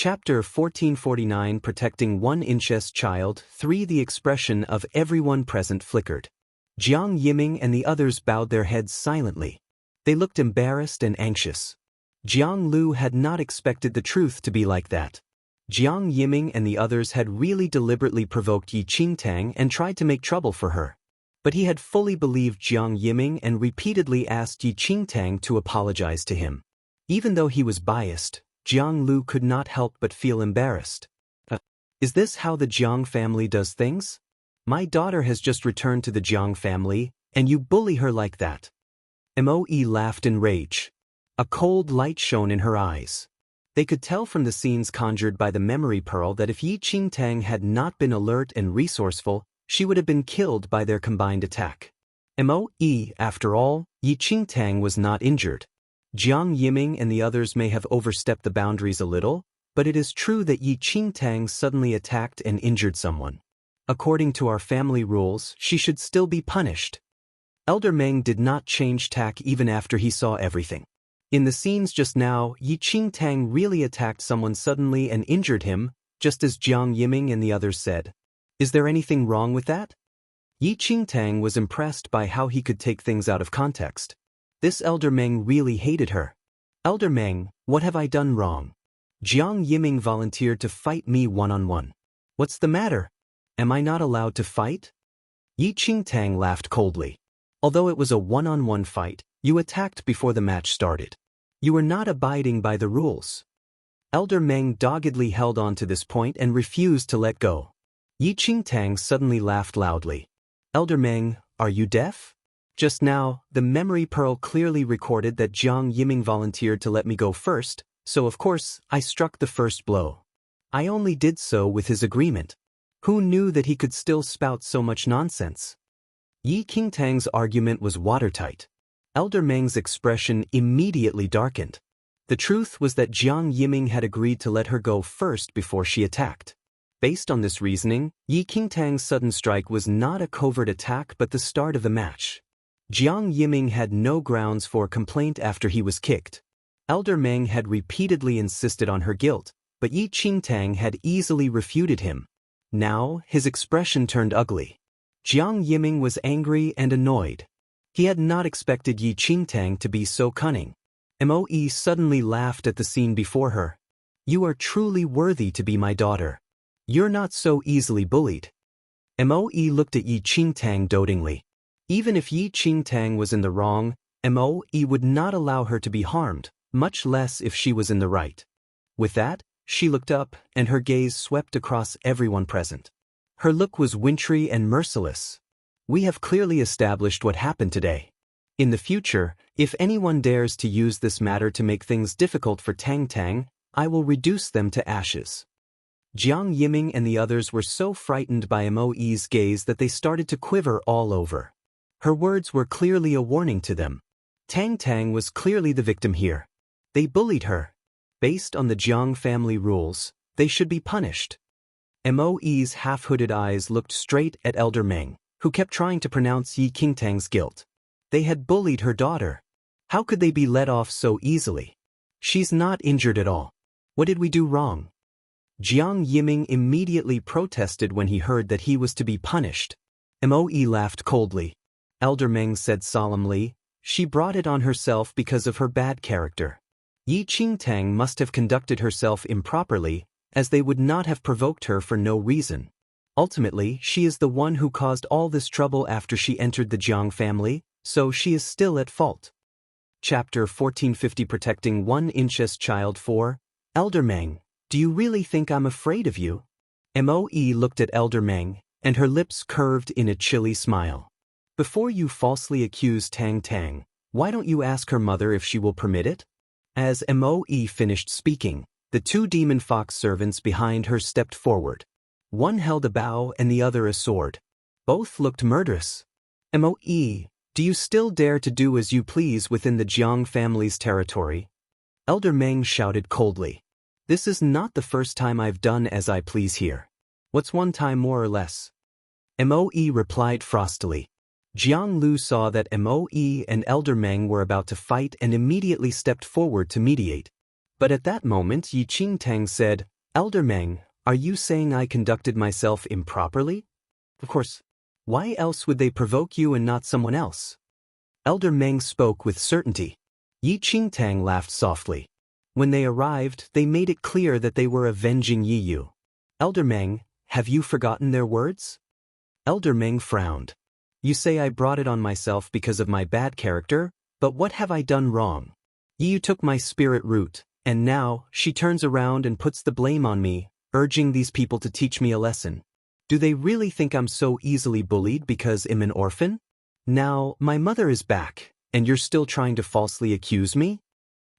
Chapter 1449 Protecting One Incest Child 3 The expression of everyone present flickered. Jiang Yiming and the others bowed their heads silently. They looked embarrassed and anxious. Jiang Lu had not expected the truth to be like that. Jiang Yiming and the others had really deliberately provoked Yi Qingtang and tried to make trouble for her. But he had fully believed Jiang Yiming and repeatedly asked Yi Qingtang to apologize to him. Even though he was biased, Jiang Lu could not help but feel embarrassed. Is this how the Jiang family does things? My daughter has just returned to the Jiang family, and you bully her like that. Moe laughed in rage. A cold light shone in her eyes. They could tell from the scenes conjured by the memory pearl that if Yi Qingtang had not been alert and resourceful, she would have been killed by their combined attack. Moe, after all, Yi Qingtang was not injured. Jiang Yiming and the others may have overstepped the boundaries a little, but it is true that Yi Qingtang suddenly attacked and injured someone. According to our family rules, she should still be punished. Elder Meng did not change tack even after he saw everything. In the scenes just now, Yi Qingtang really attacked someone suddenly and injured him, just as Jiang Yiming and the others said. Is there anything wrong with that? Yi Qingtang was impressed by how he could take things out of context. This Elder Meng really hated her. Elder Meng, what have I done wrong? Jiang Yiming volunteered to fight me one-on-one. What's the matter? Am I not allowed to fight? Yi Qingtang laughed coldly. Although it was a one-on-one fight, you attacked before the match started. You were not abiding by the rules. Elder Meng doggedly held on to this point and refused to let go. Yi Qingtang suddenly laughed loudly. Elder Meng, are you deaf? Just now, the memory pearl clearly recorded that Jiang Yiming volunteered to let me go first, so of course, I struck the first blow. I only did so with his agreement. Who knew that he could still spout so much nonsense? Yi Qingtang's argument was watertight. Elder Meng's expression immediately darkened. The truth was that Jiang Yiming had agreed to let her go first before she attacked. Based on this reasoning, Yi Qingtang's sudden strike was not a covert attack but the start of the match. Jiang Yiming had no grounds for complaint after he was kicked. Elder Meng had repeatedly insisted on her guilt, but Yi Qingtang had easily refuted him. Now, his expression turned ugly. Jiang Yiming was angry and annoyed. He had not expected Yi Qingtang to be so cunning. Moe suddenly laughed at the scene before her. You are truly worthy to be my daughter. You're not so easily bullied. Moe looked at Yi Qingtang dotingly. Even if Yi Qingtang was in the wrong, Moe would not allow her to be harmed, much less if she was in the right. With that, she looked up, and her gaze swept across everyone present. Her look was wintry and merciless. We have clearly established what happened today. In the future, if anyone dares to use this matter to make things difficult for Tang Tang, I will reduce them to ashes. Jiang Yiming and the others were so frightened by Moe's gaze that they started to quiver all over. Her words were clearly a warning to them. Tang Tang was clearly the victim here. They bullied her. Based on the Jiang family rules, they should be punished. Moe's half-hooded eyes looked straight at Elder Meng, who kept trying to pronounce Yi Qingtang's guilt. They had bullied her daughter. How could they be let off so easily? She's not injured at all. What did we do wrong? Jiang Yiming immediately protested when he heard that he was to be punished. Moe laughed coldly. Elder Meng said solemnly, she brought it on herself because of her bad character. Yi Qingtang must have conducted herself improperly, as they would not have provoked her for no reason. Ultimately, she is the one who caused all this trouble after she entered the Jiang family, so she is still at fault. Chapter 1450 Protecting One Incest Child 4 Elder Meng, do you really think I'm afraid of you? Moe looked at Elder Meng, and her lips curved in a chilly smile. Before you falsely accuse Tang Tang, why don't you ask her mother if she will permit it? As Moe finished speaking, the two demon fox servants behind her stepped forward. One held a bow and the other a sword. Both looked murderous. Moe, do you still dare to do as you please within the Jiang family's territory? Elder Meng shouted coldly. This is not the first time I've done as I please here. What's one time more or less? Moe replied frostily. Jiang Lu saw that Moe and Elder Meng were about to fight and immediately stepped forward to mediate. But at that moment Yi Qingtang said, Elder Meng, are you saying I conducted myself improperly? Of course. Why else would they provoke you and not someone else? Elder Meng spoke with certainty. Yi Qingtang laughed softly. When they arrived, they made it clear that they were avenging Yi Yu. Elder Meng, have you forgotten their words? Elder Meng frowned. You say I brought it on myself because of my bad character, but what have I done wrong? Yi Yu took my spirit root, and now she turns around and puts the blame on me, urging these people to teach me a lesson. Do they really think I'm so easily bullied because I'm an orphan? Now, my mother is back, and you're still trying to falsely accuse me?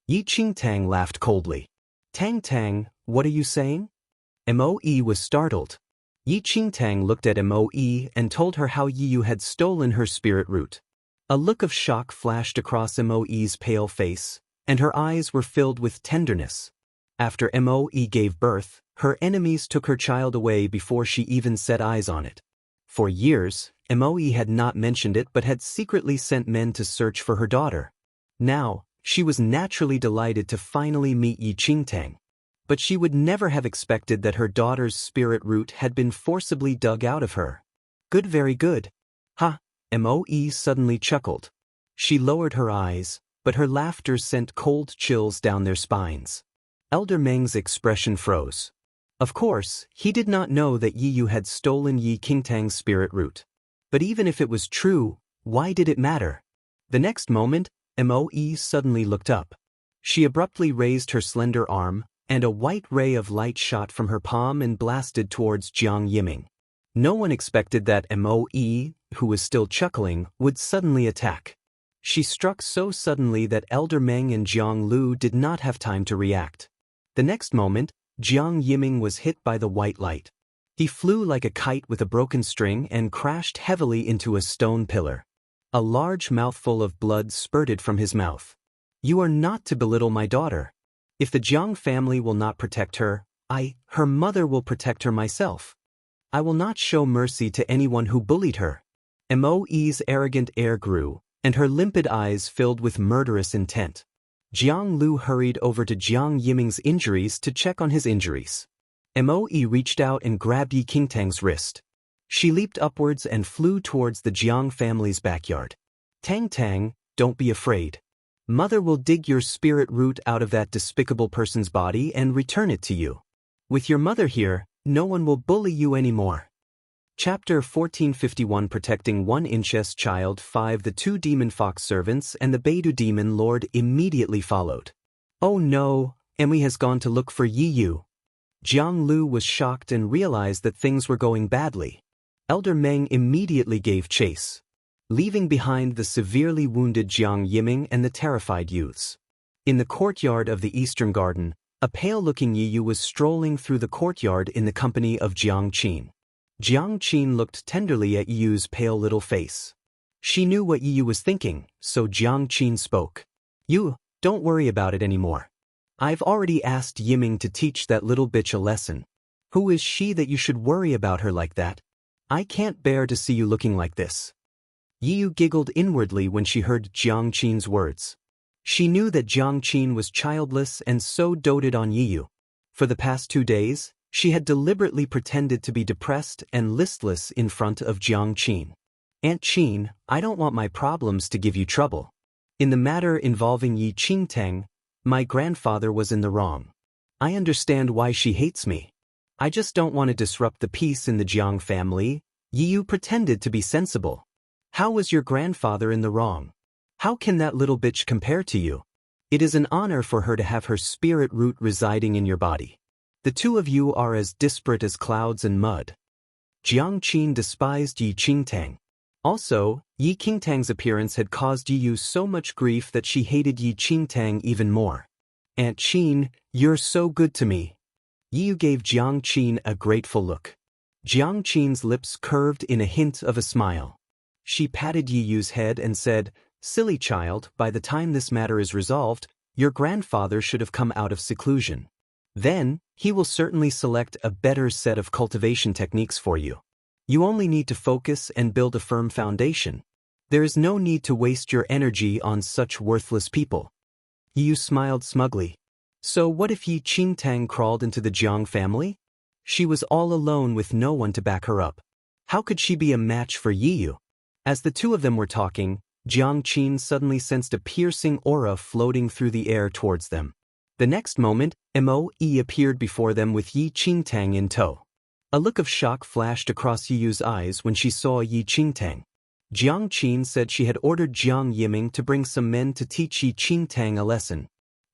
Yi Qingtang laughed coldly. Tang Tang, what are you saying? Moe was startled. Yi Qingtang looked at Moe and told her how Yi Yu had stolen her spirit root. A look of shock flashed across Moe's pale face, and her eyes were filled with tenderness. After Moe gave birth, her enemies took her child away before she even set eyes on it. For years, Moe had not mentioned it but had secretly sent men to search for her daughter. Now, she was naturally delighted to finally meet Yi Qingtang. But she would never have expected that her daughter's spirit root had been forcibly dug out of her. Good, very good. Ha! Moe suddenly chuckled. She lowered her eyes, but her laughter sent cold chills down their spines. Elder Meng's expression froze. Of course, he did not know that Yi Yu had stolen Yi Qingtang's spirit root. But even if it was true, why did it matter? The next moment, Moe suddenly looked up. She abruptly raised her slender arm, and a white ray of light shot from her palm and blasted towards Jiang Yiming. No one expected that Moe, who was still chuckling, would suddenly attack. She struck so suddenly that Elder Meng and Jiang Lu did not have time to react. The next moment, Jiang Yiming was hit by the white light. He flew like a kite with a broken string and crashed heavily into a stone pillar. A large mouthful of blood spurted from his mouth. You are not to belittle my daughter. If the Jiang family will not protect her, her mother will protect her myself. I will not show mercy to anyone who bullied her. Moe's arrogant air grew, and her limpid eyes filled with murderous intent. Jiang Lu hurried over to Jiang Yiming's injuries to check on his injuries. Moe reached out and grabbed Yi Qingtang's wrist. She leaped upwards and flew towards the Jiang family's backyard. Tang Tang, don't be afraid. Mother will dig your spirit root out of that despicable person's body and return it to you. With your mother here, no one will bully you anymore. Chapter 1451 Protecting One Incest Child 5 The two demon fox servants and the Beidou demon lord immediately followed. Oh no, Emmy has gone to look for Yi Yu. Jiang Lu was shocked and realized that things were going badly. Elder Meng immediately gave chase, leaving behind the severely wounded Jiang Yiming and the terrified youths. In the courtyard of the Eastern Garden, a pale-looking Yi Yu was strolling through the courtyard in the company of Jiang Qin. Jiang Qin looked tenderly at Yi Yu's pale little face. She knew what Yi Yu was thinking, so Jiang Qin spoke. You, don't worry about it anymore. I've already asked Yiming to teach that little bitch a lesson. Who is she that you should worry about her like that? I can't bear to see you looking like this. Yi Yu giggled inwardly when she heard Jiang Qin's words. She knew that Jiang Qin was childless and so doted on Yi Yu. For the past 2 days, she had deliberately pretended to be depressed and listless in front of Jiang Qin. Aunt Qin, I don't want my problems to give you trouble. In the matter involving Yi Qingtang, my grandfather was in the wrong. I understand why she hates me. I just don't want to disrupt the peace in the Jiang family. Yi Yu pretended to be sensible. How was your grandfather in the wrong? How can that little bitch compare to you? It is an honor for her to have her spirit root residing in your body. The two of you are as disparate as clouds and mud. Jiang Qin despised Yi Qingtang. Also, Yi Qingtang's appearance had caused Yi Yu so much grief that she hated Yi Qingtang even more. Aunt Qin, you're so good to me. Yi Yu gave Jiang Qin a grateful look. Jiang Qin's lips curved in a hint of a smile. She patted Yi Yu's head and said, Silly child, by the time this matter is resolved, your grandfather should have come out of seclusion. Then, he will certainly select a better set of cultivation techniques for you. You only need to focus and build a firm foundation. There is no need to waste your energy on such worthless people. Yi Yu smiled smugly. So what if Yi Qingtang crawled into the Jiang family? She was all alone with no one to back her up. How could she be a match for Yi Yu? As the two of them were talking, Jiang Qin suddenly sensed a piercing aura floating through the air towards them. The next moment, Mo Yi appeared before them with Yi Qingtang in tow. A look of shock flashed across Yi Yu's eyes when she saw Yi Qingtang. Jiang Qin said she had ordered Jiang Yiming to bring some men to teach Yi Qingtang a lesson.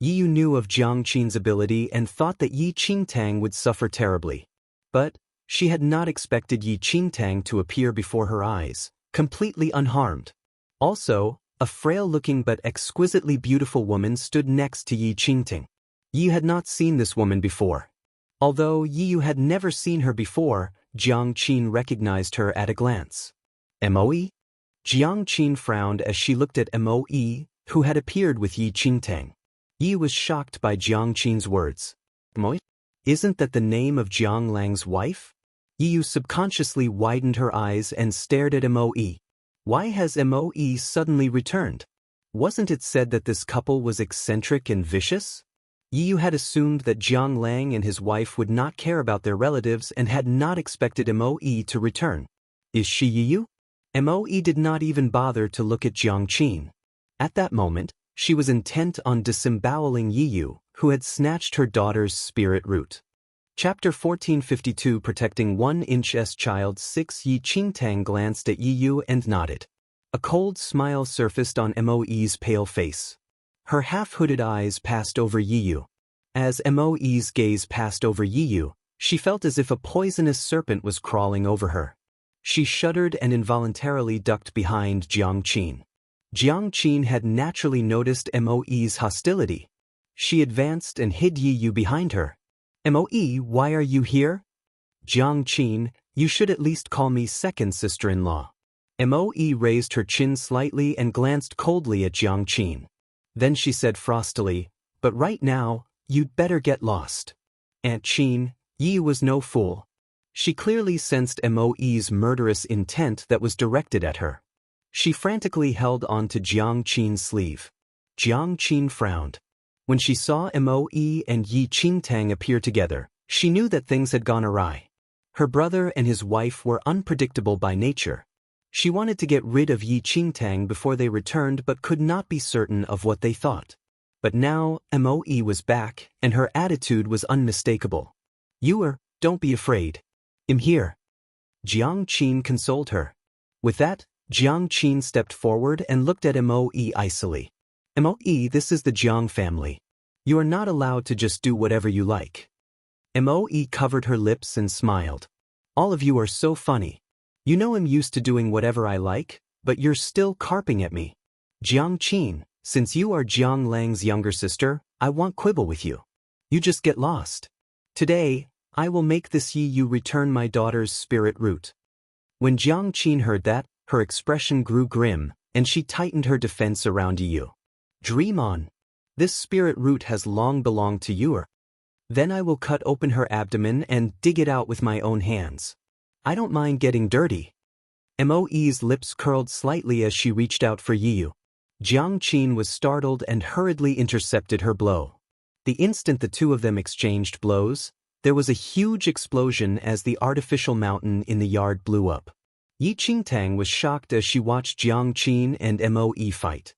Yi Yu knew of Jiang Qin's ability and thought that Yi Qingtang would suffer terribly. But she had not expected Yi Qingtang to appear before her eyes, completely unharmed. Also, a frail-looking but exquisitely beautiful woman stood next to Yi Qingtang. Yi had not seen this woman before. Although Yi Yu had never seen her before, Jiang Qin recognized her at a glance. Moe? Jiang Qin frowned as she looked at Moe, who had appeared with Yi Qingtang. Yi was shocked by Jiang Qin's words. Moe? Isn't that the name of Jiang Lang's wife? Yi Yu subconsciously widened her eyes and stared at Moe. Why has Moe suddenly returned? Wasn't it said that this couple was eccentric and vicious? Yi Yu had assumed that Jiang Lang and his wife would not care about their relatives and had not expected Moe to return. Is she Yi Yu? Moe did not even bother to look at Jiang Qin. At that moment, she was intent on disemboweling Yi Yu, who had snatched her daughter's spirit root. Chapter 1452 Protecting 1-inch Child 6 Yi Qingtang glanced at Yi Yu and nodded. A cold smile surfaced on Moe's pale face. Her half-hooded eyes passed over Yi Yu. As Moe's gaze passed over Yi Yu, she felt as if a poisonous serpent was crawling over her. She shuddered and involuntarily ducked behind Jiang Qin. Jiang Qin had naturally noticed Moe's hostility. She advanced and hid Yi Yu behind her. Moe, why are you here? Jiang Qin, you should at least call me second sister-in-law. Moe raised her chin slightly and glanced coldly at Jiang Qin. Then she said frostily, but right now, you'd better get lost. Aunt Qin, Yi was no fool. She clearly sensed Moe's murderous intent that was directed at her. She frantically held on to Jiang Qin's sleeve. Jiang Qin frowned. When she saw Moe and Yi Qingtang appear together, she knew that things had gone awry. Her brother and his wife were unpredictable by nature. She wanted to get rid of Yi Qingtang before they returned but could not be certain of what they thought. But now, Moe was back, and her attitude was unmistakable. Don't be afraid. I'm here. Jiang Qin consoled her. With that, Jiang Qin stepped forward and looked at Moe icily. Moe, this is the Jiang family. You are not allowed to just do whatever you like. Moe covered her lips and smiled. All of you are so funny. You know I'm used to doing whatever I like, but you're still carping at me. Jiang Qin, since you are Jiang Lang's younger sister, I won't quibble with you. You just get lost. Today, I will make this Yi Yu return my daughter's spirit root. When Jiang Qin heard that, her expression grew grim, and she tightened her defense around Yi Yu. Dream on. This spirit root has long belonged to you. Then I will cut open her abdomen and dig it out with my own hands. I don't mind getting dirty. Moe's lips curled slightly as she reached out for Yi Yu. Jiang Qin was startled and hurriedly intercepted her blow. The instant the two of them exchanged blows, there was a huge explosion as the artificial mountain in the yard blew up. Yi Qingtang was shocked as she watched Jiang Qin and Moe fight.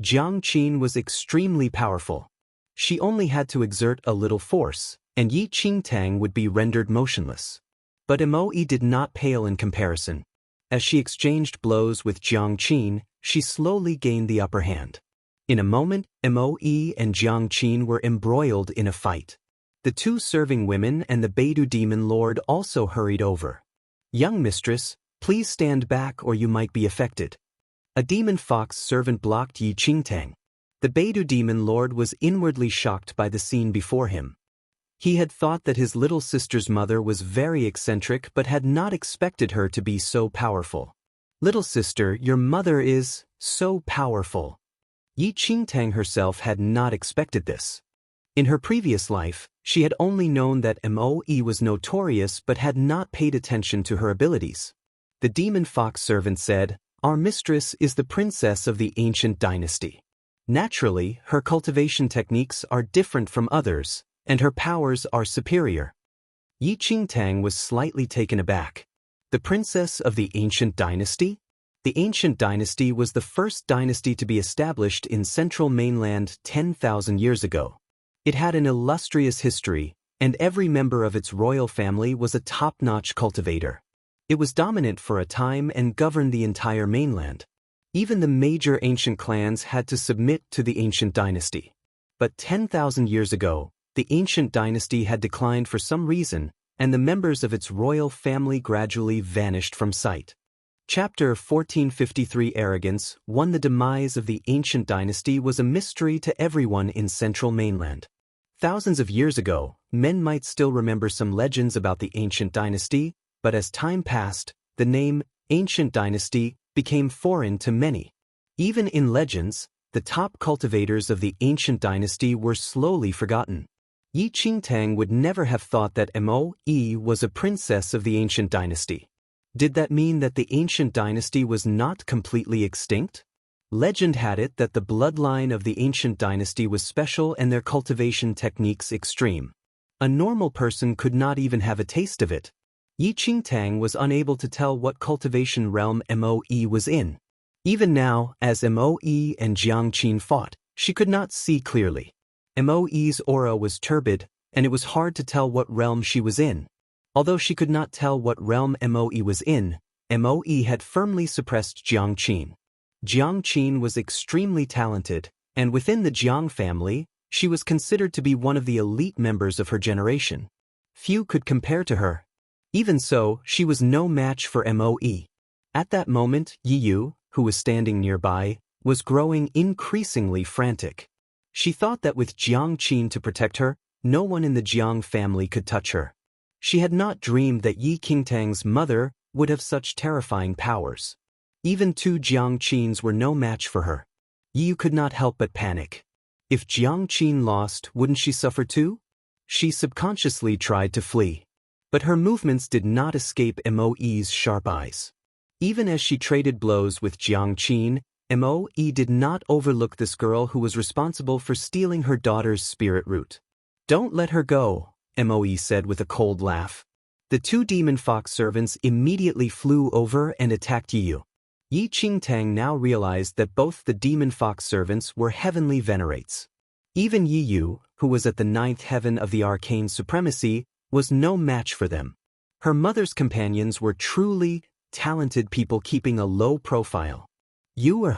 Jiang Qin was extremely powerful. She only had to exert a little force, and Yi Qingtang would be rendered motionless. But Moe did not pale in comparison. As she exchanged blows with Jiang Qin, she slowly gained the upper hand. In a moment, Moe and Jiang Qin were embroiled in a fight. The two serving women and the Beidou demon lord also hurried over. Young mistress, please stand back or you might be affected. A demon fox servant blocked Yi Qingtang. The Beidou demon lord was inwardly shocked by the scene before him. He had thought that his little sister's mother was very eccentric but had not expected her to be so powerful. Little sister, your mother is so powerful. Yi Qingtang herself had not expected this. In her previous life, she had only known that Moe was notorious but had not paid attention to her abilities. The demon fox servant said, "Our mistress is the princess of the ancient dynasty. Naturally, her cultivation techniques are different from others, and her powers are superior. Yi Qingtang was slightly taken aback. The princess of the ancient dynasty? The ancient dynasty was the first dynasty to be established in central mainland 10,000 years ago. It had an illustrious history, and every member of its royal family was a top-notch cultivator. It was dominant for a time and governed the entire mainland. Even the major ancient clans had to submit to the ancient dynasty. But 10,000 years ago, the ancient dynasty had declined for some reason, and the members of its royal family gradually vanished from sight. Chapter 1453 Arrogance. The demise of the ancient dynasty was a mystery to everyone in central mainland. Thousands of years ago, men might still remember some legends about the ancient dynasty, but as time passed, the name ancient dynasty became foreign to many. Even in legends, the top cultivators of the ancient dynasty were slowly forgotten. Yi Qingtang would never have thought that Mo Yi was a princess of the ancient dynasty. Did that mean that the ancient dynasty was not completely extinct? Legend had it that the bloodline of the ancient dynasty was special and their cultivation techniques extreme. A normal person could not even have a taste of it. Yi Qingtang was unable to tell what cultivation realm Mo Yi was in. Even now, as Mo Yi and Jiang Qin fought, she could not see clearly. Mo Yi's aura was turbid, and it was hard to tell what realm she was in. Although she could not tell what realm Mo Yi was in, Mo Yi had firmly suppressed Jiang Qin. Jiang Qin was extremely talented, and within the Jiang family, she was considered to be one of the elite members of her generation. Few could compare to her. Even so, she was no match for Mo Yi. At that moment, Yi Yu, who was standing nearby, was growing increasingly frantic. She thought that with Jiang Qin to protect her, no one in the Jiang family could touch her. She had not dreamed that Yi Qingtang's mother would have such terrifying powers. Even two Jiang Qins were no match for her. Yi Yu could not help but panic. If Jiang Qin lost, wouldn't she suffer too? She subconsciously tried to flee. But her movements did not escape Mo Yi's sharp eyes. Even as she traded blows with Jiang Qin, Mo Yi did not overlook this girl who was responsible for stealing her daughter's spirit root. "Don't let her go," Mo Yi said with a cold laugh. The two demon fox servants immediately flew over and attacked Yi Yu. Yi Qingtang now realized that both the demon fox servants were heavenly venerates. Even Yi Yu, who was at the ninth heaven of the arcane supremacy, was no match for them. Her mother's companions were truly talented people keeping a low profile. Jiang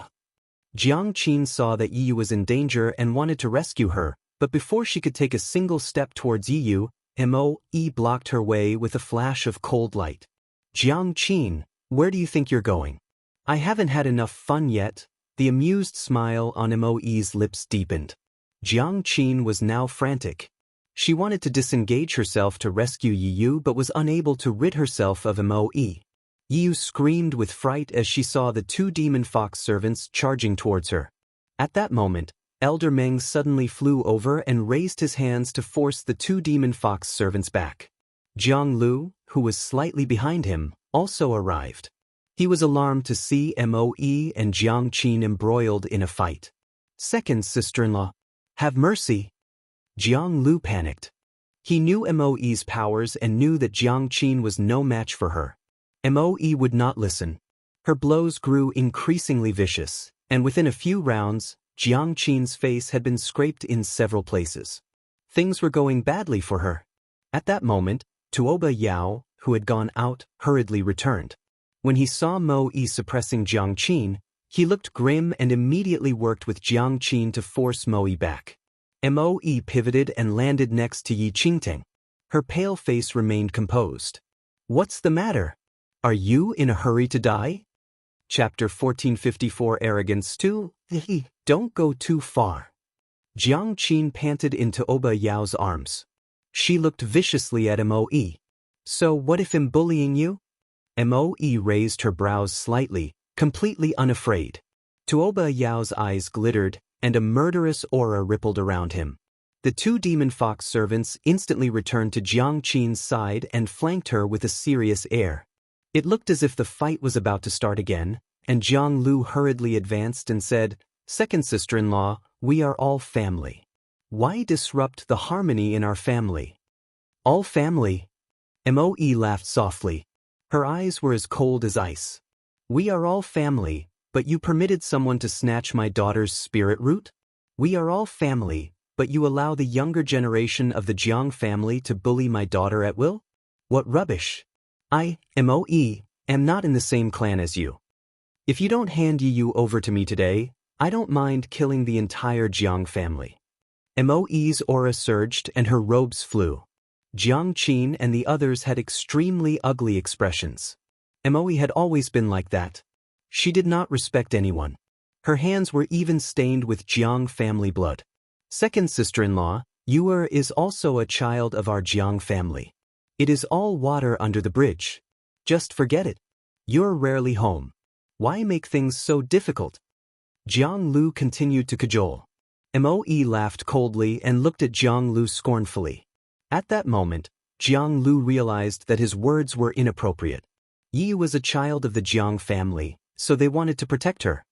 Qin saw that Yi Yu was in danger and wanted to rescue her, but before she could take a single step towards Yi Yu, Mo Yi blocked her way with a flash of cold light. "Jiang Qin, where do you think you're going?" "I haven't had enough fun yet." The amused smile on Mo Yi's lips deepened. Jiang Qin was now frantic. She wanted to disengage herself to rescue Yi Yu but was unable to rid herself of Mo Yi. Yi Yu screamed with fright as she saw the two demon fox servants charging towards her. At that moment, Elder Meng suddenly flew over and raised his hands to force the two demon fox servants back. Jiang Lu, who was slightly behind him, also arrived. He was alarmed to see Mo Yi and Jiang Qin embroiled in a fight. "Second sister-in-law, have mercy." Jiang Lu panicked. He knew Mo Yi's powers and knew that Jiang Qin was no match for her. Mo Yi would not listen. Her blows grew increasingly vicious, and within a few rounds, Jiang Qin's face had been scraped in several places. Things were going badly for her. At that moment, Tuoba Yao, who had gone out, hurriedly returned. When he saw Mo Yi suppressing Jiang Qin, he looked grim and immediately worked with Jiang Qin to force Mo Yi back. Mo Yi pivoted and landed next to Yi Qingtang. Her pale face remained composed. "What's the matter? Are you in a hurry to die?" Chapter 1454 Arrogance 2. Don't go too far. Jiang Qin panted into Oba Yao's arms. She looked viciously at Mo Yi. "So what if I'm bullying you?" Mo Yi raised her brows slightly, completely unafraid. Tuoba Yao's eyes glittered, and a murderous aura rippled around him. The two demon fox servants instantly returned to Jiang Qin's side and flanked her with a serious air. It looked as if the fight was about to start again, and Jiang Lu hurriedly advanced and said, Second sister-in-law, we are all family. Why disrupt the harmony in our family? All family? Moe laughed softly. Her eyes were as cold as ice. We are all family, but you permitted someone to snatch my daughter's spirit root? We are all family, but you allow the younger generation of the Jiang family to bully my daughter at will? What rubbish! I, Moe, am not in the same clan as you. If you don't hand Yu over to me today, I don't mind killing the entire Jiang family. Moe's aura surged and her robes flew. Jiang Qin and the others had extremely ugly expressions. Moe had always been like that. She did not respect anyone. Her hands were even stained with Jiang family blood. Second sister-in-law, Yu is also a child of our Jiang family. It is all water under the bridge. Just forget it. You're rarely home. Why make things so difficult? Jiang Lu continued to cajole. Moe laughed coldly and looked at Jiang Lu scornfully. At that moment, Jiang Lu realized that his words were inappropriate. Yi was a child of the Jiang family, so they wanted to protect her.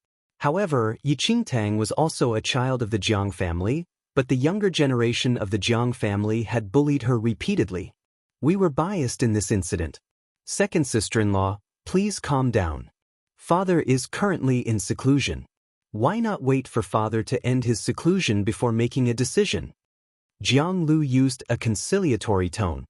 However, Yi Qingtang was also a child of the Jiang family, but the younger generation of the Jiang family had bullied her repeatedly. We were biased in this incident. Second sister-in-law, please calm down. Father is currently in seclusion. Why not wait for father to end his seclusion before making a decision? Jiang Lu used a conciliatory tone.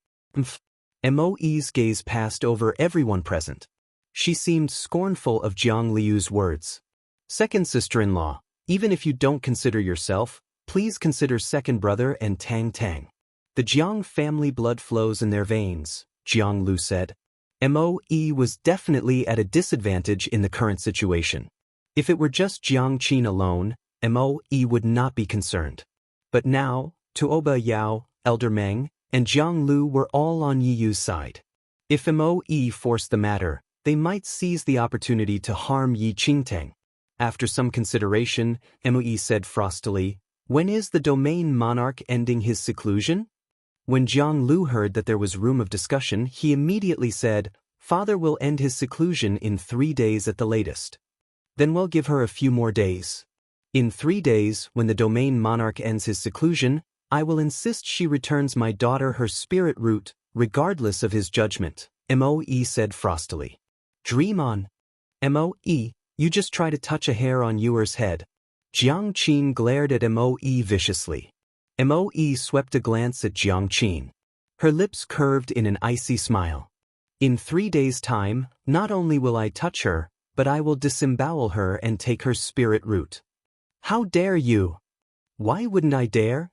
Moe's gaze passed over everyone present. She seemed scornful of Jiang Liu's words. Second sister-in-law, even if you don't consider yourself, please consider second brother and Tang Tang. The Jiang family blood flows in their veins, Jiang Lu said. Moe was definitely at a disadvantage in the current situation. If it were just Jiang Qin alone, Moe would not be concerned. But now, Tuoba Yao, Elder Meng, and Jiang Lu were all on Yiyu's side. If Moe forced the matter, they might seize the opportunity to harm Yi Qingtang. After some consideration, Moe said frostily, when is the domain monarch ending his seclusion? When Jiang Lu heard that there was room of discussion, he immediately said, Father will end his seclusion in 3 days at the latest. Then we'll give her a few more days. In 3 days, when the domain monarch ends his seclusion, I will insist she returns my daughter her spirit root, regardless of his judgment, Moe said frostily. Dream on. Moe, you just try to touch a hair on Yuer's head. Jiang Qin glared at Moe viciously. Moe swept a glance at Jiang Qin. Her lips curved in an icy smile. In 3 days' time, not only will I touch her, but I will disembowel her and take her spirit root. How dare you? Why wouldn't I dare?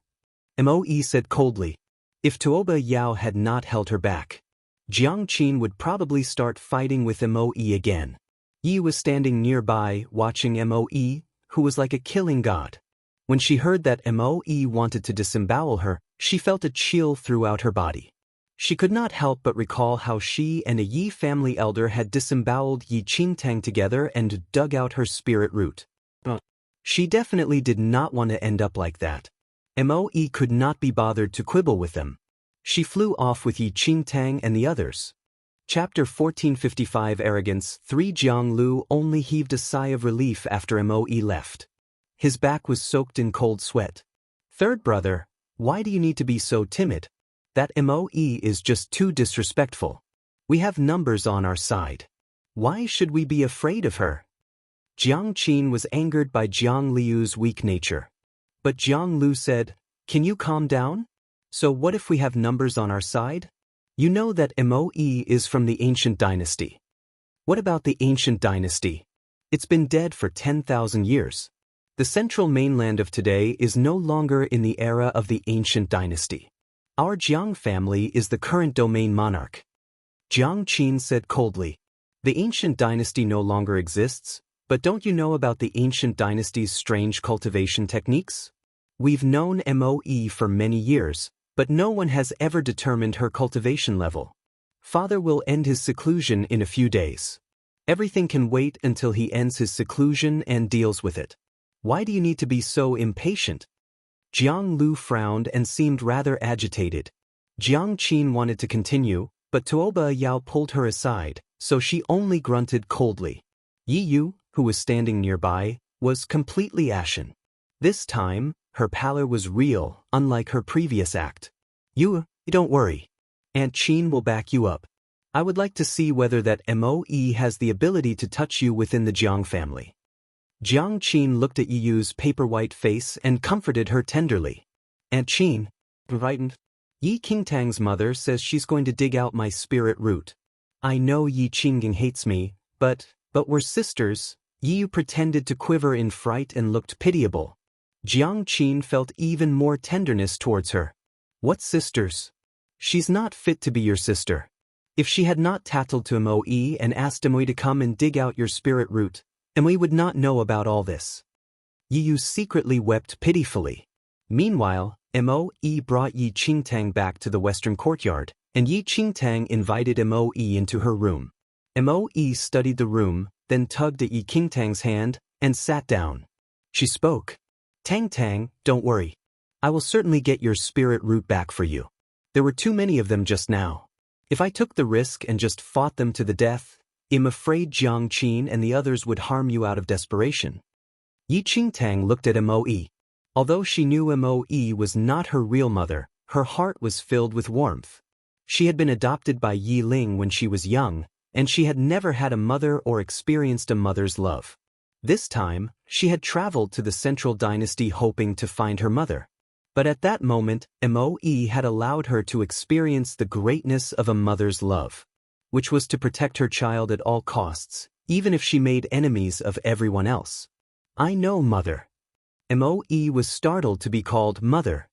Moe said coldly. If Tuoba Yao had not held her back, Jiang Qin would probably start fighting with Moe again. Yi was standing nearby, watching Moe, who was like a killing god. When she heard that Moe wanted to disembowel her, she felt a chill throughout her body. She could not help but recall how she and a Yi family elder had disemboweled Yi Qingtang together and dug out her spirit root. She definitely did not want to end up like that. Moe could not be bothered to quibble with them. She flew off with Yi Qingtang and the others. Chapter 1455 Arrogance 3 Jiang Lu only heaved a sigh of relief after Moe left. His back was soaked in cold sweat. Third brother, why do you need to be so timid? That Moe is just too disrespectful. We have numbers on our side. Why should we be afraid of her? Jiang Qin was angered by Jiang Liu's weak nature. But Jiang Lu said, can you calm down? So what if we have numbers on our side? You know that Moe is from the ancient dynasty. What about the ancient dynasty? It's been dead for 10,000 years. The central mainland of today is no longer in the era of the ancient dynasty. Our Jiang family is the current domain monarch. Jiang Qin said coldly, the ancient dynasty no longer exists, but don't you know about the ancient dynasty's strange cultivation techniques? We've known Moe for many years, but no one has ever determined her cultivation level. Father will end his seclusion in a few days. Everything can wait until he ends his seclusion and deals with it. Why do you need to be so impatient? Jiang Lu frowned and seemed rather agitated. Jiang Qin wanted to continue, but Tuoba Yao pulled her aside, so she only grunted coldly. Yi Yu, who was standing nearby, was completely ashen. This time, her pallor was real, unlike her previous act. You don't worry. Aunt Qin will back you up. I would like to see whether that Moe has the ability to touch you within the Jiang family. Jiang Qin looked at Yu's paper-white face and comforted her tenderly. Aunt Qin, frightened? Yi Qingtang's mother says she's going to dig out my spirit root. I know Yi Qingting hates me, but we're sisters. Yi pretended to quiver in fright and looked pitiable. Jiang Qin felt even more tenderness towards her. What sisters? She's not fit to be your sister. If she had not tattled to Moe and asked Moe to come and dig out your spirit root, Moe would not know about all this. Yu secretly wept pitifully. Meanwhile, Moe brought Yi Qingtang back to the western courtyard, and Yi Qingtang invited Moe into her room. Moe studied the room, then tugged at Yi Qingtang's hand, and sat down. She spoke. Tang, don't worry. I will certainly get your spirit root back for you. There were too many of them just now. If I took the risk and just fought them to the death, I'm afraid Jiang Qin and the others would harm you out of desperation. Yi Qingtang looked at Moe. Although she knew Moe was not her real mother, her heart was filled with warmth. She had been adopted by Yi Ling when she was young, and she had never had a mother or experienced a mother's love. This time, she had traveled to the Central Dynasty hoping to find her mother. But at that moment, Moe had allowed her to experience the greatness of a mother's love, which was to protect her child at all costs, even if she made enemies of everyone else. I know, mother. Moe was startled to be called mother.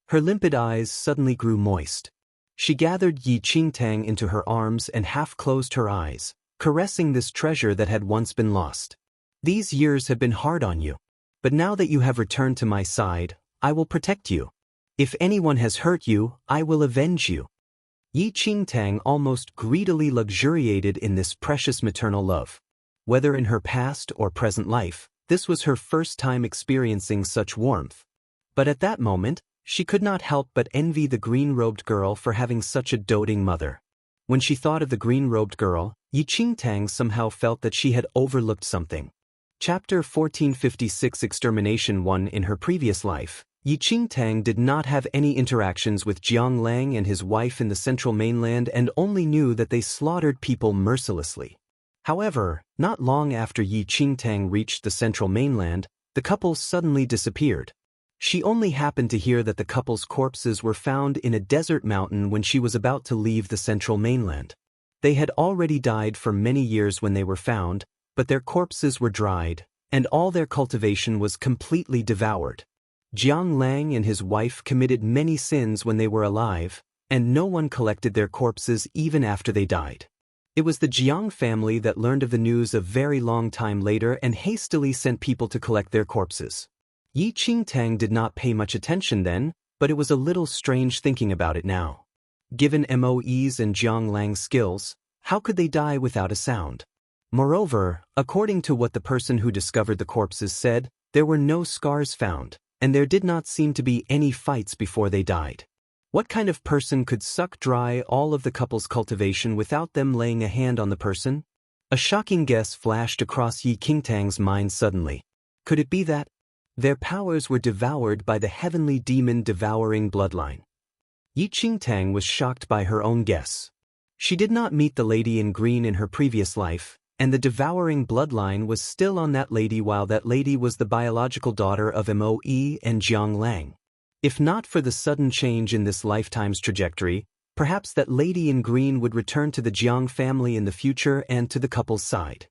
Her limpid eyes suddenly grew moist. She gathered Yi Qingtang into her arms and half-closed her eyes, caressing this treasure that had once been lost. These years have been hard on you. But now that you have returned to my side, I will protect you. If anyone has hurt you, I will avenge you. Yi Qingtang almost greedily luxuriated in this precious maternal love. Whether in her past or present life, this was her first time experiencing such warmth. But at that moment, she could not help but envy the green-robed girl for having such a doting mother. When she thought of the green-robed girl, Yi Qingtang somehow felt that she had overlooked something. Chapter 1456 Extermination 1. In her previous life, Yi Qingtang did not have any interactions with Jiang Lang and his wife in the central mainland and only knew that they slaughtered people mercilessly. However, not long after Yi Qingtang reached the central mainland, the couple suddenly disappeared. She only happened to hear that the couple's corpses were found in a desert mountain when she was about to leave the central mainland. They had already died for many years when they were found, but their corpses were dried, and all their cultivation was completely devoured. Jiang Lang and his wife committed many sins when they were alive, and no one collected their corpses even after they died. It was the Jiang family that learned of the news a very long time later and hastily sent people to collect their corpses. Yi Qingtang did not pay much attention then, but it was a little strange thinking about it now. Given Moe's and Jiang Lang's skills, how could they die without a sound? Moreover, according to what the person who discovered the corpses said, there were no scars found, and there did not seem to be any fights before they died. What kind of person could suck dry all of the couple's cultivation without them laying a hand on the person? A shocking guess flashed across Yi Qingtang's mind suddenly. Could it be that their powers were devoured by the heavenly demon devouring bloodline? Yi Qingtang was shocked by her own guess. She did not meet the lady in green in her previous life, and the devouring bloodline was still on that lady while that lady was the biological daughter of Moe and Jiang Lang. If not for the sudden change in this lifetime's trajectory, perhaps that lady in green would return to the Jiang family in the future and to the couple's side.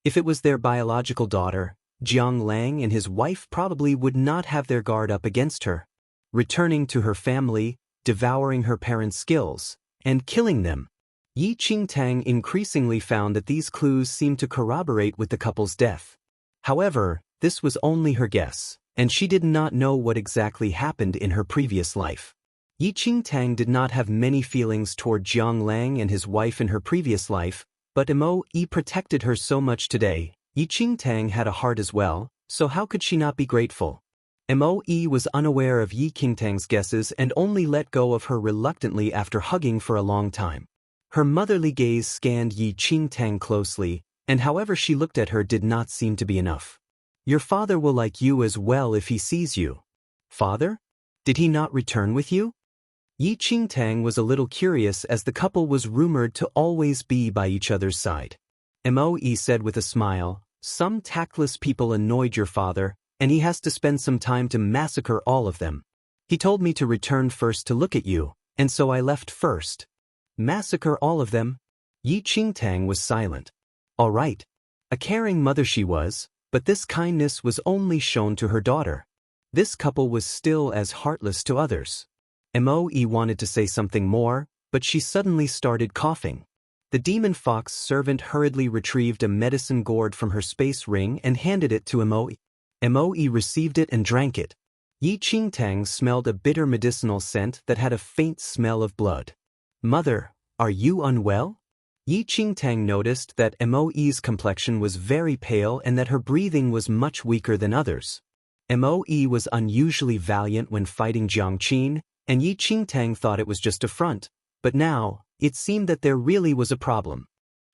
If it was their biological daughter, Jiang Lang and his wife probably would not have their guard up against her. Returning to her family, devouring her parents' skills, and killing them. Yi Qingtang increasingly found that these clues seemed to corroborate with the couple's death. However, this was only her guess, and she did not know what exactly happened in her previous life. Yi Qingtang did not have many feelings toward Jiang Lang and his wife in her previous life, but Moe protected her so much today. Yi Qingtang had a heart as well, so how could she not be grateful? Moe was unaware of Yi Qingtang's guesses and only let go of her reluctantly after hugging for a long time. Her motherly gaze scanned Yi Qingtang closely, and however she looked at her did not seem to be enough. Your father will like you as well if he sees you. Father? Did he not return with you? Yi Qingtang was a little curious as the couple was rumored to always be by each other's side. Mo said with a smile, some tactless people annoyed your father, and he has to spend some time to massacre all of them. He told me to return first to look at you, and so I left first. Massacre all of them? Yi Qingtang was silent. All right. A caring mother she was, but this kindness was only shown to her daughter. This couple was still as heartless to others. Mo wanted to say something more, but she suddenly started coughing. The demon fox servant hurriedly retrieved a medicine gourd from her space ring and handed it to Mo. Mo received it and drank it. Yi Qingtang smelled a bitter medicinal scent that had a faint smell of blood. Mother, are you unwell? Yi Qingtang noticed that Mo's complexion was very pale and that her breathing was much weaker than others. Mo was unusually valiant when fighting Jiang Qin, and Yi Qingtang thought it was just a front, but now, it seemed that there really was a problem.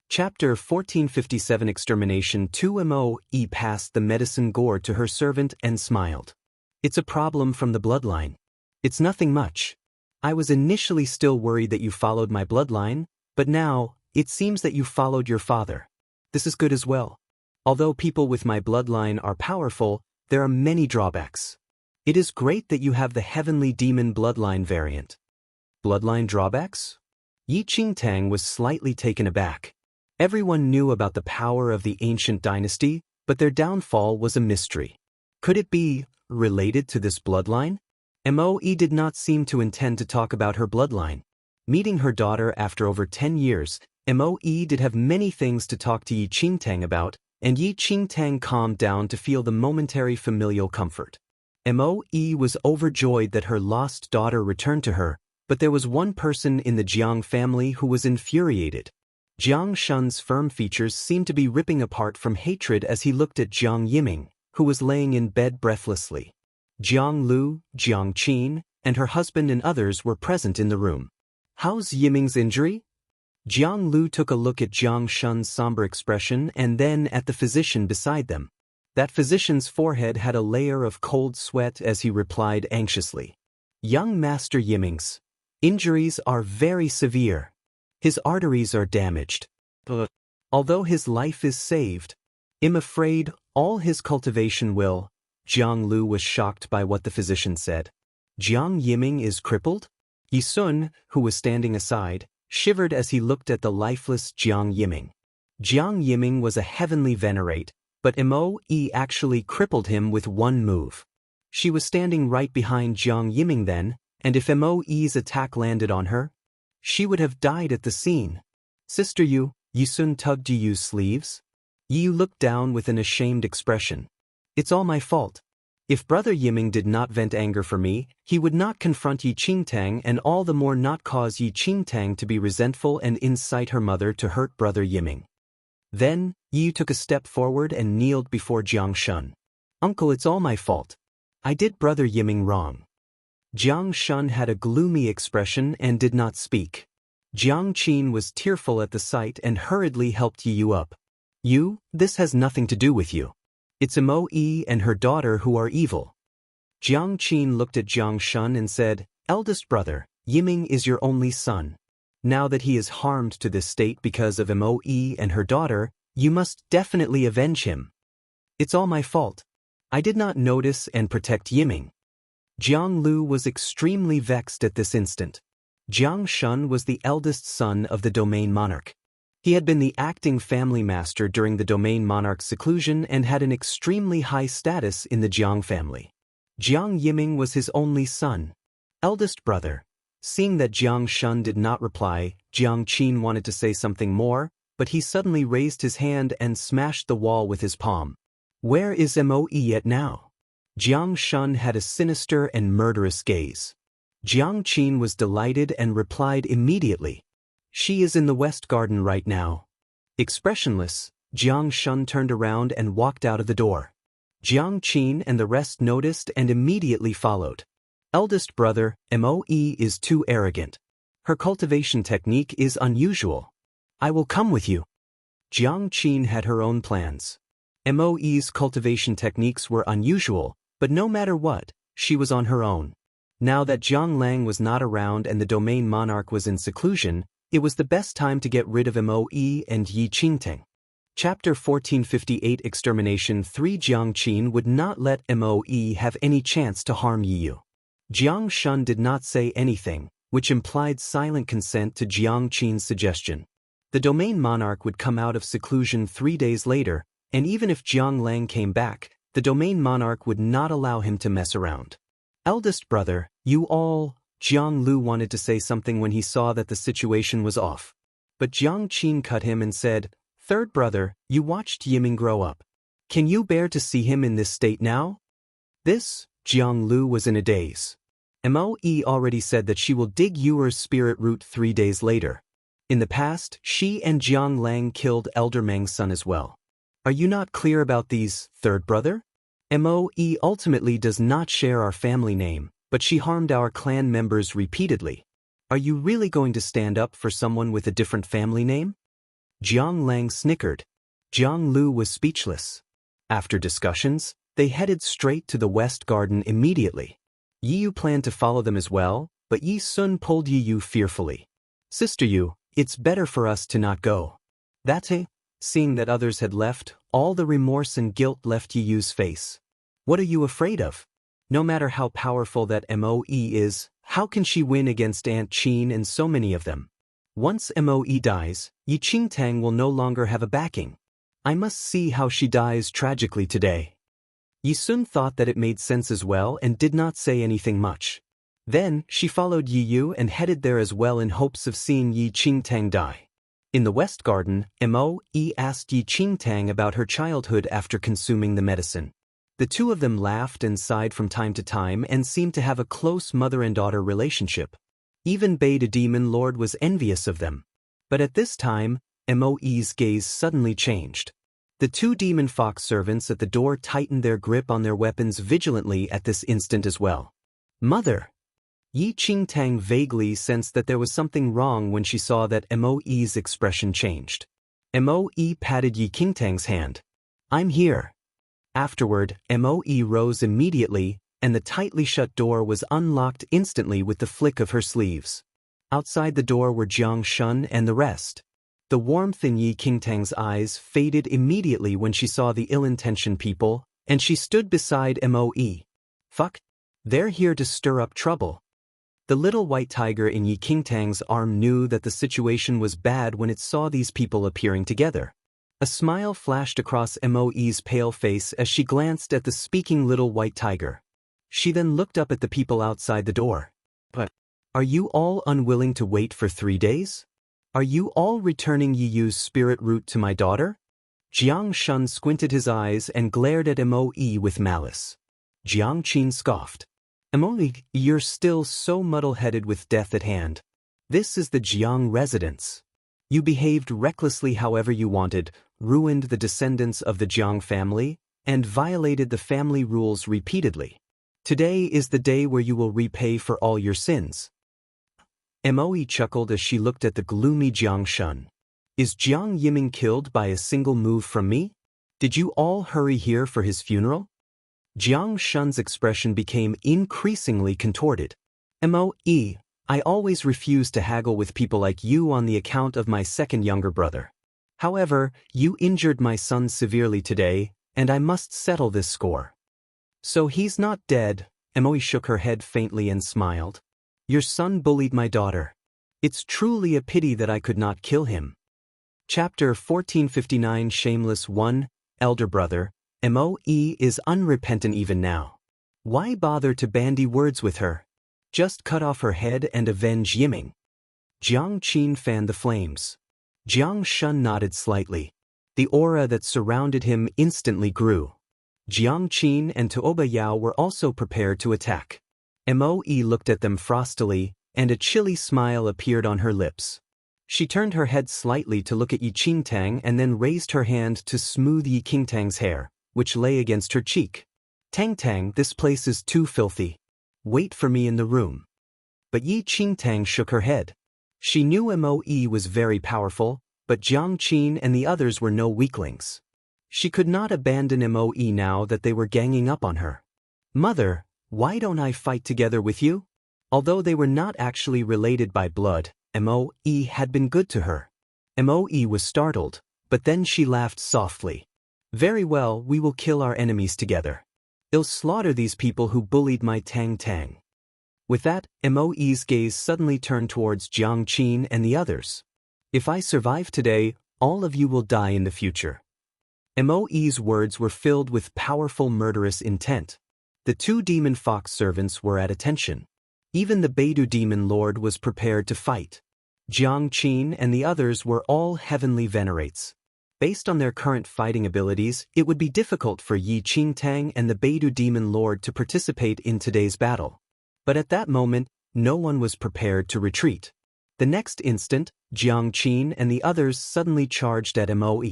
Chapter 1457 Extermination 2. Mo passed the medicine gourd to her servant and smiled. It's a problem from the bloodline. It's nothing much. I was initially still worried that you followed my bloodline, but now, it seems that you followed your father. This is good as well. Although people with my bloodline are powerful, there are many drawbacks. It is great that you have the heavenly demon bloodline variant. Bloodline drawbacks? Yi Qingtang was slightly taken aback. Everyone knew about the power of the ancient dynasty, but their downfall was a mystery. Could it be related to this bloodline? Mo did not seem to intend to talk about her bloodline. Meeting her daughter after over 10 years, Mo did have many things to talk to Yi Qingtang about, and Yi Qingtang calmed down to feel the momentary familial comfort. Mo was overjoyed that her lost daughter returned to her, but there was one person in the Jiang family who was infuriated. Jiang Shun's firm features seemed to be ripping apart from hatred as he looked at Jiang Yiming, who was laying in bed breathlessly. Jiang Lu, Jiang Qin, and her husband and others were present in the room. How's Yiming's injury? Jiang Lu took a look at Jiang Shun's somber expression and then at the physician beside them. That physician's forehead had a layer of cold sweat as he replied anxiously. Young Master Yiming's injuries are very severe. His arteries are damaged. Although his life is saved, I'm afraid all his cultivation will. Jiang Lu was shocked by what the physician said. Jiang Yiming is crippled? Yi Sun, who was standing aside, shivered as he looked at the lifeless Jiang Yiming. Jiang Yiming was a heavenly venerate, but Mo actually crippled him with one move. She was standing right behind Jiang Yiming then, and if Mo's attack landed on her, she would have died at the scene. Sister Yu, Yi Sun tugged Yu's sleeves. Yu looked down with an ashamed expression. It's all my fault. If Brother Yiming did not vent anger for me, he would not confront Yi Qingtang and all the more not cause Yi Qingtang to be resentful and incite her mother to hurt Brother Yiming. Then, Yu took a step forward and kneeled before Jiang Shun. Uncle, it's all my fault. I did Brother Yiming wrong. Jiang Shun had a gloomy expression and did not speak. Jiang Qin was tearful at the sight and hurriedly helped Yu up. Yu, this has nothing to do with you. It's Mo and her daughter who are evil. Jiang Qin looked at Jiang Shun and said, Eldest brother, Yiming is your only son. Now that he is harmed to this state because of Mo and her daughter, you must definitely avenge him. It's all my fault. I did not notice and protect Yiming. Jiang Lu was extremely vexed at this instant. Jiang Shun was the eldest son of the domain monarch. He had been the acting family master during the domain monarch's seclusion and had an extremely high status in the Jiang family. Jiang Yiming was his only son. Eldest brother. Seeing that Jiang Shun did not reply, Jiang Qin wanted to say something more, but he suddenly raised his hand and smashed the wall with his palm. Where is Mo yet now? Jiang Shun had a sinister and murderous gaze. Jiang Qin was delighted and replied immediately. She is in the West Garden right now. Expressionless, Jiang Shun turned around and walked out of the door. Jiang Qin and the rest noticed and immediately followed. Eldest brother, Mo is too arrogant. Her cultivation technique is unusual. I will come with you. Jiang Qin had her own plans. Moe's cultivation techniques were unusual, but no matter what, she was on her own. Now that Jiang Lang was not around and the domain monarch was in seclusion, it was the best time to get rid of Moe and Yi Qingtang. Chapter 1458 Extermination 3 Jiang Qin would not let Moe have any chance to harm Yi. Jiang Shun did not say anything, which implied silent consent to Jiang Qin's suggestion. The domain monarch would come out of seclusion 3 days later, and even if Jiang Lang came back, the domain monarch would not allow him to mess around. Eldest brother, you all… Jiang Lu wanted to say something when he saw that the situation was off. But Jiang Qin cut him and said, third brother, you watched Yiming grow up. Can you bear to see him in this state now? This, Jiang Lu was in a daze. Moe already said that she will dig Yuer's spirit root 3 days later. In the past, she and Jiang Lang killed Elder Meng's son as well. Are you not clear about these, third brother? Moe ultimately does not share our family name, but she harmed our clan members repeatedly. Are you really going to stand up for someone with a different family name? Jiang Lang snickered. Jiang Lu was speechless. After discussions, they headed straight to the West Garden immediately. Yi Yu planned to follow them as well, but Yi Sun pulled Yi Yu fearfully. Sister Yu, it's better for us to not go. That's it. Seeing that others had left, all the remorse and guilt left Yi Yu's face. What are you afraid of? No matter how powerful that Moe is, how can she win against Aunt Qin and so many of them? Once Moe dies, Yi Qingtang will no longer have a backing. I must see how she dies tragically today. Yi Sun thought that it made sense as well and did not say anything much. Then, she followed Yi Yu and headed there as well in hopes of seeing Yi Qingtang die. In the West Garden, Moe asked Yi Qingtang about her childhood after consuming the medicine. The two of them laughed and sighed from time to time and seemed to have a close mother and daughter relationship. Even Bei the Demon Lord was envious of them. But at this time, Moe's gaze suddenly changed. The two demon fox servants at the door tightened their grip on their weapons vigilantly at this instant as well. Mother! Yi Qingtang vaguely sensed that there was something wrong when she saw that Moe's expression changed. Moe patted Yi Qingtang's hand. I'm here. Afterward, Moe rose immediately, and the tightly shut door was unlocked instantly with the flick of her sleeves. Outside the door were Jiang Shun and the rest. The warmth in Yi Qingtang's eyes faded immediately when she saw the ill-intentioned people, and she stood beside Moe. Fuck. They're here to stir up trouble. The little white tiger in Yi Qingtang's arm knew that the situation was bad when it saw these people appearing together. A smile flashed across Moe's pale face as she glanced at the speaking little white tiger. She then looked up at the people outside the door. But, are you all unwilling to wait for 3 days? Are you all returning Yi Yu's spirit root to my daughter? Jiang Shun squinted his eyes and glared at Moe with malice. Jiang Qin scoffed. Moe, you're still so muddle-headed with death at hand. This is the Jiang residence. You behaved recklessly however you wanted, ruined the descendants of the Jiang family, and violated the family rules repeatedly. Today is the day where you will repay for all your sins. Moe chuckled as she looked at the gloomy Jiang Shun. Is Jiang Yiming killed by a single move from me? Did you all hurry here for his funeral? Jiang Shun's expression became increasingly contorted. Moe, I always refuse to haggle with people like you on the account of my second younger brother. However, you injured my son severely today, and I must settle this score. So he's not dead. Moe shook her head faintly and smiled. Your son bullied my daughter. It's truly a pity that I could not kill him. Chapter 1459 Shameless 1, Elder Brother, Moe is unrepentant even now. Why bother to bandy words with her? Just cut off her head and avenge Yiming. Jiang Qin fanned the flames. Jiang Shun nodded slightly. The aura that surrounded him instantly grew. Jiang Qin and Tuoba Yao were also prepared to attack. Moe looked at them frostily, and a chilly smile appeared on her lips. She turned her head slightly to look at Yi Qingtang and then raised her hand to smooth Yi Qingtang's hair, which lay against her cheek. Tang, this place is too filthy. Wait for me in the room. But Yi Qingtang shook her head. She knew Moe was very powerful, but Jiang Qin and the others were no weaklings. She could not abandon Moe now that they were ganging up on her. "Mother, why don't I fight together with you?" Although they were not actually related by blood, Moe had been good to her. Moe was startled, but then she laughed softly. "Very well, we will kill our enemies together. I'll slaughter these people who bullied my Tang Tang." With that, Moe's gaze suddenly turned towards Jiang Qin and the others. "If I survive today, all of you will die in the future." Moe's words were filled with powerful murderous intent. The two demon fox servants were at attention. Even the Beidou demon lord was prepared to fight. Jiang Qin and the others were all heavenly venerates. Based on their current fighting abilities, it would be difficult for Yi Qingtang and the Beidou demon lord to participate in today's battle. But at that moment, no one was prepared to retreat. The next instant, Jiang Qin and the others suddenly charged at Moe.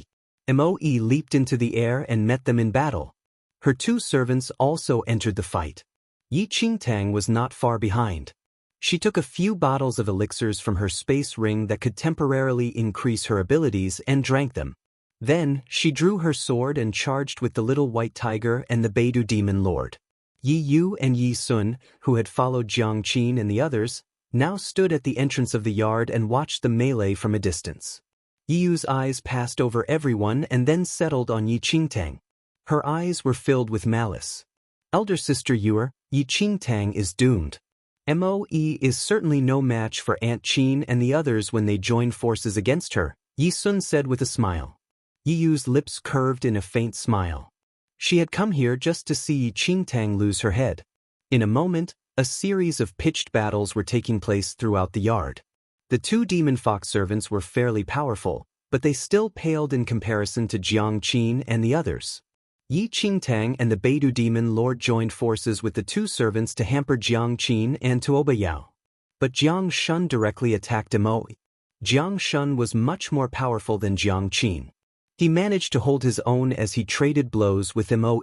Moe leaped into the air and met them in battle. Her two servants also entered the fight. Yi Qingtang was not far behind. She took a few bottles of elixirs from her space ring that could temporarily increase her abilities and drank them. Then, she drew her sword and charged with the little white tiger and the Beidou demon lord. Yi Yu and Yi Sun, who had followed Jiang Qin and the others, now stood at the entrance of the yard and watched the melee from a distance. Yi Yu's eyes passed over everyone and then settled on Yi Qingtang. Her eyes were filled with malice. "Elder sister Yuer, Yi Qingtang is doomed. Moe is certainly no match for Aunt Qin and the others when they joined forces against her," Yi Sun said with a smile. Yi Yu's lips curved in a faint smile. She had come here just to see Yi Qingtang lose her head. In a moment, a series of pitched battles were taking place throughout the yard. The two demon fox servants were fairly powerful, but they still paled in comparison to Jiang Qin and the others. Yi Qingtang and the Beidou demon lord joined forces with the two servants to hamper Jiang Qin and to Obayao. But Jiang Shun directly attacked Moe. Jiang Shun was much more powerful than Jiang Qin. He managed to hold his own as he traded blows with Moe.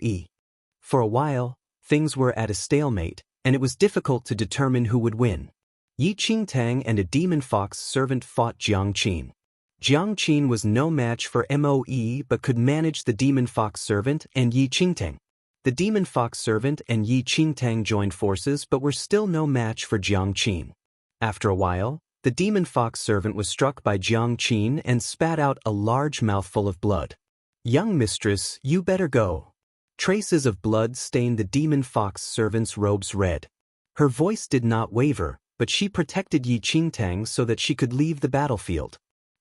For a while, things were at a stalemate, and it was difficult to determine who would win. Yi Qingtang and a demon fox servant fought Jiang Qin. Jiang Qin was no match for Moe but could manage the demon fox servant and Yi Qingtang. The demon fox servant and Yi Qingtang joined forces but were still no match for Jiang Qin. After a while, the demon fox servant was struck by Jiang Qin and spat out a large mouthful of blood. "Young mistress, you better go." Traces of blood stained the demon fox servant's robes red. Her voice did not waver, but she protected Yi Qingtang so that she could leave the battlefield.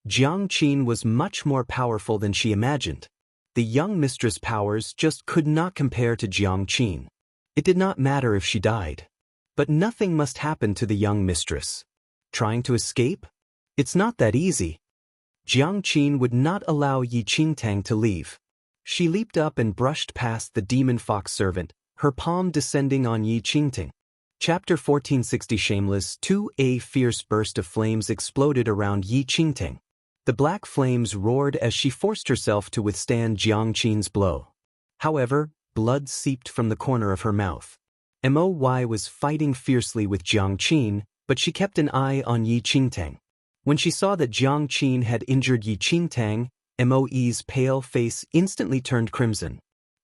Jiang Qin was much more powerful than she imagined. The young mistress' powers just could not compare to Jiang Qin. It did not matter if she died. But nothing must happen to the young mistress. Trying to escape? It's not that easy. Jiang Qin would not allow Yi Qingtang to leave. She leaped up and brushed past the demon fox servant, her palm descending on Yi Qingtang. Chapter 1460 Shameless 2. A fierce burst of flames exploded around Yi Qingtang. The black flames roared as she forced herself to withstand Jiang Qin's blow. However, blood seeped from the corner of her mouth. Moe was fighting fiercely with Jiang Qin, but she kept an eye on Yi Qingtang. When she saw that Jiang Qin had injured Yi Qingtang, Moe's pale face instantly turned crimson.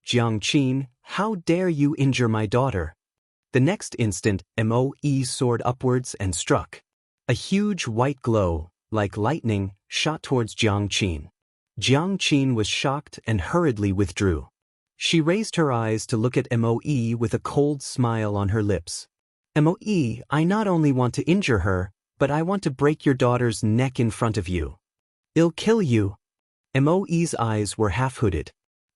"Jiang Qin, how dare you injure my daughter?" The next instant, Moe soared upwards and struck. A huge white glow, like lightning, shot towards Jiang Qin. Jiang Qin was shocked and hurriedly withdrew. She raised her eyes to look at Moe with a cold smile on her lips. "Moe, I not only want to injure her, but I want to break your daughter's neck in front of you. I'll kill you." Moe's eyes were half-hooded.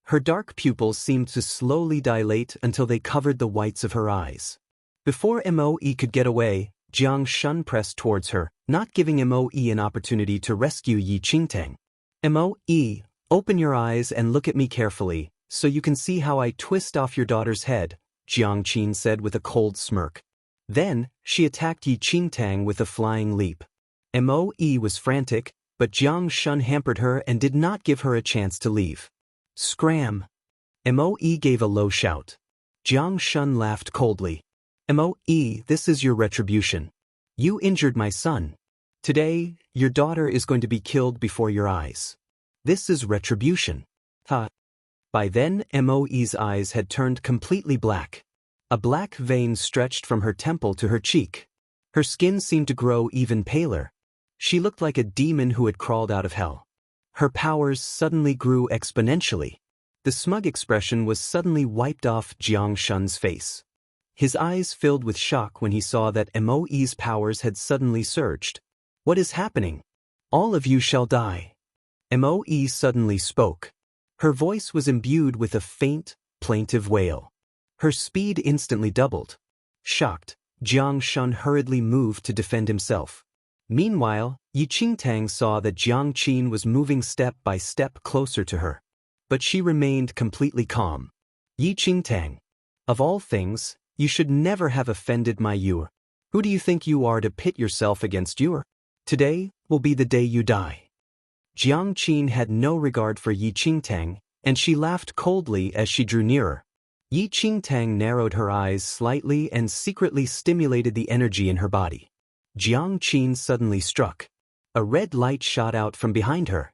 Her dark pupils seemed to slowly dilate until they covered the whites of her eyes. Before Moe could get away, Jiang Shun pressed towards her, not giving Moe an opportunity to rescue Yi Qingtang. "Moe, open your eyes and look at me carefully, so you can see how I twist off your daughter's head," Jiang Qin said with a cold smirk. Then, she attacked Yi Qingtang with a flying leap. Moe was frantic, but Jiang Shun hampered her and did not give her a chance to leave. "Scram!" Moe gave a low shout. Jiang Shun laughed coldly. "Moe, this is your retribution. You injured my son. Today, your daughter is going to be killed before your eyes. This is retribution." "Ha! By then, Moe's eyes had turned completely black. A black vein stretched from her temple to her cheek. Her skin seemed to grow even paler. She looked like a demon who had crawled out of hell. Her powers suddenly grew exponentially. The smug expression was suddenly wiped off Jiang Shun's face. His eyes filled with shock when he saw that Moe's powers had suddenly surged. "What is happening? All of you shall die." Moe suddenly spoke. Her voice was imbued with a faint, plaintive wail. Her speed instantly doubled. Shocked, Jiang Shun hurriedly moved to defend himself. Meanwhile, Yi Qingtang saw that Jiang Qin was moving step by step closer to her. But she remained completely calm. "Yi Qingtang, of all things, you should never have offended my Yuer. Who do you think you are to pit yourself against Yuer? Today will be the day you die." Jiang Qin had no regard for Yi Qingtang, and she laughed coldly as she drew nearer. Yi Qingtang narrowed her eyes slightly and secretly stimulated the energy in her body. Jiang Qin suddenly struck. A red light shot out from behind her.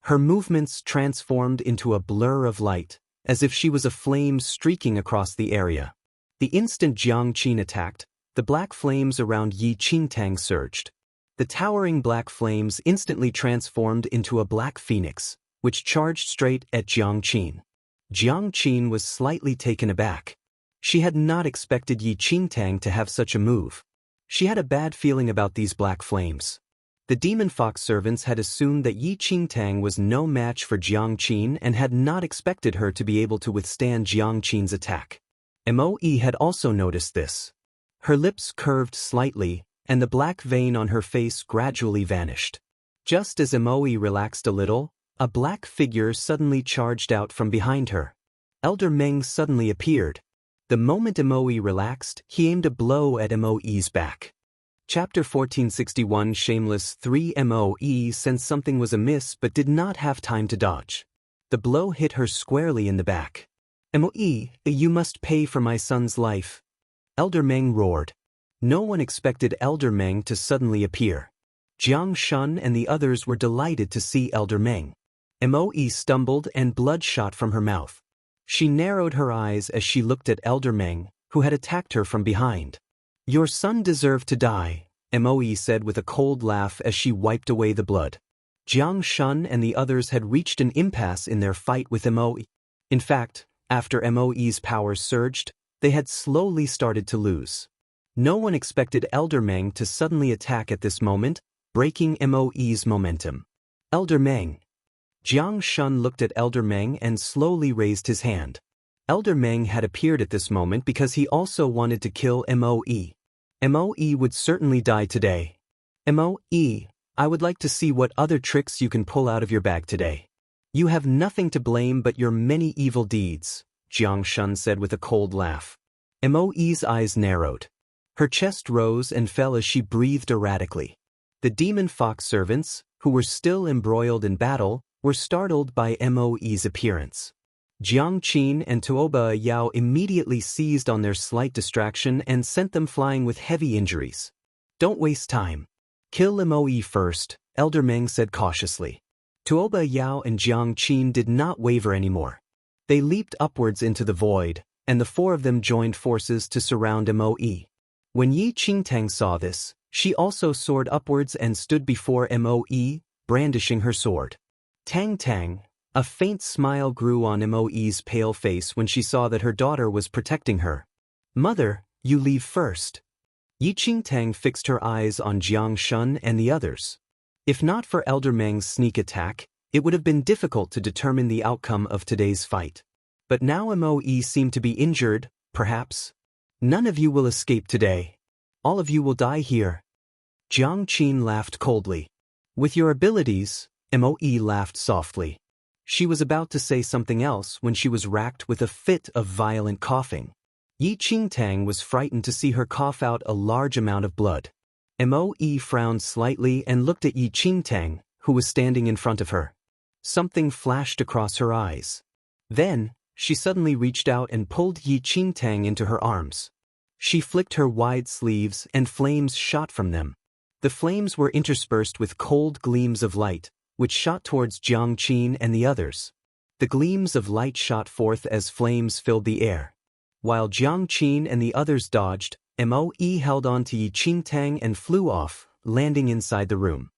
Her movements transformed into a blur of light, as if she was a flame streaking across the area. The instant Jiang Qin attacked, the black flames around Yi Qingtang surged. The towering black flames instantly transformed into a black phoenix, which charged straight at Jiang Qin. Jiang Qin was slightly taken aback. She had not expected Yi Qingtang to have such a move. She had a bad feeling about these black flames. The demon fox servants had assumed that Yi Qingtang was no match for Jiang Qin and had not expected her to be able to withstand Jiang Qin's attack. Moe had also noticed this. Her lips curved slightly, and the black vein on her face gradually vanished. Just as Moe relaxed a little, a black figure suddenly charged out from behind her. Elder Meng suddenly appeared. The moment Moe relaxed, he aimed a blow at Moe's back. Chapter 1461 Shameless 3 Moe sensed something was amiss but did not have time to dodge. The blow hit her squarely in the back. "Moe, you must pay for my son's life," Elder Meng roared. No one expected Elder Meng to suddenly appear. Jiang Shun and the others were delighted to see Elder Meng. Moe stumbled and blood shot from her mouth. She narrowed her eyes as she looked at Elder Meng, who had attacked her from behind. "Your son deserved to die," Moe said with a cold laugh as she wiped away the blood. Jiang Shun and the others had reached an impasse in their fight with Moe. In fact, after Moe's powers surged, they had slowly started to lose. No one expected Elder Meng to suddenly attack at this moment, breaking Moe's momentum. "Elder Meng." Jiang Shun looked at Elder Meng and slowly raised his hand. Elder Meng had appeared at this moment because he also wanted to kill Moe. Moe would certainly die today. "Moe, I would like to see what other tricks you can pull out of your bag today. You have nothing to blame but your many evil deeds," Jiang Shun said with a cold laugh. Moe's eyes narrowed. Her chest rose and fell as she breathed erratically. The demon fox servants, who were still embroiled in battle, were startled by Moe's appearance. Jiang Qin and Tuoba Yao immediately seized on their slight distraction and sent them flying with heavy injuries. "Don't waste time. Kill Moe first," Elder Meng said cautiously. Tuoba Yao and Jiang Qin did not waver anymore. They leaped upwards into the void, and the four of them joined forces to surround Moe. When Yi Qingtang saw this, she also soared upwards and stood before Moe, brandishing her sword. Tang Tang. A faint smile grew on Moe's pale face when she saw that her daughter was protecting her. "Mother, you leave first." Yi Qingtang fixed her eyes on Jiang Shun and the others. If not for Elder Meng's sneak attack, it would have been difficult to determine the outcome of today's fight. But now Moe seemed to be injured, perhaps. "None of you will escape today. All of you will die here." Jiang Qin laughed coldly. "With your abilities," Moe laughed softly. She was about to say something else when she was racked with a fit of violent coughing. Yi Qingtang was frightened to see her cough out a large amount of blood. Moe frowned slightly and looked at Yi Qingtang, who was standing in front of her. Something flashed across her eyes. Then, she suddenly reached out and pulled Yi Qingtang into her arms. She flicked her wide sleeves and flames shot from them. The flames were interspersed with cold gleams of light, which shot towards Jiang Qin and the others. The gleams of light shot forth as flames filled the air. While Jiang Qin and the others dodged, Moe held on to Yi Qingtang and flew off, landing inside the room.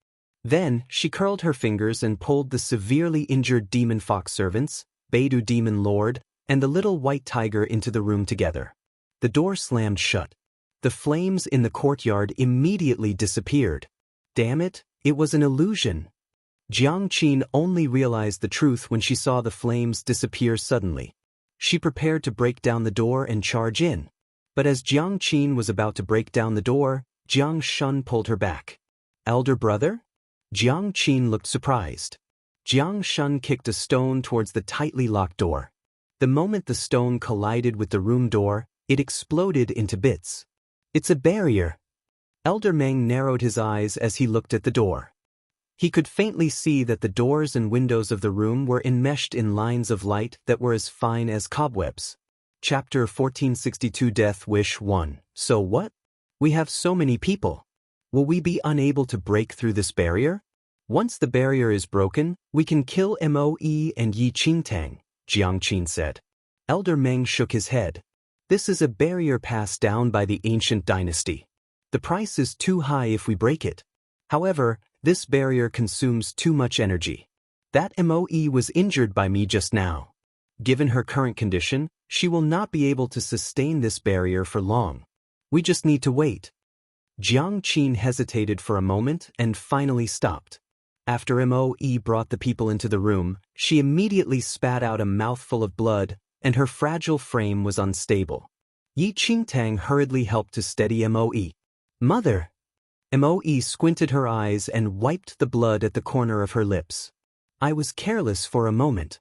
Then, she curled her fingers and pulled the severely injured demon fox servants, Beidou demon lord, and the little white tiger into the room together. The door slammed shut. The flames in the courtyard immediately disappeared. Damn it, it was an illusion. Jiang Qin only realized the truth when she saw the flames disappear suddenly. She prepared to break down the door and charge in. But as Jiang Qin was about to break down the door, Jiang Shun pulled her back. Elder brother? Jiang Qin looked surprised. Jiang Shun kicked a stone towards the tightly locked door. The moment the stone collided with the room door, it exploded into bits. It's a barrier. Elder Meng narrowed his eyes as he looked at the door. He could faintly see that the doors and windows of the room were enmeshed in lines of light that were as fine as cobwebs. Chapter 1462 Death Wish 1. So what? We have so many people. Will we be unable to break through this barrier? Once the barrier is broken, we can kill Moe and Yi Qingtang, Jiang Qin said. Elder Meng shook his head. This is a barrier passed down by the ancient dynasty. The price is too high if we break it. However, this barrier consumes too much energy. That Moe was injured by me just now. Given her current condition, she will not be able to sustain this barrier for long. We just need to wait. Jiang Qin hesitated for a moment and finally stopped. After Moe brought the people into the room, she immediately spat out a mouthful of blood, and her fragile frame was unstable. Yi Qingtang hurriedly helped to steady Moe. Mother! Moe squinted her eyes and wiped the blood at the corner of her lips. I was careless for a moment.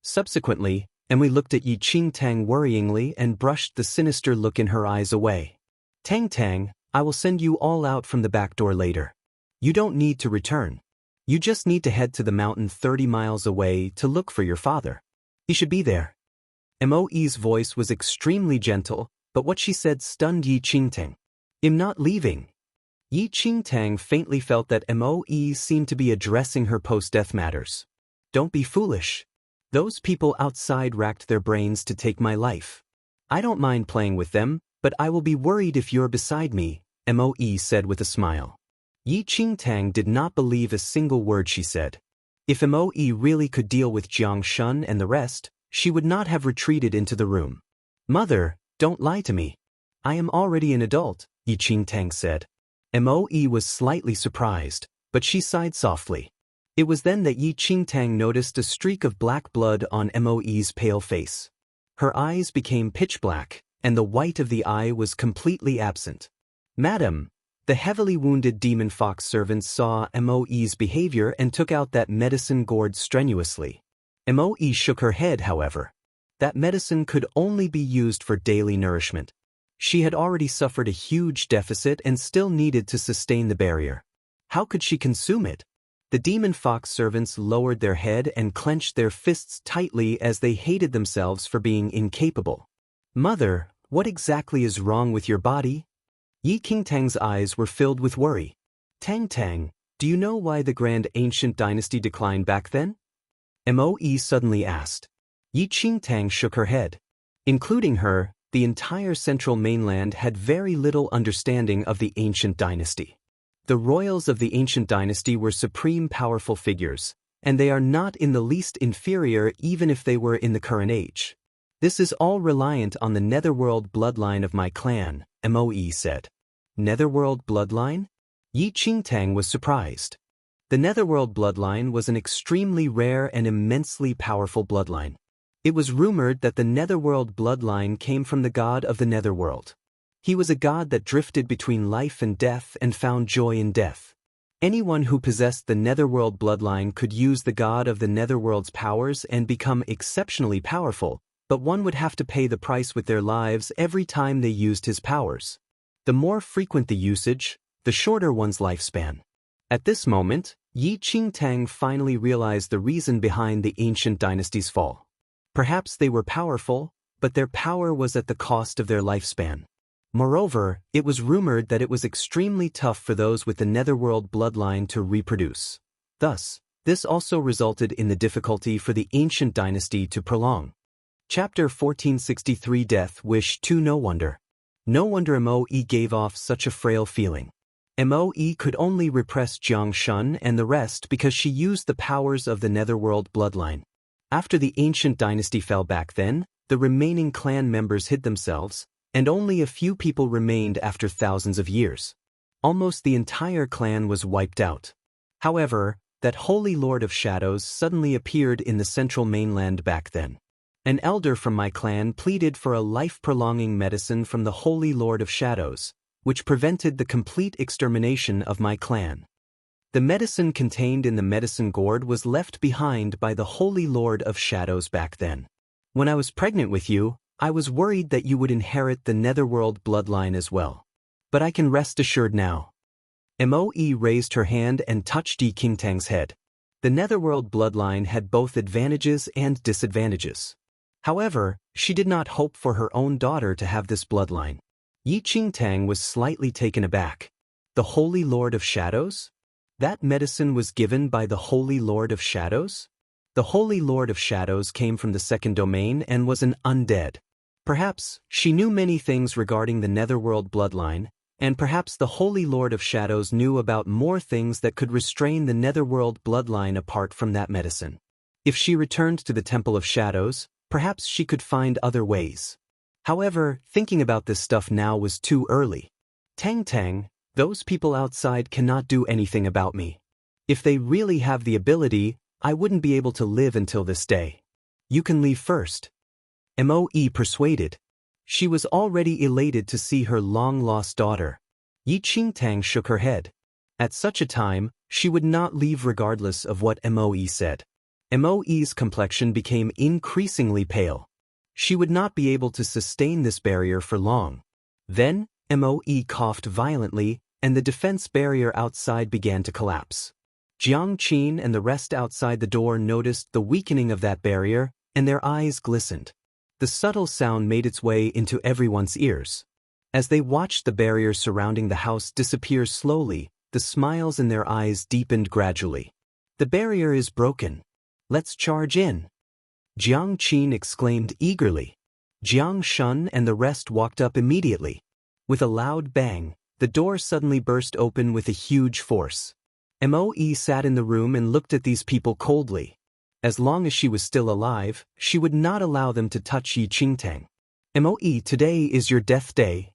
Subsequently, Emily looked at Yi Qingtang worryingly and brushed the sinister look in her eyes away. Tang, I will send you all out from the back door later. You don't need to return. You just need to head to the mountain 30 miles away to look for your father. He should be there. Moe's voice was extremely gentle, but what she said stunned Yi Qingtang. I'm not leaving. Yi Qingtang faintly felt that Moe seemed to be addressing her post-death matters. Don't be foolish. Those people outside racked their brains to take my life. I don't mind playing with them, but I will be worried if you're beside me, Moe said with a smile. Yi Qingtang did not believe a single word she said. If Moe really could deal with Jiang Shun and the rest, she would not have retreated into the room. Mother, don't lie to me. I am already an adult, Yi Qingtang said. Moe was slightly surprised, but she sighed softly. It was then that Yi Qingtang noticed a streak of black blood on Moe's pale face. Her eyes became pitch black, and the white of the eye was completely absent. Madam, the heavily wounded demon fox servants saw Moe's behavior and took out that medicine gourd strenuously. Moe shook her head, however. That medicine could only be used for daily nourishment. She had already suffered a huge deficit and still needed to sustain the barrier. How could she consume it? The demon fox servants lowered their head and clenched their fists tightly as they hated themselves for being incapable. Mother, what exactly is wrong with your body? Yi Qingtang's eyes were filled with worry. Tang, do you know why the grand ancient dynasty declined back then? Moe suddenly asked. Yi Qingtang shook her head. Including her, the entire central mainland had very little understanding of the ancient dynasty. The royals of the ancient dynasty were supreme powerful figures, and they are not in the least inferior even if they were in the current age. This is all reliant on the netherworld bloodline of my clan, Moe said. Netherworld bloodline? Yi Qingtang was surprised. The netherworld bloodline was an extremely rare and immensely powerful bloodline. It was rumored that the netherworld bloodline came from the god of the netherworld. He was a god that drifted between life and death and found joy in death. Anyone who possessed the netherworld bloodline could use the god of the netherworld's powers and become exceptionally powerful, but one would have to pay the price with their lives every time they used his powers. The more frequent the usage, the shorter one's lifespan. At this moment, Yi Qingtang finally realized the reason behind the ancient dynasty's fall. Perhaps they were powerful, but their power was at the cost of their lifespan. Moreover, it was rumored that it was extremely tough for those with the netherworld bloodline to reproduce. Thus, This also resulted in the difficulty for the ancient dynasty to prolong. Chapter 1463 Death Wish 2 No wonder. No wonder Moe gave off such a frail feeling. Moe could only repress Jiang Shun and the rest because she used the powers of the Netherworld bloodline. After the ancient dynasty fell back then, the remaining clan members hid themselves, and only a few people remained after thousands of years. Almost the entire clan was wiped out. However, that Holy Lord of Shadows suddenly appeared in the central mainland back then. An elder from my clan pleaded for a life-prolonging medicine from the Holy Lord of Shadows, which prevented the complete extermination of my clan. The medicine contained in the medicine gourd was left behind by the Holy Lord of Shadows back then. When I was pregnant with you, I was worried that you would inherit the Netherworld bloodline as well. But I can rest assured now. Moe raised her hand and touched Yi Qingtang's head. The Netherworld bloodline had both advantages and disadvantages. However, she did not hope for her own daughter to have this bloodline. Yi Qingtang was slightly taken aback. The Holy Lord of Shadows? That medicine was given by the Holy Lord of Shadows? The Holy Lord of Shadows came from the second domain and was an undead. Perhaps she knew many things regarding the Netherworld bloodline, and perhaps the Holy Lord of Shadows knew about more things that could restrain the Netherworld bloodline apart from that medicine. If she returned to the Temple of Shadows, perhaps she could find other ways. However, thinking about this stuff now was too early. Tang, those people outside cannot do anything about me. If they really have the ability, I wouldn't be able to live until this day. You can leave first. Moe persuaded. She was already elated to see her long-lost daughter. Yi Qingtang shook her head. At such a time, she would not leave regardless of what Moe said. Moe's complexion became increasingly pale. She would not be able to sustain this barrier for long. Then, Moe coughed violently, and the defense barrier outside began to collapse. Jiang Qin and the rest outside the door noticed the weakening of that barrier, and their eyes glistened. The subtle sound made its way into everyone's ears. As they watched the barrier surrounding the house disappear slowly, the smiles in their eyes deepened gradually. The barrier is broken. Let's charge in. Jiang Qin exclaimed eagerly. Jiang Shun and the rest walked up immediately. With a loud bang, the door suddenly burst open with a huge force. Moe sat in the room and looked at these people coldly. As long as she was still alive, she would not allow them to touch Yi Qingtang. Moe, today is your death day.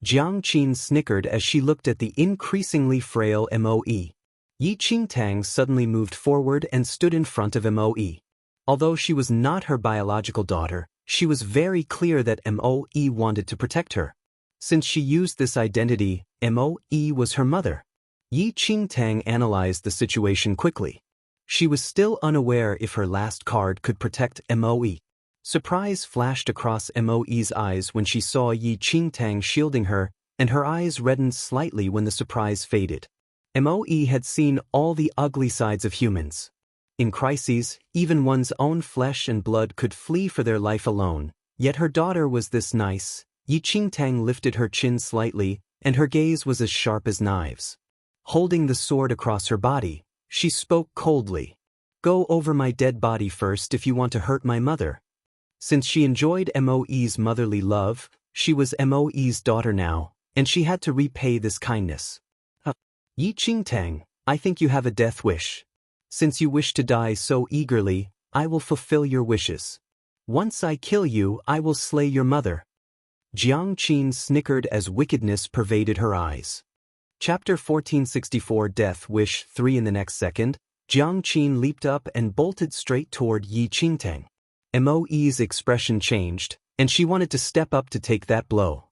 Jiang Qin snickered as she looked at the increasingly frail Moe. Yi Qingtang suddenly moved forward and stood in front of Moe. Although she was not her biological daughter, she was very clear that Moe wanted to protect her. Since she used this identity, Moe was her mother. Yi Qingtang analyzed the situation quickly. She was still unaware if her last card could protect Moe. Surprise flashed across Moe's eyes when she saw Yi Qingtang shielding her, and her eyes reddened slightly when the surprise faded. Moe had seen all the ugly sides of humans. In crises, even one's own flesh and blood could flee for their life alone, yet her daughter was this nice. Yi Qingtang lifted her chin slightly, and her gaze was as sharp as knives. Holding the sword across her body, she spoke coldly. Go over my dead body first if you want to hurt my mother. Since she enjoyed Moe's motherly love, she was Moe's daughter now, and she had to repay this kindness. Yi Qingtang, I think you have a death wish. Since you wish to die so eagerly, I will fulfill your wishes. Once I kill you, I will slay your mother. Jiang Qin snickered as wickedness pervaded her eyes. Chapter 1464 Death Wish 3 In the next second, Jiang Qin leaped up and bolted straight toward Yi Qingtang. Moe's expression changed, and she wanted to step up to take that blow.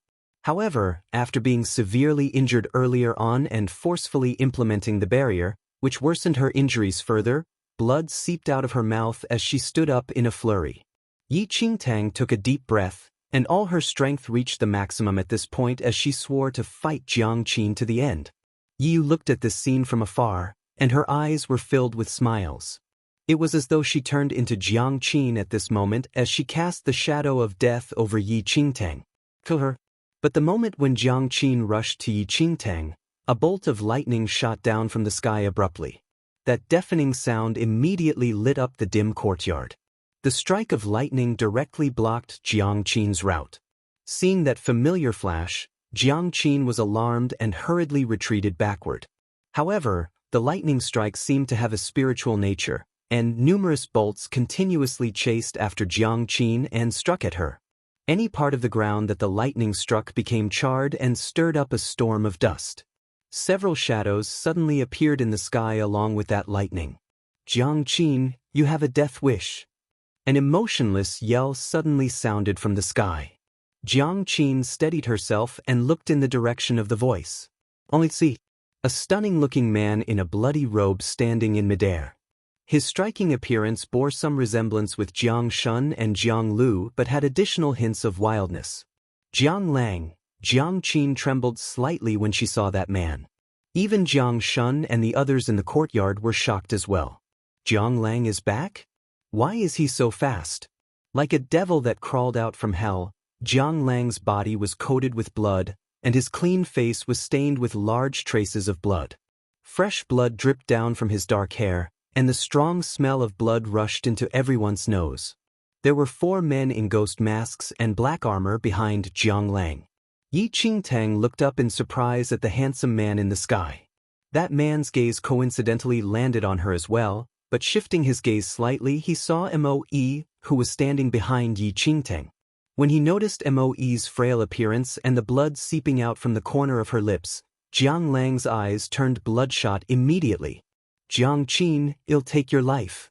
However, after being severely injured earlier on and forcefully implementing the barrier, which worsened her injuries further, blood seeped out of her mouth as she stood up in a flurry. Yi Qingtang took a deep breath, and all her strength reached the maximum at this point as she swore to fight Jiang Qin to the end. Yi looked at this scene from afar, and her eyes were filled with smiles. It was as though she turned into Jiang Qin at this moment as she cast the shadow of death over Yi Qingtang. Kill her. But the moment when Jiang Qin rushed to Yi Qingtang, a bolt of lightning shot down from the sky abruptly. That deafening sound immediately lit up the dim courtyard. The strike of lightning directly blocked Jiang Qin's route. Seeing that familiar flash, Jiang Qin was alarmed and hurriedly retreated backward. However, the lightning strike seemed to have a spiritual nature, and numerous bolts continuously chased after Jiang Qin and struck at her. Any part of the ground that the lightning struck became charred and stirred up a storm of dust. Several shadows suddenly appeared in the sky along with that lightning. "Jiang Qin, you have a death wish." An emotionless yell suddenly sounded from the sky. Jiang Qin steadied herself and looked in the direction of the voice. Only see, a stunning-looking man in a bloody robe standing in midair. His striking appearance bore some resemblance with Jiang Shun and Jiang Lu but had additional hints of wildness. Jiang Lang. Jiang Qin trembled slightly when she saw that man. Even Jiang Shun and the others in the courtyard were shocked as well. Jiang Lang is back? Why is he so fast? Like a devil that crawled out from hell, Jiang Lang's body was coated with blood, and his clean face was stained with large traces of blood. Fresh blood dripped down from his dark hair, and the strong smell of blood rushed into everyone's nose. There were 4 men in ghost masks and black armor behind Jiang Lang. Yi Qingtang looked up in surprise at the handsome man in the sky. That man's gaze coincidentally landed on her as well, but shifting his gaze slightly he saw Moe, who was standing behind Yi Qingtang. When he noticed Moe's frail appearance and the blood seeping out from the corner of her lips, Jiang Lang's eyes turned bloodshot immediately. "Jiang Qin, I'll take your life."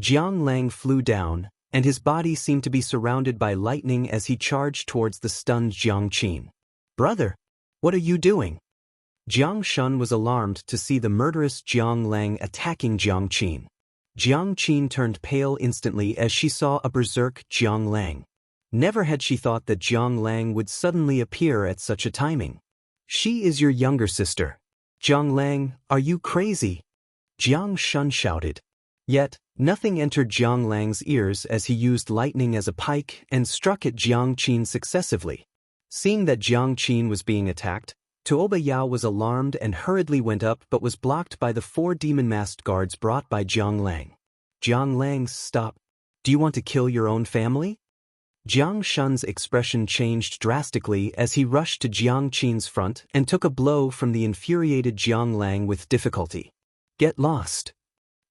Jiang Lang flew down, and his body seemed to be surrounded by lightning as he charged towards the stunned Jiang Qin. "Brother, what are you doing?" Jiang Shun was alarmed to see the murderous Jiang Lang attacking Jiang Qin. Jiang Qin turned pale instantly as she saw a berserk Jiang Lang. Never had she thought that Jiang Lang would suddenly appear at such a timing. "She is your younger sister." "Jiang Lang, are you crazy?" Jiang Shun shouted. Yet, nothing entered Jiang Lang's ears as he used lightning as a pike and struck at Jiang Qin successively. Seeing that Jiang Qin was being attacked, Tuoba Yao was alarmed and hurriedly went up but was blocked by the 4 demon-masked guards brought by Jiang Lang. "Jiang Lang, stop. Do you want to kill your own family?" Jiang Shun's expression changed drastically as he rushed to Jiang Qin's front and took a blow from the infuriated Jiang Lang with difficulty. "Get lost."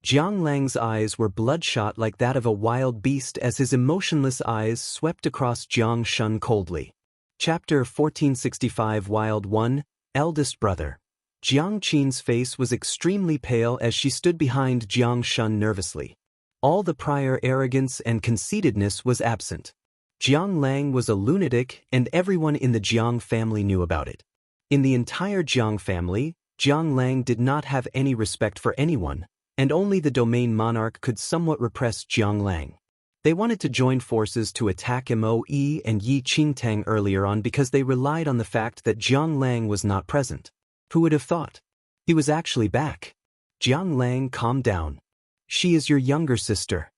Jiang Lang's eyes were bloodshot like that of a wild beast as his emotionless eyes swept across Jiang Shun coldly. Chapter 1465 Wild 1, Eldest Brother. Jiang Qin's face was extremely pale as she stood behind Jiang Shun nervously. All the prior arrogance and conceitedness was absent. Jiang Lang was a lunatic and everyone in the Jiang family knew about it. In the entire Jiang family, Jiang Lang did not have any respect for anyone, and only the domain monarch could somewhat repress Jiang Lang. They wanted to join forces to attack Moe and Yi Qingtang earlier on because they relied on the fact that Jiang Lang was not present. Who would have thought? He was actually back. Jiang Lang calmed down. "She is your younger sister."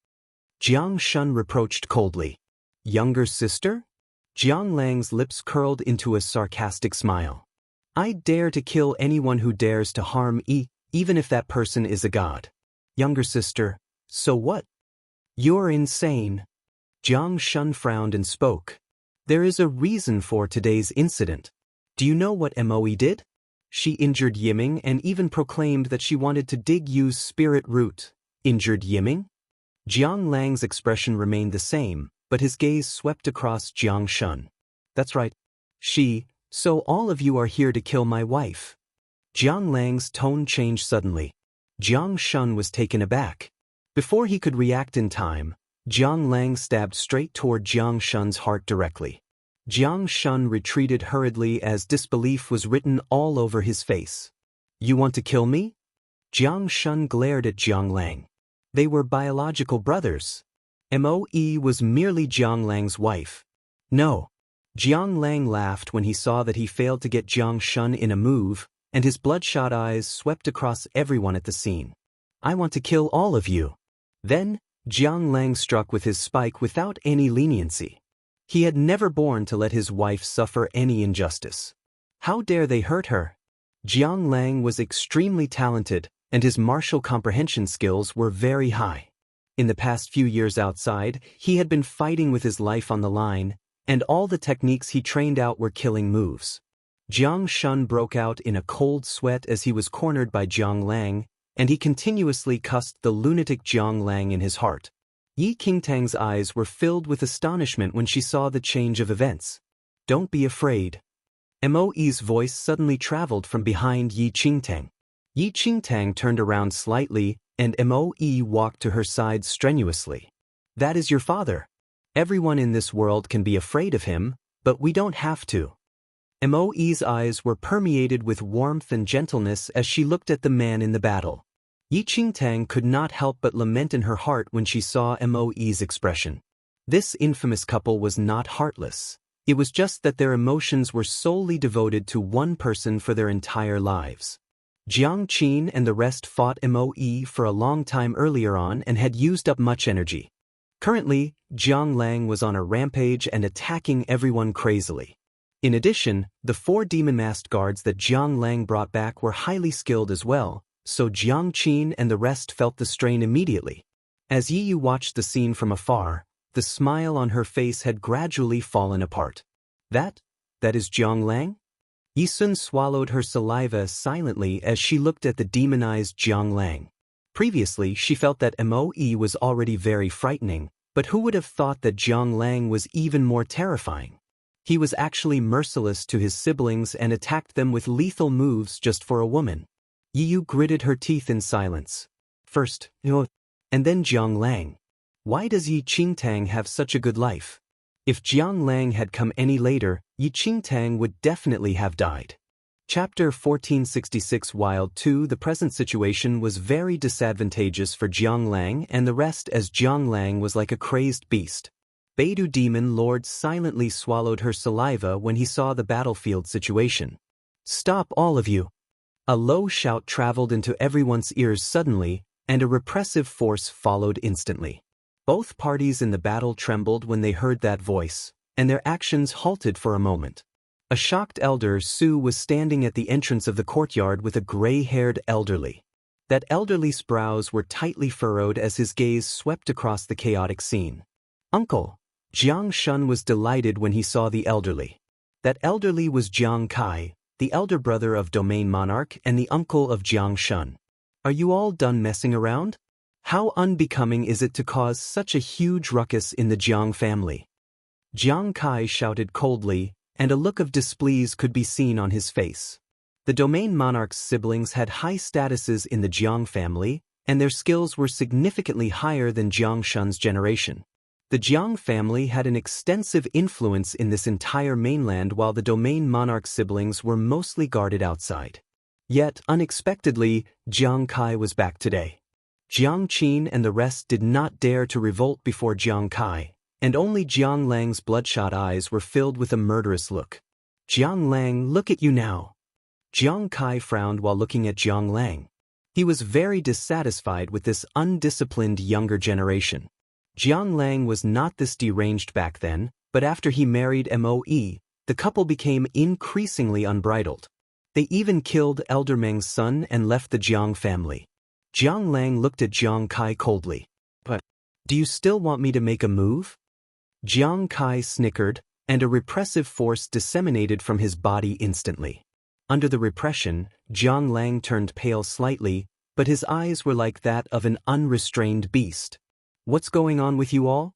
Jiang Shun reproached coldly. "Younger sister?" Jiang Lang's lips curled into a sarcastic smile. "I dare to kill anyone who dares to harm even if that person is a god. Younger sister, so what? You're insane." Jiang Shun frowned and spoke. "There is a reason for today's incident. Do you know what Moe did? She injured Yiming and even proclaimed that she wanted to dig Yu's spirit root." "Injured Yiming?" Jiang Lang's expression remained the same, but his gaze swept across Jiang Shun. "That's right. So all of you are here to kill my wife." Jiang Lang's tone changed suddenly. Jiang Shun was taken aback. Before he could react in time, Jiang Lang stabbed straight toward Jiang Shun's heart directly. Jiang Shun retreated hurriedly as disbelief was written all over his face. "You want to kill me?" Jiang Shun glared at Jiang Lang. They were biological brothers. Moe was merely Jiang Lang's wife. "No." Jiang Lang laughed when he saw that he failed to get Jiang Shun in a move, and his bloodshot eyes swept across everyone at the scene. "I want to kill all of you." Then, Jiang Lang struck with his spike without any leniency. He had never borne to let his wife suffer any injustice. How dare they hurt her? Jiang Lang was extremely talented, and his martial comprehension skills were very high. In the past few years outside, he had been fighting with his life on the line, and all the techniques he trained out were killing moves. Jiang Shun broke out in a cold sweat as he was cornered by Jiang Lang, and he continuously cussed the lunatic Jiang Lang in his heart. Yi Qingtang's eyes were filled with astonishment when she saw the change of events. "Don't be afraid." Moe's voice suddenly traveled from behind Yi Qingtang. Yi Qingtang turned around slightly, and Moe walked to her side strenuously. "That is your father. Everyone in this world can be afraid of him, but we don't have to." Moe's eyes were permeated with warmth and gentleness as she looked at the man in the battle. Yi Qingtang could not help but lament in her heart when she saw Moe's expression. This infamous couple was not heartless. It was just that their emotions were solely devoted to one person for their entire lives. Jiang Qin and the rest fought Moe for a long time earlier on and had used up much energy. Currently, Jiang Lang was on a rampage and attacking everyone crazily. In addition, the 4 demon-masked guards that Jiang Lang brought back were highly skilled as well, so Jiang Qin and the rest felt the strain immediately. As Yi Yu watched the scene from afar, the smile on her face had gradually fallen apart. That is Jiang Lang? Yi Sun swallowed her saliva silently as she looked at the demonized Jiang Lang. Previously, she felt that Moe was already very frightening, but who would have thought that Jiang Lang was even more terrifying? He was actually merciless to his siblings and attacked them with lethal moves just for a woman. Yi Yu gritted her teeth in silence. First, and then Jiang Lang. Why does Yi Qingtang have such a good life? If Jiang Lang had come any later, Yi Qingtang would definitely have died. Chapter 1466 Wild 2. The present situation was very disadvantageous for Jiang Lang and the rest, as Jiang Lang was like a crazed beast. Beidou Demon Lord silently swallowed her saliva when he saw the battlefield situation. "Stop, all of you!" A low shout traveled into everyone's ears suddenly, and a repressive force followed instantly. Both parties in the battle trembled when they heard that voice, and their actions halted for a moment. A shocked elder Su was standing at the entrance of the courtyard with a gray-haired elderly. That elderly's brows were tightly furrowed as his gaze swept across the chaotic scene. "Uncle!" Jiang Shun was delighted when he saw the elderly. That elderly was Jiang Kai, the elder brother of Domain Monarch and the uncle of Jiang Shun. "Are you all done messing around? How unbecoming is it to cause such a huge ruckus in the Jiang family?" Jiang Kai shouted coldly, and a look of displease could be seen on his face. The Domain Monarch's siblings had high statuses in the Jiang family, and their skills were significantly higher than Jiang Shun's generation. The Jiang family had an extensive influence in this entire mainland, while the Domain Monarch siblings were mostly guarded outside. Yet, unexpectedly, Jiang Kai was back today. Jiang Qin and the rest did not dare to revolt before Jiang Kai, and only Jiang Lang's bloodshot eyes were filled with a murderous look. "Jiang Lang, look at you now." Jiang Kai frowned while looking at Jiang Lang. He was very dissatisfied with this undisciplined younger generation. Jiang Lang was not this deranged back then, but after he married Moe, the couple became increasingly unbridled. They even killed Elder Meng's son and left the Jiang family. Jiang Lang looked at Jiang Kai coldly. "But, do you still want me to make a move?" Jiang Kai snickered, and a repressive force disseminated from his body instantly. Under the repression, Jiang Lang turned pale slightly, but his eyes were like that of an unrestrained beast. "What's going on with you all?"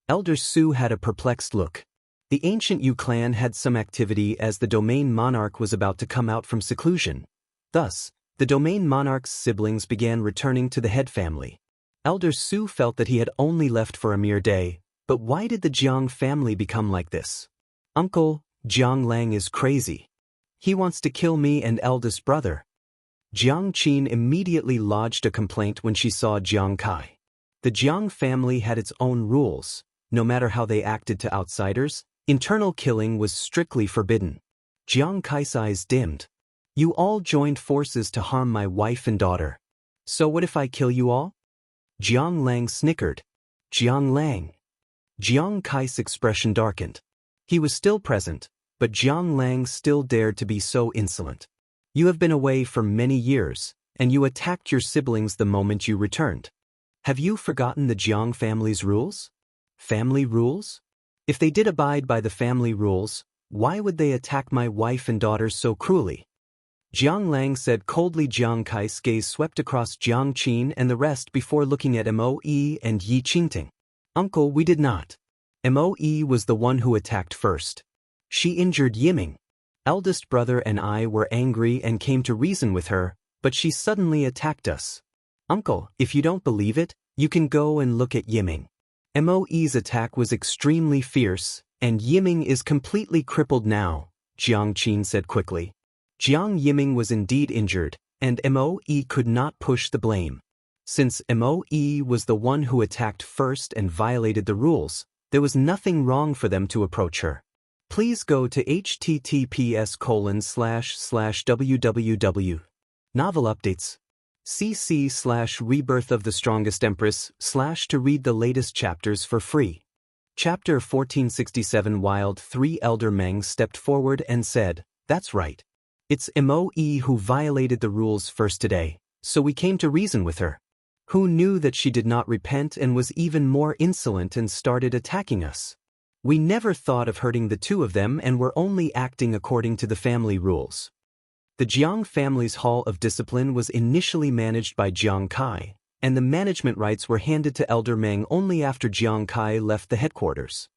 Elder Su had a perplexed look. The ancient Yu clan had some activity as the Domain Monarch was about to come out from seclusion. Thus, the Domain Monarch's siblings began returning to the head family. Elder Su felt that he had only left for a mere day, but why did the Jiang family become like this? "Uncle, Jiang Lang is crazy. He wants to kill me and eldest brother." Jiang Qin immediately lodged a complaint when she saw Jiang Kai. The Jiang family had its own rules. No matter how they acted to outsiders, internal killing was strictly forbidden. Jiang Kai's eyes dimmed. "You all joined forces to harm my wife and daughter. So what if I kill you all?" Jiang Lang snickered. "Jiang Lang." Jiang Kai's expression darkened. He was still present, but Jiang Lang still dared to be so insolent. "You have been away for many years. and you attacked your siblings the moment you returned. Have you forgotten the Jiang family's rules? Family rules? If they did abide by the family rules, why would they attack my wife and daughters so cruelly? Jiang Lang said coldly. Jiang Kai's gaze swept across Jiang Qin and the rest before looking at Moe and Yi Qingting. Uncle, we did not. Moe was the one who attacked first. She injured Yiming. Eldest brother and I were angry and came to reason with her, but she suddenly attacked us. Uncle, if you don't believe it, you can go and look at Yiming. Moe's attack was extremely fierce, and Yiming is completely crippled now, Jiang Qin said quickly. Jiang Yiming was indeed injured, and Moe could not push the blame. Since Moe was the one who attacked first and violated the rules, there was nothing wrong for them to approach her. Please go to https://www. Novel updates. cc/Rebirth of the Strongest Empress / to read the latest chapters for free. Chapter 1467. Wild 3. Elder Meng stepped forward and said, "That's right. It's Moe who violated the rules first today, so we came to reason with her. Who knew that she did not repent and was even more insolent and started attacking us? We never thought of hurting the two of them and were only acting according to the family rules." The Jiang family's Hall of Discipline was initially managed by Jiang Kai, and the management rights were handed to Elder Meng only after Jiang Kai left the headquarters.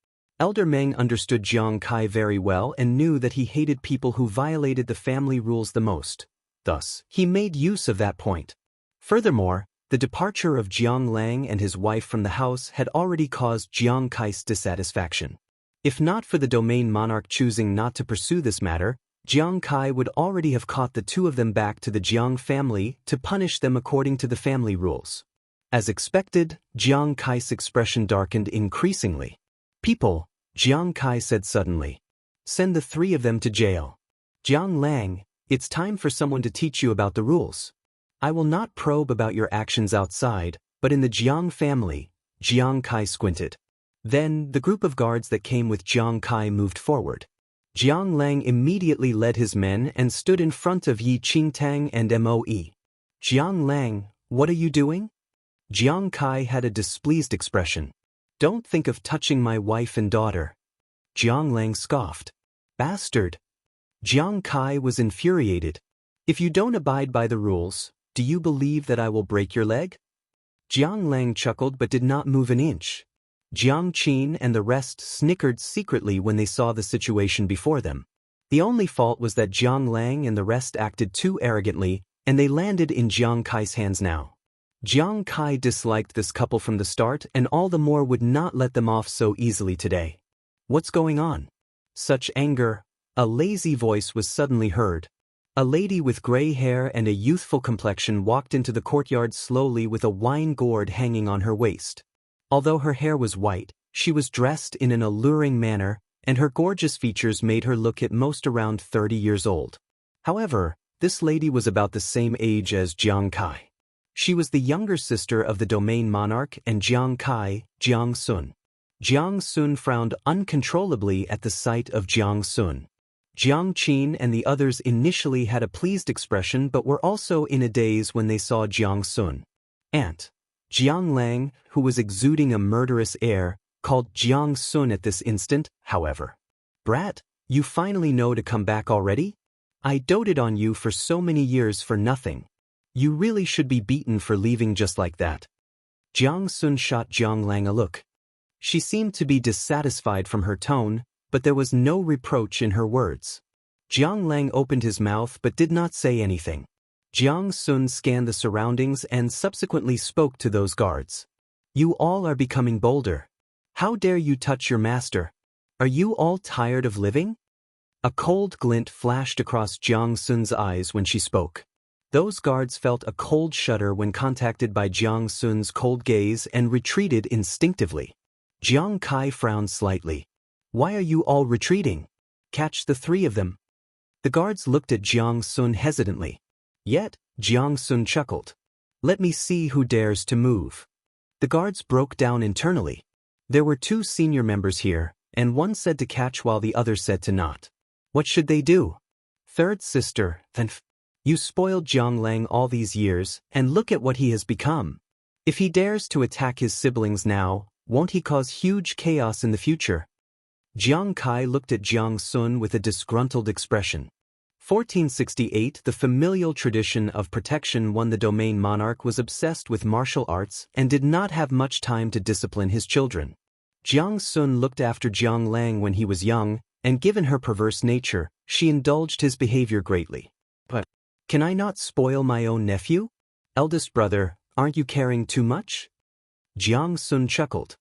Elder Meng understood Jiang Kai very well and knew that he hated people who violated the family rules the most. Thus, he made use of that point. Furthermore, the departure of Jiang Lang and his wife from the house had already caused Jiang Kai's dissatisfaction. If not for the domain monarch choosing not to pursue this matter, Jiang Kai would already have caught the two of them back to the Jiang family to punish them according to the family rules. As expected, Jiang Kai's expression darkened increasingly. "People," Jiang Kai said suddenly. "Send the three of them to jail. Jiang Lang, it's time for someone to teach you about the rules. I will not probe about your actions outside, but in the Jiang family," Jiang Kai squinted. Then, the group of guards that came with Jiang Kai moved forward. Jiang Lang immediately led his men and stood in front of Yi Qingtang and Moe. "Jiang Lang, what are you doing?" Jiang Kai had a displeased expression. "Don't think of touching my wife and daughter." Jiang Lang scoffed. "Bastard." Jiang Kai was infuriated. "If you don't abide by the rules, do you believe that I will break your leg?" Jiang Lang chuckled but did not move an inch. Jiang Qin and the rest snickered secretly when they saw the situation before them. The only fault was that Jiang Lang and the rest acted too arrogantly, and they landed in Jiang Kai's hands now. Jiang Kai disliked this couple from the start and all the more would not let them off so easily today. "What's going on?" Such anger. A lazy voice was suddenly heard. A lady with gray hair and a youthful complexion walked into the courtyard slowly with a wine gourd hanging on her waist. Although her hair was white, she was dressed in an alluring manner, and her gorgeous features made her look at most around 30 years old. However, this lady was about the same age as Jiang Kai. She was the younger sister of the domain monarch and Jiang Kai, Jiang Sun. Jiang Sun frowned uncontrollably at the sight of Jiang Sun. Jiang Qin and the others initially had a pleased expression but were also in a daze when they saw Jiang Sun. Aunt Jiang Lang, who was exuding a murderous air, called Jiang Sun at this instant, however. "Brat, you finally know to come back already? I doted on you for so many years for nothing. You really should be beaten for leaving just like that." Jiang Sun shot Jiang Lang a look. She seemed to be dissatisfied from her tone, but there was no reproach in her words. Jiang Lang opened his mouth but did not say anything. Jiang Sun scanned the surroundings and subsequently spoke to those guards. "You all are becoming bolder. How dare you touch your master? Are you all tired of living?" A cold glint flashed across Jiang Sun's eyes when she spoke. Those guards felt a cold shudder when contacted by Jiang Sun's cold gaze and retreated instinctively. Jiang Kai frowned slightly. "Why are you all retreating? Catch the three of them." The guards looked at Jiang Sun hesitantly. Yet, Jiang Sun chuckled. "Let me see who dares to move." The guards broke down internally. There were two senior members here, and one said to catch while the other said to not. What should they do? Third sister, then You spoiled Jiang Lang all these years, and look at what he has become. If he dares to attack his siblings now, won't he cause huge chaos in the future? Jiang Kai looked at Jiang Sun with a disgruntled expression. 1468 The familial tradition of protection won. The domain monarch was obsessed with martial arts and did not have much time to discipline his children. Jiang Sun looked after Jiang Lang when he was young, and given her perverse nature, she indulged his behavior greatly. But, can I not spoil my own nephew? Eldest brother, aren't you caring too much? Jiang Sun chuckled.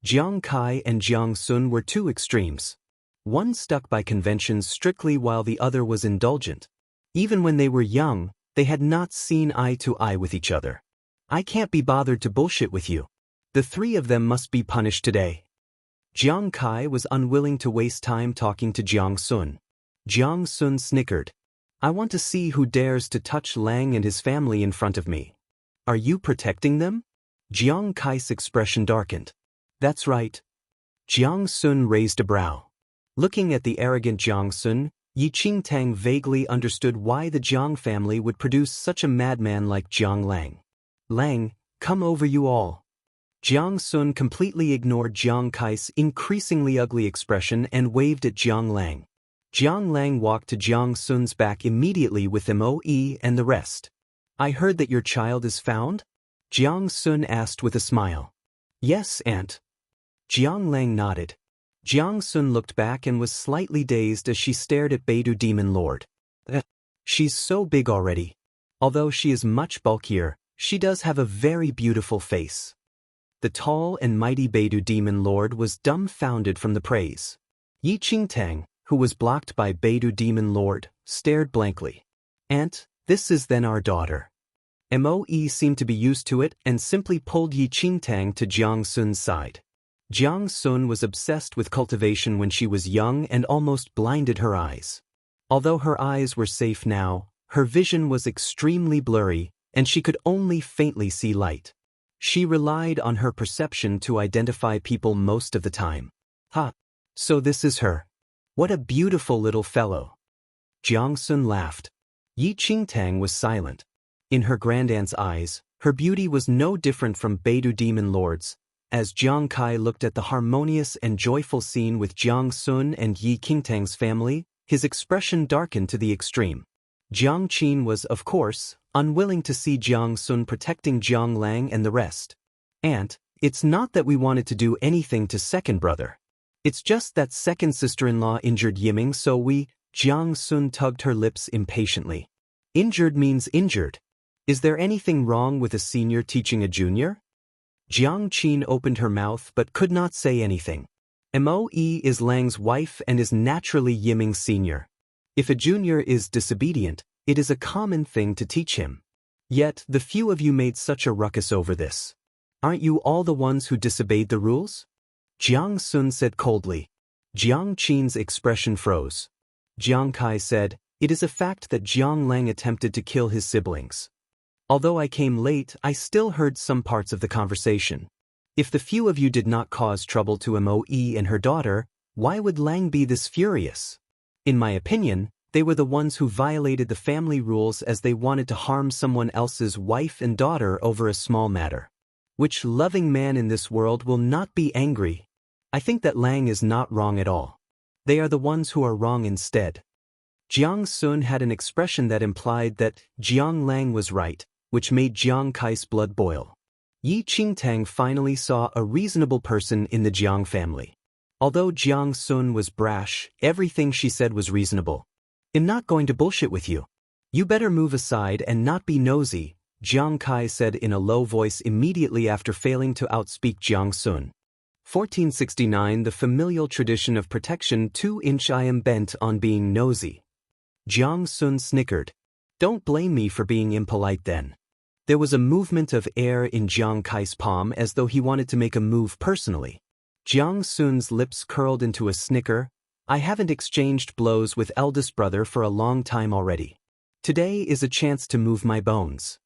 Jiang Kai and Jiang Sun were two extremes. One stuck by conventions strictly while the other was indulgent. Even when they were young, they had not seen eye to eye with each other. I can't be bothered to bullshit with you. The three of them must be punished today. Jiang Kai was unwilling to waste time talking to Jiang Sun. Jiang Sun snickered. I want to see who dares to touch Lang and his family in front of me. Are you protecting them? Jiang Kai's expression darkened. That's right. Jiang Sun raised a brow. Looking at the arrogant Jiang Sun, Yi Qingtang vaguely understood why the Jiang family would produce such a madman like Jiang Lang. Lang, come over you all. Jiang Sun completely ignored Jiang Kai's increasingly ugly expression and waved at Jiang Lang. Jiang Lang walked to Jiang Sun's back immediately with Moe and the rest. I heard that your child is found? Jiang Sun asked with a smile. Yes, Aunt. Jiang Lang nodded. Jiang Sun looked back and was slightly dazed as she stared at Beidou Demon Lord. She's so big already. Although she is much bulkier, she does have a very beautiful face. The tall and mighty Beidou Demon Lord was dumbfounded from the praise. Yi Qingtang, who was blocked by Beidou Demon Lord, stared blankly. Aunt, this is then our daughter. Moe seemed to be used to it and simply pulled Yi Qingtang to Jiang Sun's side. Jiang Sun was obsessed with cultivation when she was young and almost blinded her eyes. Although her eyes were safe now, her vision was extremely blurry, and she could only faintly see light. She relied on her perception to identify people most of the time. So this is her. What a beautiful little fellow. Jiang Sun laughed. Yi Qingtang was silent. In her grandaunt's eyes, her beauty was no different from Beidou Demon Lord's. As Jiang Kai looked at the harmonious and joyful scene with Jiang Sun and Yi Qingtang's family, his expression darkened to the extreme. Jiang Qin was, of course, unwilling to see Jiang Sun protecting Jiang Lang and the rest. Aunt, it's not that we wanted to do anything to second brother. It's just that second sister-in-law injured Yiming, so we— Jiang Sun tugged her lips impatiently. Injured means injured. Is there anything wrong with a senior teaching a junior? Jiang Qin opened her mouth but could not say anything. Moe is Lang's wife and is naturally Yiming's senior. If a junior is disobedient, it is a common thing to teach him. Yet, the few of you made such a ruckus over this. Aren't you all the ones who disobeyed the rules? Jiang Sun said coldly. Jiang Qin's expression froze. Jiang Kai said, it is a fact that Jiang Lang attempted to kill his siblings. Although I came late, I still heard some parts of the conversation. If the few of you did not cause trouble to Moe and her daughter, why would Lang be this furious? In my opinion, they were the ones who violated the family rules as they wanted to harm someone else's wife and daughter over a small matter. Which loving man in this world will not be angry? I think that Lang is not wrong at all. They are the ones who are wrong instead. Jiang Sun had an expression that implied that Jiang Lang was right, which made Jiang Kai's blood boil. Yi Qingtang finally saw a reasonable person in the Jiang family. Although Jiang Sun was brash, everything she said was reasonable. I'm not going to bullshit with you. You better move aside and not be nosy, Jiang Kai said in a low voice immediately after failing to outspeak Jiang Sun. 1469 The familial tradition of protection 2-inch I am bent on being nosy. Jiang Sun snickered. Don't blame me for being impolite then. There was a movement of air in Jiang Kai's palm as though he wanted to make a move personally. Jiang Sun's lips curled into a snicker. I haven't exchanged blows with eldest brother for a long time already. Today is a chance to move my bones.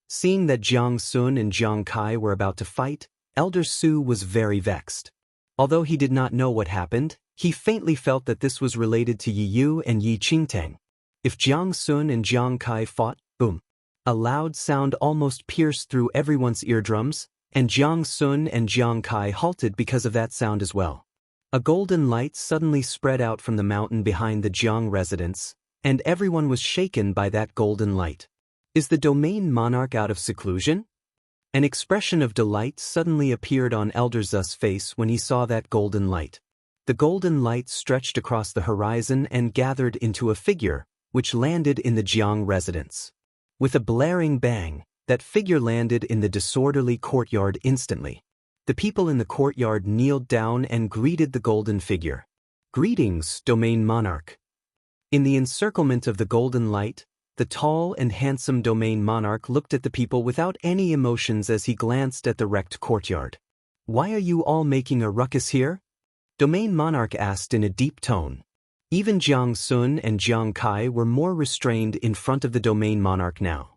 Seeing that Jiang Sun and Jiang Kai were about to fight, Elder Su was very vexed. Although he did not know what happened, he faintly felt that this was related to Yi Yu and Yi Qingtang. If Jiang Sun and Jiang Kai fought, boom. A loud sound almost pierced through everyone's eardrums, and Jiang Sun and Jiang Kai halted because of that sound as well. A golden light suddenly spread out from the mountain behind the Jiang residence, and everyone was shaken by that golden light. Is the domain monarch out of seclusion? An expression of delight suddenly appeared on Elder Zu's face when he saw that golden light. The golden light stretched across the horizon and gathered into a figure, which landed in the Jiang residence. With a blaring bang, that figure landed in the disorderly courtyard instantly. The people in the courtyard kneeled down and greeted the golden figure. Greetings, domain monarch. In the encirclement of the golden light, the tall and handsome domain monarch looked at the people without any emotions as he glanced at the wrecked courtyard. Why are you all making a ruckus here? Domain monarch asked in a deep tone. Even Jiang Sun and Jiang Kai were more restrained in front of the domain monarch now.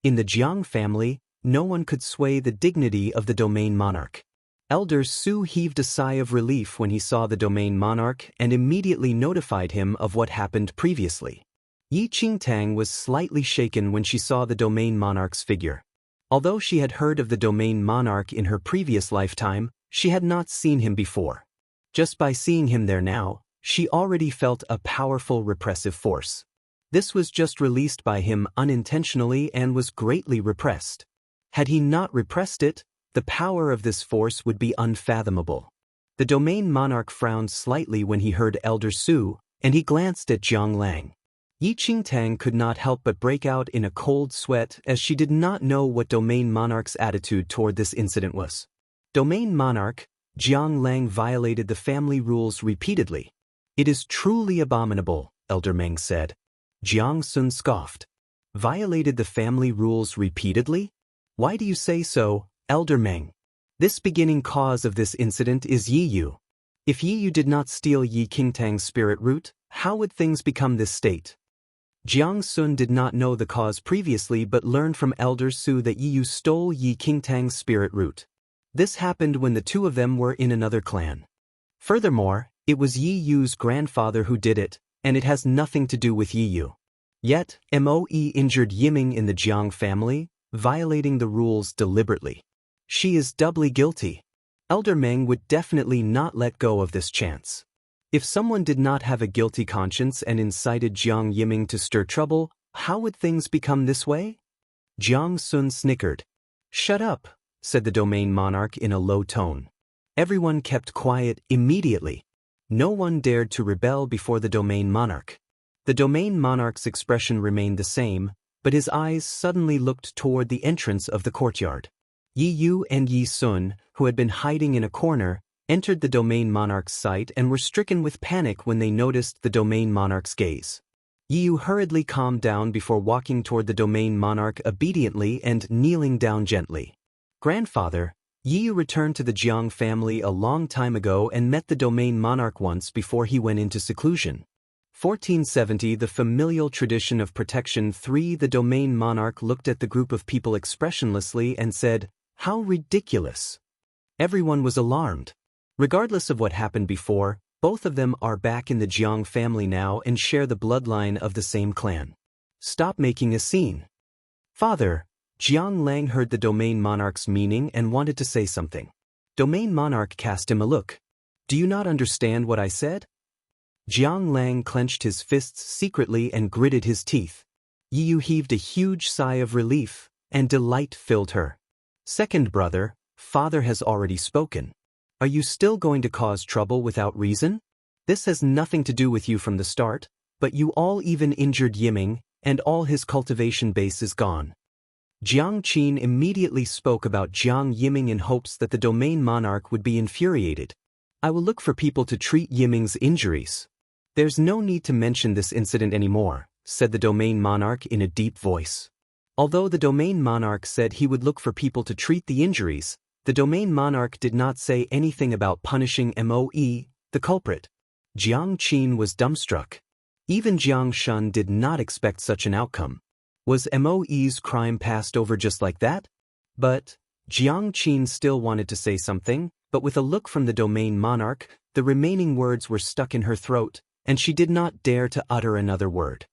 In the Jiang family, no one could sway the dignity of the domain monarch. Elder Su heaved a sigh of relief when he saw the domain monarch and immediately notified him of what happened previously. Yi Qingtang was slightly shaken when she saw the domain monarch's figure. Although she had heard of the domain monarch in her previous lifetime, she had not seen him before. Just by seeing him there now, she already felt a powerful repressive force. This was just released by him unintentionally and was greatly repressed. Had he not repressed it, the power of this force would be unfathomable. The domain monarch frowned slightly when he heard Elder Su, and he glanced at Jiang Lang. Yi Qingtang could not help but break out in a cold sweat as she did not know what domain monarch's attitude toward this incident was. Domain monarch, Jiang Lang violated the family rules repeatedly. It is truly abominable, Elder Meng said. Jiang Sun scoffed. Violated the family rules repeatedly? Why do you say so, Elder Meng? This beginning cause of this incident is Yi Yu. If Yi Yu did not steal Yi Qingtang's spirit root, how would things become this state? Jiang Sun did not know the cause previously but learned from Elder Su that Yi Yu stole Yi Qingtang's spirit root. This happened when the two of them were in another clan. Furthermore, it was Yi Yu's grandfather who did it, and it has nothing to do with Yi Yu. Yet, Moe injured Yiming in the Jiang family, violating the rules deliberately. She is doubly guilty. Elder Meng would definitely not let go of this chance. If someone did not have a guilty conscience and incited Jiang Yiming to stir trouble, how would things become this way? Jiang Sun snickered. Shut up, said the domain monarch in a low tone. Everyone kept quiet immediately. No one dared to rebel before the domain monarch. The domain monarch's expression remained the same, but his eyes suddenly looked toward the entrance of the courtyard. Yi Yu and Yi Sun, who had been hiding in a corner, entered the domain monarch's sight and were stricken with panic when they noticed the domain monarch's gaze. Yi Yu hurriedly calmed down before walking toward the domain monarch obediently and kneeling down gently. Grandfather, Yi Yu returned to the Jiang family a long time ago and met the domain monarch once before he went into seclusion. 1470 The familial tradition of protection. 3 The domain monarch looked at the group of people expressionlessly and said, "How ridiculous." Everyone was alarmed. Regardless of what happened before, both of them are back in the Jiang family now and share the bloodline of the same clan. Stop making a scene. Father, Jiang Lang heard the domain monarch's meaning and wanted to say something. Domain monarch cast him a look. Do you not understand what I said? Jiang Lang clenched his fists secretly and gritted his teeth. Yi Yu heaved a huge sigh of relief, and delight filled her. Second brother, father has already spoken. Are you still going to cause trouble without reason? This has nothing to do with you from the start, but you all even injured Yiming, and all his cultivation base is gone. Jiang Qin immediately spoke about Jiang Yiming in hopes that the domain monarch would be infuriated. I will look for people to treat Yiming's injuries. There's no need to mention this incident anymore, said the domain monarch in a deep voice. Although the domain monarch said he would look for people to treat the injuries, the domain monarch did not say anything about punishing Moe, the culprit. Jiang Qin was dumbstruck. Even Jiang Shun did not expect such an outcome. Was Moe's crime passed over just like that? But Jiang Qin still wanted to say something, but with a look from the domain monarch, the remaining words were stuck in her throat, and she did not dare to utter another word.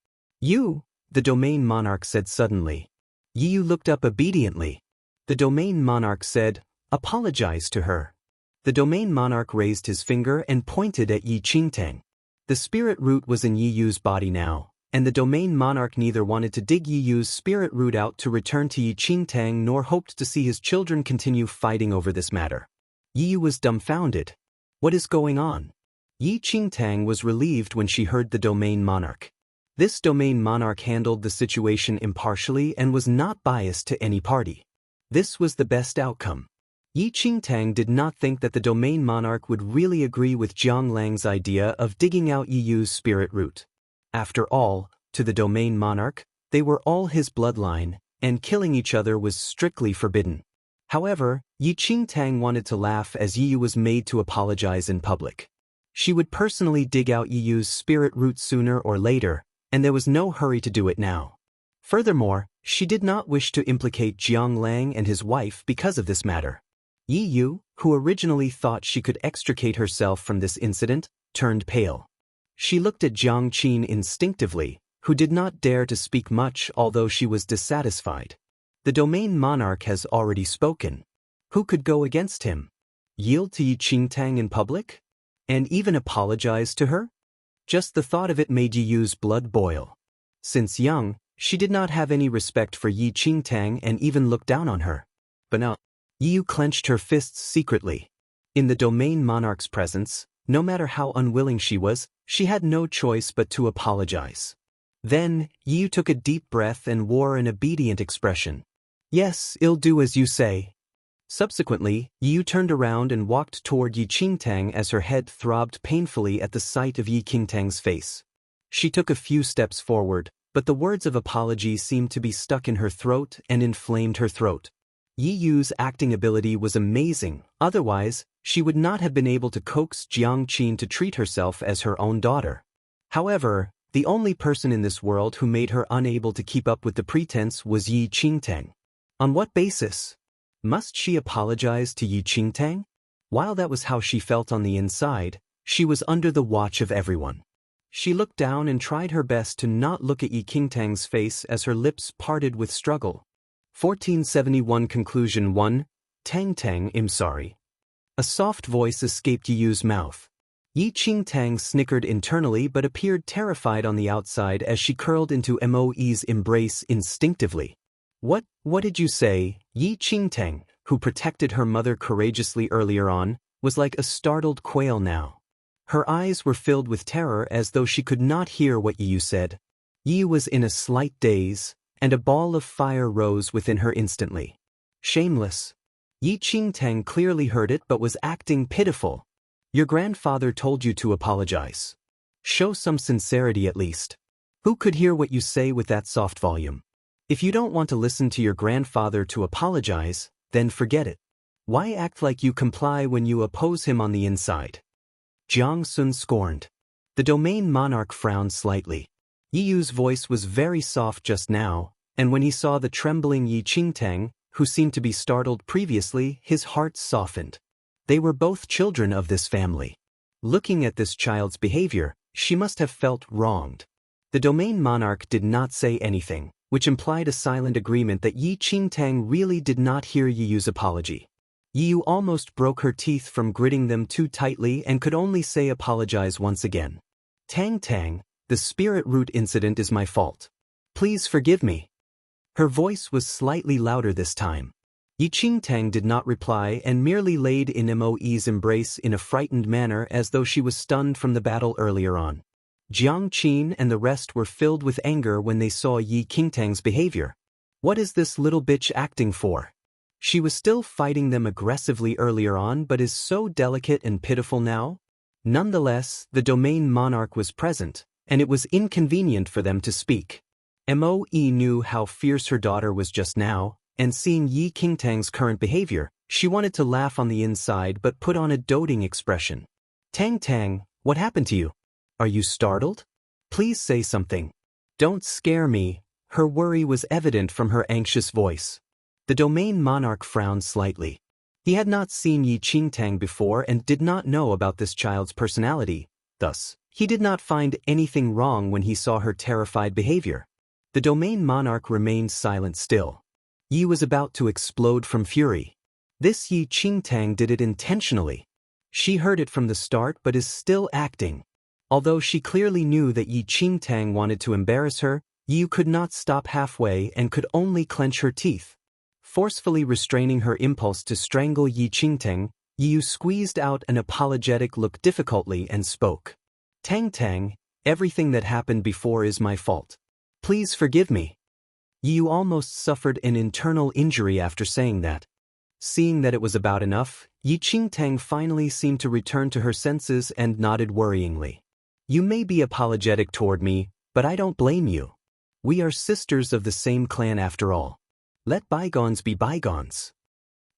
You, the domain monarch said suddenly. Yi Yu looked up obediently. The domain monarch said, apologize to her. The domain monarch raised his finger and pointed at Yi Qingtang. The spirit root was in Yi Yu's body now, and the domain monarch neither wanted to dig Yi Yu's spirit root out to return to Yi Qingtang nor hoped to see his children continue fighting over this matter. Yi Yu was dumbfounded. What is going on? Yi Qingtang was relieved when she heard the domain monarch. This domain monarch handled the situation impartially and was not biased to any party. This was the best outcome. Yi Qingtang did not think that the domain monarch would really agree with Jiang Lang's idea of digging out Yi Yu's spirit root. After all, to the domain monarch, they were all his bloodline, and killing each other was strictly forbidden. However, Yi Qingtang wanted to laugh as Yi Yu was made to apologize in public. She would personally dig out Yi Yu's spirit root sooner or later, and there was no hurry to do it now. Furthermore, she did not wish to implicate Jiang Lang and his wife because of this matter. Yi Yu, who originally thought she could extricate herself from this incident, turned pale. She looked at Jiang Qin instinctively, who did not dare to speak much although she was dissatisfied. The domain monarch has already spoken. Who could go against him? Yield to Yi Qingtang in public? And even apologize to her? Just the thought of it made Yi Yu's blood boil. Since young, she did not have any respect for Yi Qingtang and even looked down on her. But now, Yi Yu clenched her fists secretly. In the domain monarch's presence, no matter how unwilling she was, she had no choice but to apologize. Then, Yi Yu took a deep breath and wore an obedient expression. Yes, I'll do as you say. Subsequently, Yi Yu turned around and walked toward Yi Qingtang as her head throbbed painfully at the sight of Yi Qingtang's face. She took a few steps forward, but the words of apology seemed to be stuck in her throat and inflamed her throat. Yi Yu's acting ability was amazing, otherwise, she would not have been able to coax Jiang Qin to treat herself as her own daughter. However, the only person in this world who made her unable to keep up with the pretense was Yi Qingtang. On what basis? Must she apologize to Yi Qingtang? While that was how she felt on the inside, she was under the watch of everyone. She looked down and tried her best to not look at Yi Qingtang's face as her lips parted with struggle. 1471 Conclusion 1. Tang, I'm sorry. A soft voice escaped Yi Yu's mouth. Yi Qingtang snickered internally but appeared terrified on the outside as she curled into Moe's embrace instinctively. What did you say? Yi Qingtang, who protected her mother courageously earlier on, was like a startled quail now. Her eyes were filled with terror as though she could not hear what Yi Yu said. Yi Yu was in a slight daze, and a ball of fire rose within her instantly. Shameless. Yi Qingtang clearly heard it but was acting pitiful. Your grandfather told you to apologize. Show some sincerity at least. Who could hear what you say with that soft volume? If you don't want to listen to your grandfather to apologize, then forget it. Why act like you comply when you oppose him on the inside? Jiang Sun scorned. The domain monarch frowned slightly. Yi Yu's voice was very soft just now, and when he saw the trembling Yi Qingtang, who seemed to be startled previously, his heart softened. They were both children of this family. Looking at this child's behavior, she must have felt wronged. The domain monarch did not say anything, which implied a silent agreement that Yi Qingtang really did not hear Yi Yu's apology. Yi Yu almost broke her teeth from gritting them too tightly and could only say apologize once again. Tang, the spirit root incident is my fault. Please forgive me. Her voice was slightly louder this time. Yi Qingtang did not reply and merely laid in Moe's embrace in a frightened manner as though she was stunned from the battle earlier on. Jiang Qin and the rest were filled with anger when they saw Yi Qingtang's behavior. What is this little bitch acting for? She was still fighting them aggressively earlier on but is so delicate and pitiful now? Nonetheless, the domain monarch was present, and it was inconvenient for them to speak. Moe knew how fierce her daughter was just now, and seeing Yi Qingtang's current behavior, she wanted to laugh on the inside but put on a doting expression. Tang, what happened to you? Are you startled? Please say something. Don't scare me. Her worry was evident from her anxious voice. The domain monarch frowned slightly. He had not seen Yi Qingtang before and did not know about this child's personality, thus, He did not find anything wrong when he saw her terrified behavior. The domain monarch remained silent still. Yi was about to explode from fury. This Yi Qingtang did it intentionally. She heard it from the start but is still acting. Although she clearly knew that Yi Qingtang wanted to embarrass her, Yi could not stop halfway and could only clench her teeth. Forcefully restraining her impulse to strangle Yi Qingtang, Yi squeezed out an apologetic look difficultly and spoke. Tang Tang, everything that happened before is my fault. Please forgive me. Yi almost suffered an internal injury after saying that. Seeing that it was about enough, Yi Qingtang finally seemed to return to her senses and nodded worryingly. You may be apologetic toward me, but I don't blame you. We are sisters of the same clan after all. Let bygones be bygones.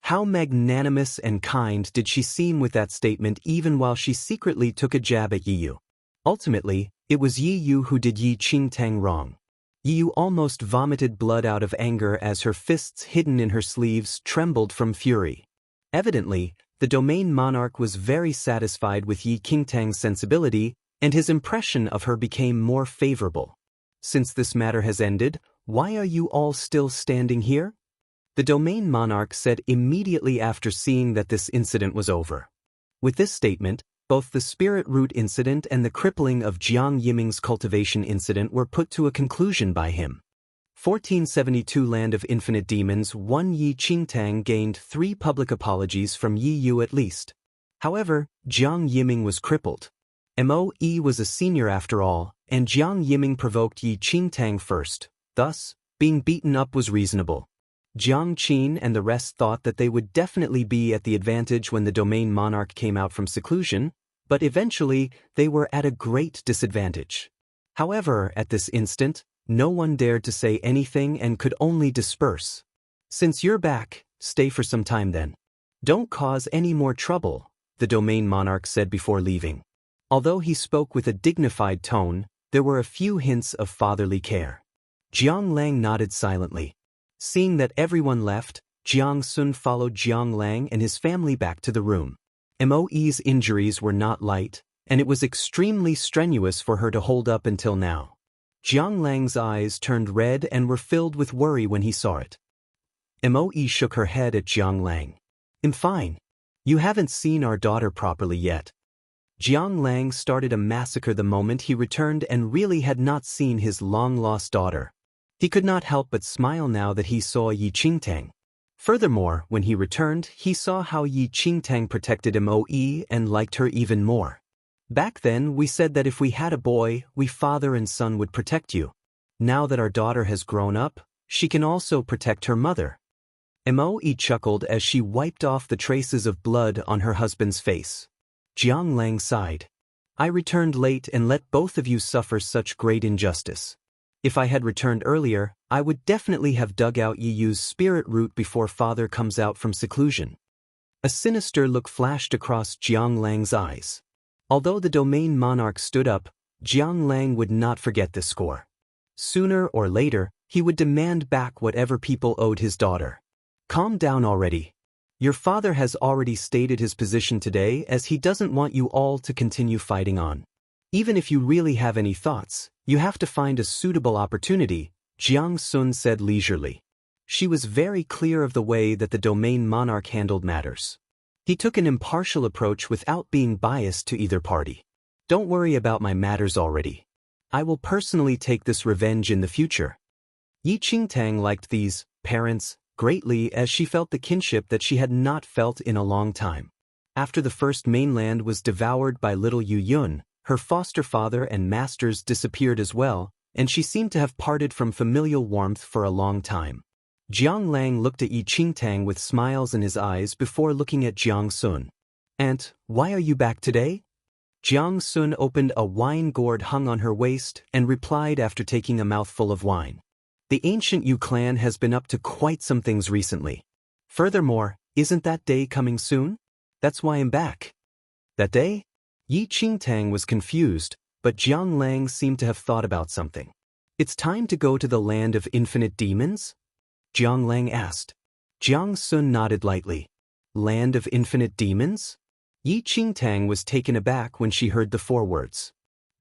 How magnanimous and kind did she seem with that statement even while she secretly took a jab at Yi Yu. Ultimately, it was Yi Yu who did Yi Qingtang wrong. Yi Yu almost vomited blood out of anger as her fists hidden in her sleeves trembled from fury. Evidently, the domain monarch was very satisfied with Yi Qingtang's sensibility, and his impression of her became more favorable. Since this matter has ended, why are you all still standing here? The domain monarch said immediately after seeing that this incident was over. With this statement, both the spirit root incident and the crippling of Jiang Yiming's cultivation incident were put to a conclusion by him. 1472 Land of Infinite Demons 1 Yi Qingtang gained 3 public apologies from Yi Yu at least. However, Jiang Yiming was crippled. Moe was a senior after all, and Jiang Yiming provoked Yi Qingtang first. Thus, being beaten up was reasonable. Jiang Qin and the rest thought that they would definitely be at the advantage when the domain monarch came out from seclusion, but eventually they were at a great disadvantage. However, at this instant, no one dared to say anything and could only disperse. Since you're back, stay for some time then. Don't cause any more trouble, the domain monarch said before leaving. Although he spoke with a dignified tone, there were a few hints of fatherly care. Jiang Lang nodded silently. Seeing that everyone left, Jiang Sun followed Jiang Lang and his family back to the room. Moe's injuries were not light, and it was extremely strenuous for her to hold up until now. Jiang Lang's eyes turned red and were filled with worry when he saw it. Moe shook her head at Jiang Lang. I'm fine. You haven't seen our daughter properly yet. Jiang Lang started a massacre the moment he returned and really had not seen his long-lost daughter. He could not help but smile now that he saw Yi Qingtang. Furthermore, when he returned, he saw how Yi Qingtang protected Moe and liked her even more. Back then, we said that if we had a boy, we father and son would protect you. Now that our daughter has grown up, she can also protect her mother. Moe chuckled as she wiped off the traces of blood on her husband's face. Jiang Lang sighed. I returned late and let both of you suffer such great injustice. If I had returned earlier, I would definitely have dug out Yi Yu's spirit root before father comes out from seclusion. A sinister look flashed across Jiang Lang's eyes. Although the domain monarch stood up, Jiang Lang would not forget this score. Sooner or later, he would demand back whatever people owed his daughter. Calm down already. Your father has already stated his position today as he doesn't want you all to continue fighting on. Even if you really have any thoughts, you have to find a suitable opportunity, Jiang Sun said leisurely. She was very clear of the way that the domain monarch handled matters. He took an impartial approach without being biased to either party. Don't worry about my matters already. I will personally take this revenge in the future. Yi Qingtang liked these parents greatly as she felt the kinship that she had not felt in a long time. After the first mainland was devoured by little Yu Yun, her foster father and masters disappeared as well, and she seemed to have parted from familial warmth for a long time. Jiang Lang looked at Yi Qingtang with smiles in his eyes before looking at Jiang Sun. Aunt, why are you back today? Jiang Sun opened a wine gourd hung on her waist and replied after taking a mouthful of wine. The ancient Yu clan has been up to quite some things recently. Furthermore, isn't that day coming soon? That's why I'm back. That day? Yi Qingtang was confused, but Jiang Lang seemed to have thought about something. It's time to go to the land of infinite demons? Jiang Lang asked. Jiang Sun nodded lightly. Land of infinite demons? Yi Qingtang was taken aback when she heard the 4 words.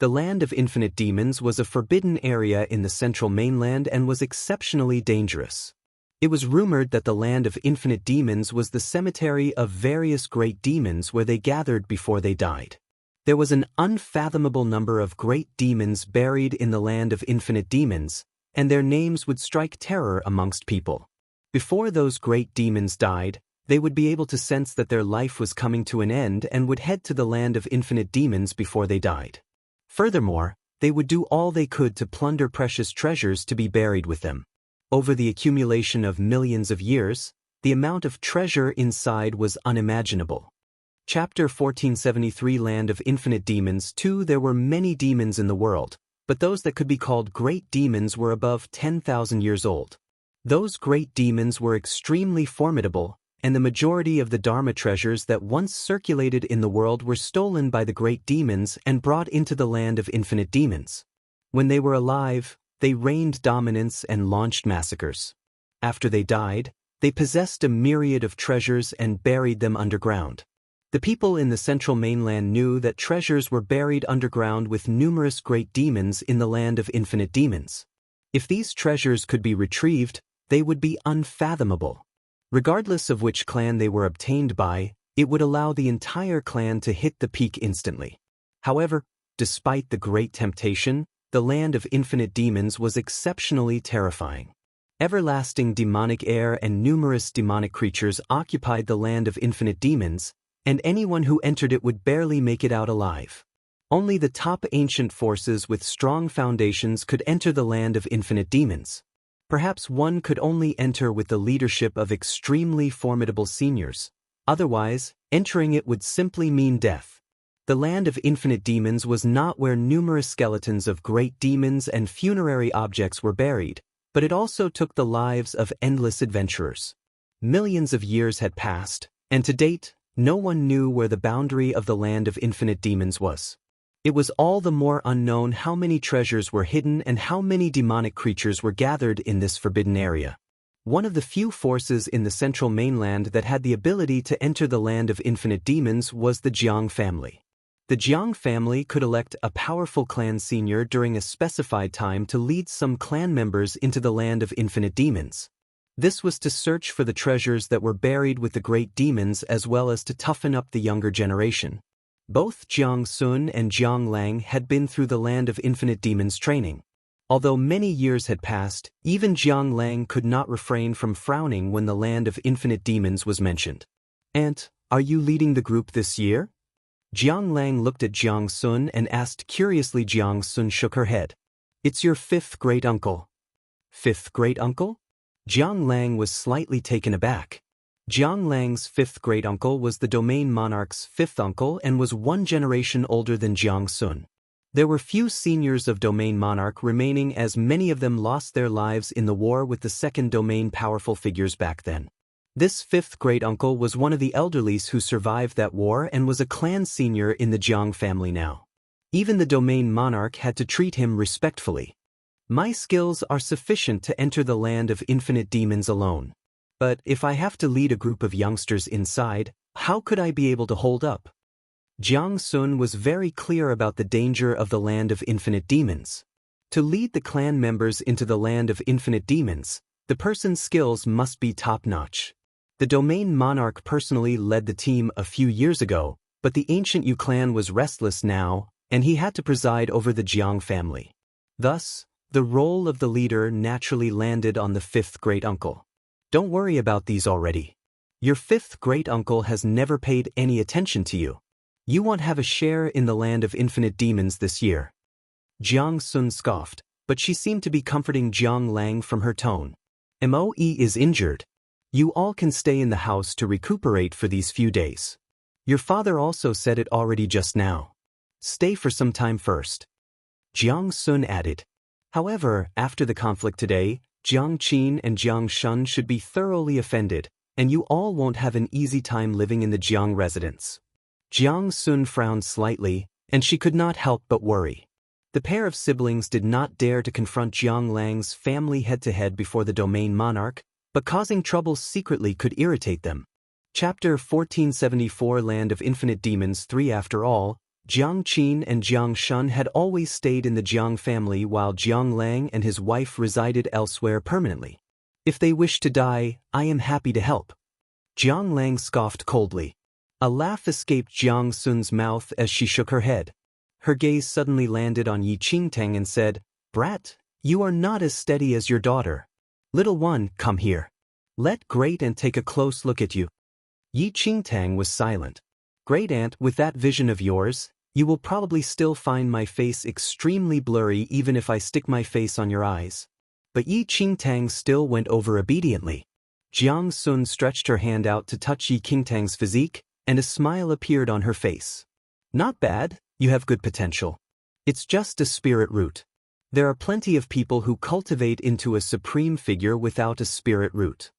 The land of infinite demons was a forbidden area in the central mainland and was exceptionally dangerous. It was rumored that the land of infinite demons was the cemetery of various great demons where they gathered before they died. There was an unfathomable number of great demons buried in the land of infinite demons, and their names would strike terror amongst people. Before those great demons died, they would be able to sense that their life was coming to an end and would head to the land of infinite demons before they died. Furthermore, they would do all they could to plunder precious treasures to be buried with them. Over the accumulation of millions of years, the amount of treasure inside was unimaginable. Chapter 1473 Land of Infinite Demons 2 There were many demons in the world, but those that could be called great demons were above 10,000 years old. Those great demons were extremely formidable, and the majority of the Dharma treasures that once circulated in the world were stolen by the great demons and brought into the land of infinite demons. When they were alive, they reigned dominance and launched massacres. After they died, they possessed a myriad of treasures and buried them underground. The people in the central mainland knew that treasures were buried underground with numerous great demons in the land of infinite demons. If these treasures could be retrieved, they would be unfathomable. Regardless of which clan they were obtained by, it would allow the entire clan to hit the peak instantly. However, despite the great temptation, the land of infinite demons was exceptionally terrifying. Everlasting demonic air and numerous demonic creatures occupied the land of infinite demons, and anyone who entered it would barely make it out alive. Only the top ancient forces with strong foundations could enter the land of infinite demons. Perhaps one could only enter with the leadership of extremely formidable seniors. Otherwise, entering it would simply mean death. The land of infinite demons was not where numerous skeletons of great demons and funerary objects were buried, but it also took the lives of endless adventurers. Millions of years had passed, and to date, no one knew where the boundary of the land of infinite demons was. It was all the more unknown how many treasures were hidden and how many demonic creatures were gathered in this forbidden area. One of the few forces in the central mainland that had the ability to enter the land of infinite demons was the Jiang family. The Jiang family could elect a powerful clan senior during a specified time to lead some clan members into the land of infinite demons. This was to search for the treasures that were buried with the great demons as well as to toughen up the younger generation. Both Jiang Sun and Jiang Lang had been through the land of infinite demons training. Although many years had passed, even Jiang Lang could not refrain from frowning when the land of infinite demons was mentioned. "Aunt, are you leading the group this year?" Jiang Lang looked at Jiang Sun and asked curiously. Jiang Sun shook her head. "It's your fifth great-uncle." "Fifth great-uncle?" Jiang Lang was slightly taken aback. Jiang Lang's fifth great-uncle was the domain monarch's fifth uncle and was one generation older than Jiang Sun. There were few seniors of domain monarch remaining as many of them lost their lives in the war with the second domain powerful figures back then. This fifth great-uncle was one of the elderlies who survived that war and was a clan senior in the Jiang family now. Even the domain monarch had to treat him respectfully. "My skills are sufficient to enter the land of infinite demons alone. But if I have to lead a group of youngsters inside, how could I be able to hold up?" Jiang Sun was very clear about the danger of the land of infinite demons. To lead the clan members into the land of infinite demons, the person's skills must be top-notch. The domain monarch personally led the team a few years ago, but the ancient Yu clan was restless now, and he had to preside over the Jiang family. Thus, the role of the leader naturally landed on the fifth great-uncle. "Don't worry about these already. Your fifth great-uncle has never paid any attention to you. You won't have a share in the land of infinite demons this year." Jiang Sun scoffed, but she seemed to be comforting Jiang Lang from her tone. "Moe is injured. You all can stay in the house to recuperate for these few days. Your father also said it already just now. Stay for some time first." Jiang Sun added. "However, after the conflict today, Jiang Qin and Jiang Shun should be thoroughly offended, and you all won't have an easy time living in the Jiang residence." Jiang Sun frowned slightly, and she could not help but worry. The pair of siblings did not dare to confront Jiang Lang's family head-to-head before the domain monarch, but causing trouble secretly could irritate them. Chapter 1474 Land of Infinite Demons 3 After all, Jiang Qin and Jiang Shun had always stayed in the Jiang family while Jiang Lang and his wife resided elsewhere permanently. If they wish to die, I am happy to help. Jiang Lang scoffed coldly. A laugh escaped Jiang Sun's mouth as she shook her head. Her gaze suddenly landed on Yi Qingtang and said, "Brat, you are not as steady as your daughter. Little one, come here. Let Great Aunt take a close look at you." Yi Qingtang was silent. "Great Aunt, with that vision of yours, you will probably still find my face extremely blurry even if I stick my face on your eyes." But Yi Qingtang still went over obediently. Jiang Sun stretched her hand out to touch Yi Qingtang's physique, and a smile appeared on her face. "Not bad, you have good potential. It's just a spirit root. There are plenty of people who cultivate into a supreme figure without a spirit root."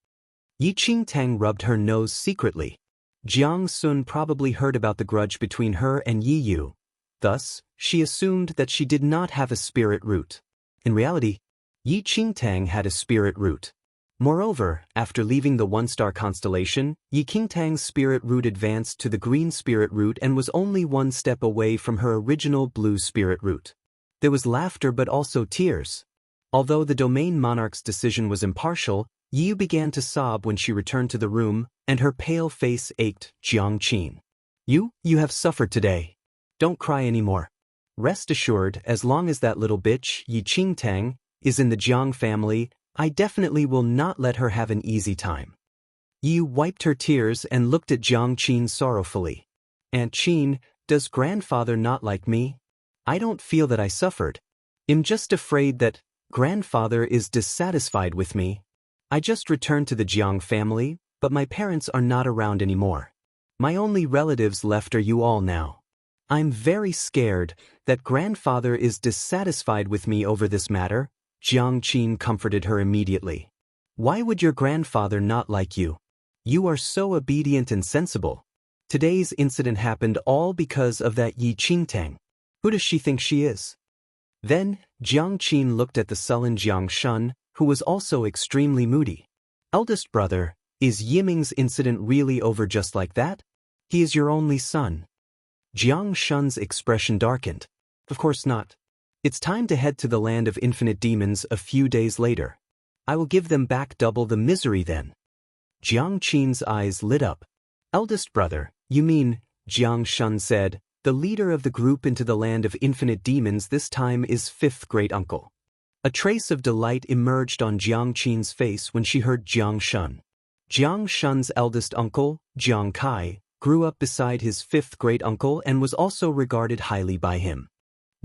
Yi Qingtang rubbed her nose secretly. Jiang Sun probably heard about the grudge between her and Yi Yu. Thus, she assumed that she did not have a spirit root. In reality, Yi Qingtang had a spirit root. Moreover, after leaving the one-star constellation, Yi Qingtang's spirit root advanced to the green spirit root and was only one step away from her original blue spirit root. There was laughter but also tears. Although the domain monarch's decision was impartial, Yi Yu began to sob when she returned to the room, and her pale face ached. "Jiang Qin. You have suffered today. Don't cry anymore. Rest assured, as long as that little bitch, Yi Qingtang, is in the Jiang family, I definitely will not let her have an easy time." Yi Yu wiped her tears and looked at Jiang Qin sorrowfully. "Aunt Qin, does grandfather not like me? I don't feel that I suffered. I'm just afraid that grandfather is dissatisfied with me. I just returned to the Jiang family, but my parents are not around anymore. My only relatives left are you all now. I'm very scared that grandfather is dissatisfied with me over this matter." Jiang Qin comforted her immediately. "Why would your grandfather not like you? You are so obedient and sensible. Today's incident happened all because of that Yi Qingtang. Who does she think she is?" Then, Jiang Qin looked at the sullen Jiang Shun, who was also extremely moody. "Eldest brother, is Yiming's incident really over just like that? He is your only son." Jiang Shun's expression darkened. "Of course not. It's time to head to the land of infinite demons a few days later. I will give them back double the misery then." Jiang Qin's eyes lit up. "Eldest brother, you mean," Jiang Shun said, "the leader of the group into the land of infinite demons this time is fifth great uncle." A trace of delight emerged on Jiang Qin's face when she heard Jiang Shun. Jiang Shun's eldest uncle, Jiang Kai, grew up beside his fifth great uncle and was also regarded highly by him.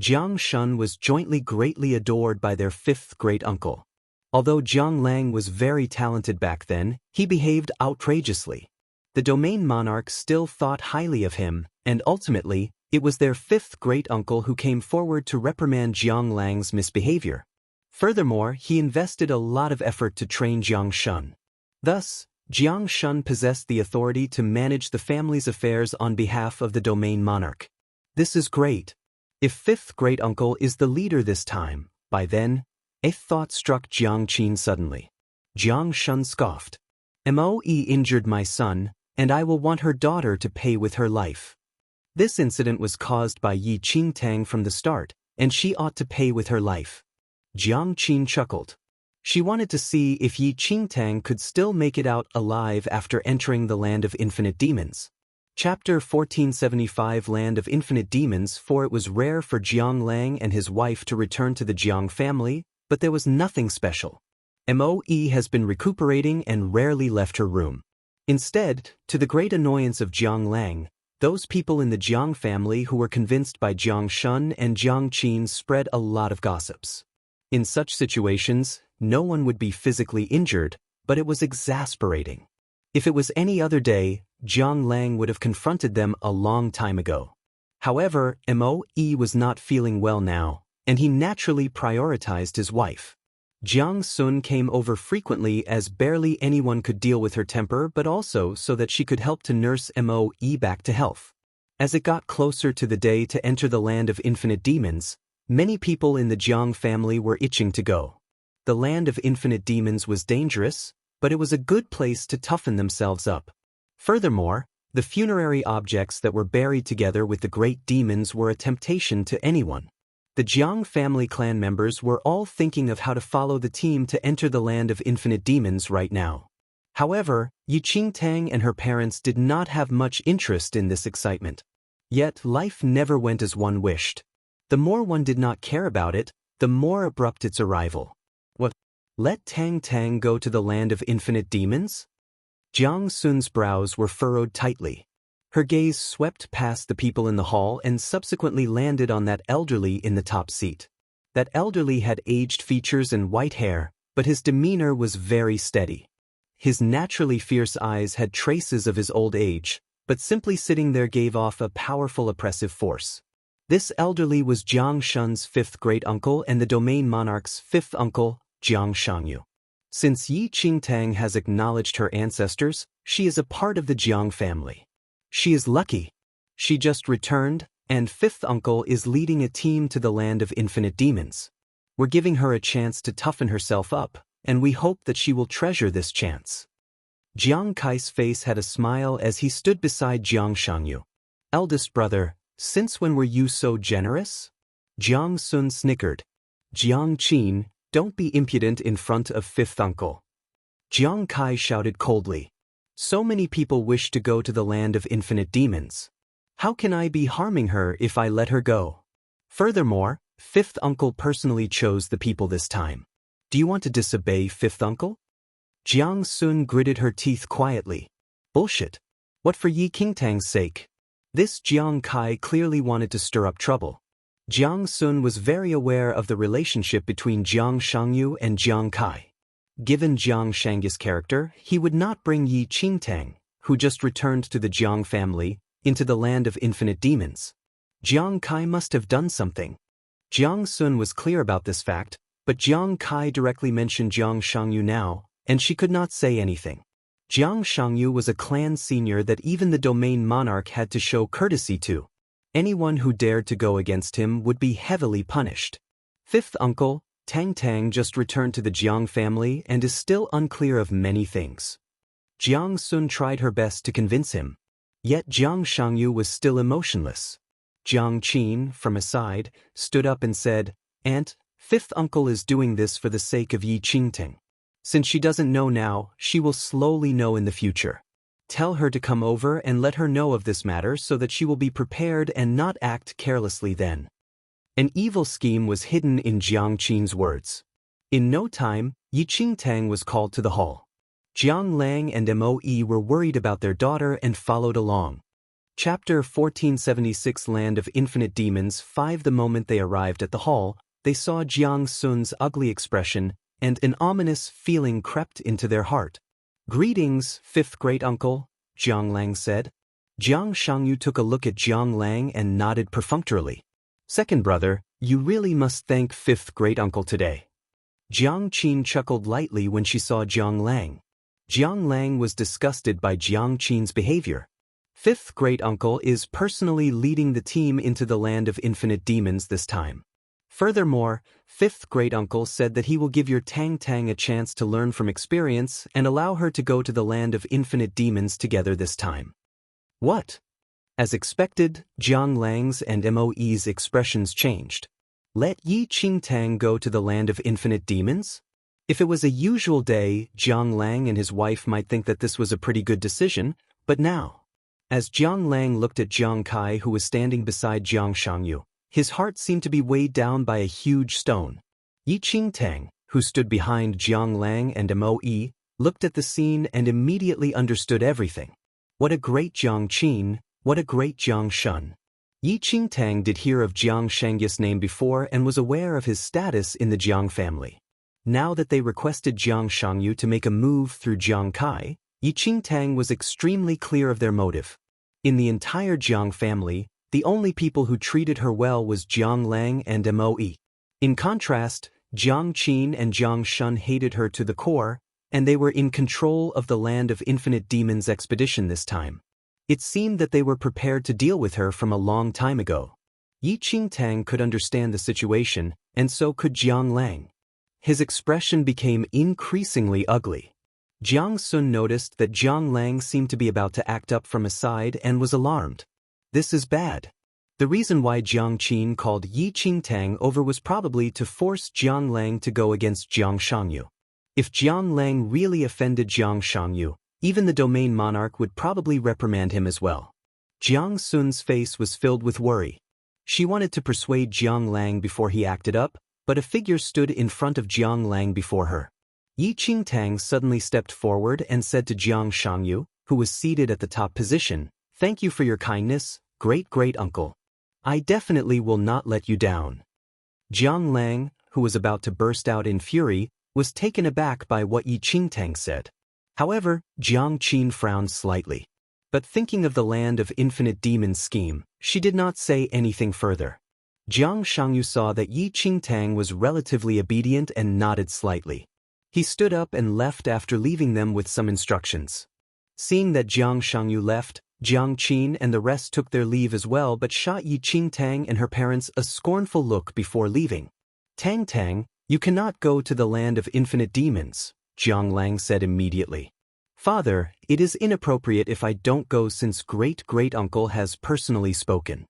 Jiang Shun was jointly greatly adored by their fifth great uncle. Although Jiang Lang was very talented back then, he behaved outrageously. The domain monarch still thought highly of him, and ultimately, it was their fifth great uncle who came forward to reprimand Jiang Lang's misbehavior. Furthermore, he invested a lot of effort to train Jiang Shun. Thus, Jiang Shun possessed the authority to manage the family's affairs on behalf of the domain monarch. This is great. If fifth great uncle is the leader this time, by then, a thought struck Jiang Qin suddenly. Jiang Shun scoffed. "Moe injured my son, and I will want her daughter to pay with her life. This incident was caused by Yi Qingtang from the start, and she ought to pay with her life." Jiang Qin chuckled. She wanted to see if Yi Qingtang could still make it out alive after entering the land of infinite demons. Chapter 1475 Land of Infinite Demons. For it was rare for Jiang Lang and his wife to return to the Jiang family, but there was nothing special. Moe has been recuperating and rarely left her room. Instead, to the great annoyance of Jiang Lang, those people in the Jiang family who were convinced by Jiang Shun and Jiang Qin spread a lot of gossips. In such situations, no one would be physically injured, but it was exasperating. If it was any other day, Jiang Lang would have confronted them a long time ago. However, Moe was not feeling well now, and he naturally prioritized his wife. Jiang Sun came over frequently as barely anyone could deal with her temper, but also so that she could help to nurse Moe back to health. As it got closer to the day to enter the land of infinite demons, many people in the Jiang family were itching to go. The land of infinite demons was dangerous, but it was a good place to toughen themselves up. Furthermore, The funerary objects that were buried together with the great demons were a temptation to anyone. The Jiang family clan members were all thinking of how to follow the team to enter the land of infinite demons right now. However, Yi Qingtang and her parents did not have much interest in this excitement. Yet life never went as one wished. The more one did not care about it, the more abrupt its arrival. What? Let Tang Tang go to the land of infinite demons? Jiang Sun's brows were furrowed tightly. Her gaze swept past the people in the hall and subsequently landed on that elderly in the top seat. That elderly had aged features and white hair, but his demeanor was very steady. His naturally fierce eyes had traces of his old age, but simply sitting there gave off a powerful oppressive force. This elderly was Jiang Shun's fifth great-uncle and the domain monarch's fifth uncle, Jiang Shangyu. Since Yi Qingtang has acknowledged her ancestors, she is a part of the Jiang family. She is lucky. She just returned, and fifth uncle is leading a team to the land of infinite demons. We're giving her a chance to toughen herself up, and we hope that she will treasure this chance. Jiang Kai's face had a smile as he stood beside Jiang Shangyu. Eldest brother, since when were you so generous? Jiang Sun snickered. Jiang Qin, don't be impudent in front of fifth uncle. Jiang Kai shouted coldly. So many people wish to go to the land of infinite demons. How can I be harming her if I let her go? Furthermore, fifth uncle personally chose the people this time. Do you want to disobey fifth uncle? Jiang Sun gritted her teeth quietly. Bullshit. What for Yi Qingtang's sake? This Jiang Kai clearly wanted to stir up trouble. Jiang Sun was very aware of the relationship between Jiang Shangyu and Jiang Kai. Given Jiang Shangyu's character, he would not bring Yi Qingtang, who just returned to the Jiang family, into the land of infinite demons. Jiang Kai must have done something. Jiang Sun was clear about this fact, but Jiang Kai directly mentioned Jiang Shangyu now, and she could not say anything. Jiang Shangyu was a clan senior that even the domain monarch had to show courtesy to. Anyone who dared to go against him would be heavily punished. Fifth uncle, Tang Tang, just returned to the Jiang family and is still unclear of many things. Jiang Sun tried her best to convince him. Yet Jiang Shangyu was still emotionless. Jiang Qin, from aside, stood up and said, Aunt, fifth uncle is doing this for the sake of Yi Qingtang. Since she doesn't know now, she will slowly know in the future. Tell her to come over and let her know of this matter so that she will be prepared and not act carelessly then. An evil scheme was hidden in Jiang Qin's words. In no time, Yi Qingtang was called to the hall. Jiang Lang and Moe were worried about their daughter and followed along. Chapter 1476 Land of Infinite Demons 5. The moment they arrived at the hall, they saw Jiang Sun's ugly expression, and an ominous feeling crept into their heart. Greetings, fifth great-uncle, Jiang Lang said. Jiang Shangyu took a look at Jiang Lang and nodded perfunctorily. Second brother, you really must thank fifth great-uncle today. Jiang Qin chuckled lightly when she saw Jiang Lang. Jiang Lang was disgusted by Jiang Qin's behavior. Fifth great-uncle is personally leading the team into the land of infinite demons this time. Furthermore, fifth great-uncle said that he will give your Tang Tang a chance to learn from experience and allow her to go to the land of infinite demons together this time. What? As expected, Jiang Lang's and Moe's expressions changed. Let Yi Qingtang go to the land of infinite demons? If it was a usual day, Jiang Lang and his wife might think that this was a pretty good decision, but now. As Jiang Lang looked at Jiang Kai, who was standing beside Jiang Shangyu, his heart seemed to be weighed down by a huge stone. Yi Qingtang, who stood behind Jiang Lang and Moe, looked at the scene and immediately understood everything. What a great Jiang Qin, what a great Jiang Shun. Yi Qingtang did hear of Jiang Shangyu's name before and was aware of his status in the Jiang family. Now that they requested Jiang Shangyu to make a move through Jiang Kai, Yi Qingtang was extremely clear of their motive. In the entire Jiang family, the only people who treated her well was Jiang Lang and Moe. In contrast, Jiang Qin and Jiang Shun hated her to the core, and they were in control of the land of infinite demons expedition this time. It seemed that they were prepared to deal with her from a long time ago. Yi Qingtang could understand the situation, and so could Jiang Lang. His expression became increasingly ugly. Jiang Sun noticed that Jiang Lang seemed to be about to act up from his side and was alarmed. This is bad. The reason why Jiang Qin called Yi Qingtang over was probably to force Jiang Lang to go against Jiang Shangyu. If Jiang Lang really offended Jiang Shangyu, even the domain monarch would probably reprimand him as well. Jiang Sun's face was filled with worry. She wanted to persuade Jiang Lang before he acted up, but a figure stood in front of Jiang Lang before her. Yi Qingtang suddenly stepped forward and said to Jiang Shangyu, who was seated at the top position, "Thank you for your kindness, great-great-uncle. I definitely will not let you down." Jiang Lang, who was about to burst out in fury, was taken aback by what Yi Qingtang said. However, Jiang Qin frowned slightly. But thinking of the Land of Infinite Demons scheme, she did not say anything further. Jiang Shangyu saw that Yi Qingtang was relatively obedient and nodded slightly. He stood up and left after leaving them with some instructions. Seeing that Jiang Shangyu left, Jiang Qin and the rest took their leave as well but shot Yi Qingtang and her parents a scornful look before leaving. "Tang Tang, you cannot go to the Land of Infinite Demons," Jiang Lang said immediately. "Father, it is inappropriate if I don't go since great-great-uncle has personally spoken."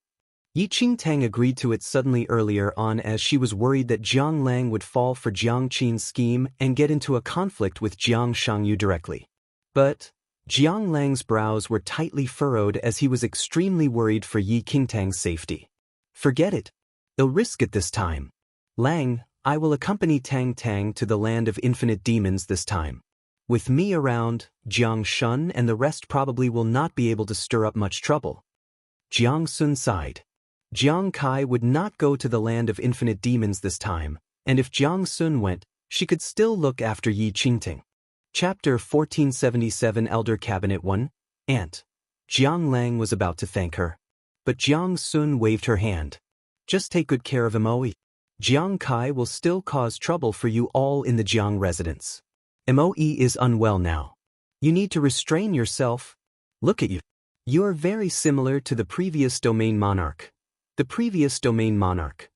Yi Qingtang agreed to it suddenly earlier on as she was worried that Jiang Lang would fall for Jiang Qin's scheme and get into a conflict with Jiang Shangyu directly. But Jiang Lang's brows were tightly furrowed as he was extremely worried for Yi Qingtang's safety. "Forget it. They'll risk it this time. Lang, I will accompany Tang Tang to the Land of Infinite Demons this time. With me around, Jiang Shun and the rest probably will not be able to stir up much trouble." Jiang Sun sighed. Jiang Kai would not go to the Land of Infinite Demons this time, and if Jiang Sun went, she could still look after Yi Qingtang. Chapter 1477 Elder Cabinet 1, Aunt. Jiang Lang was about to thank her. But Jiang Sun waved her hand. "Just take good care of Moe. Jiang Kai will still cause trouble for you all in the Jiang residence. Moe is unwell now. You need to restrain yourself. Look at you. You are very similar to the previous domain monarch." "The previous domain monarch,"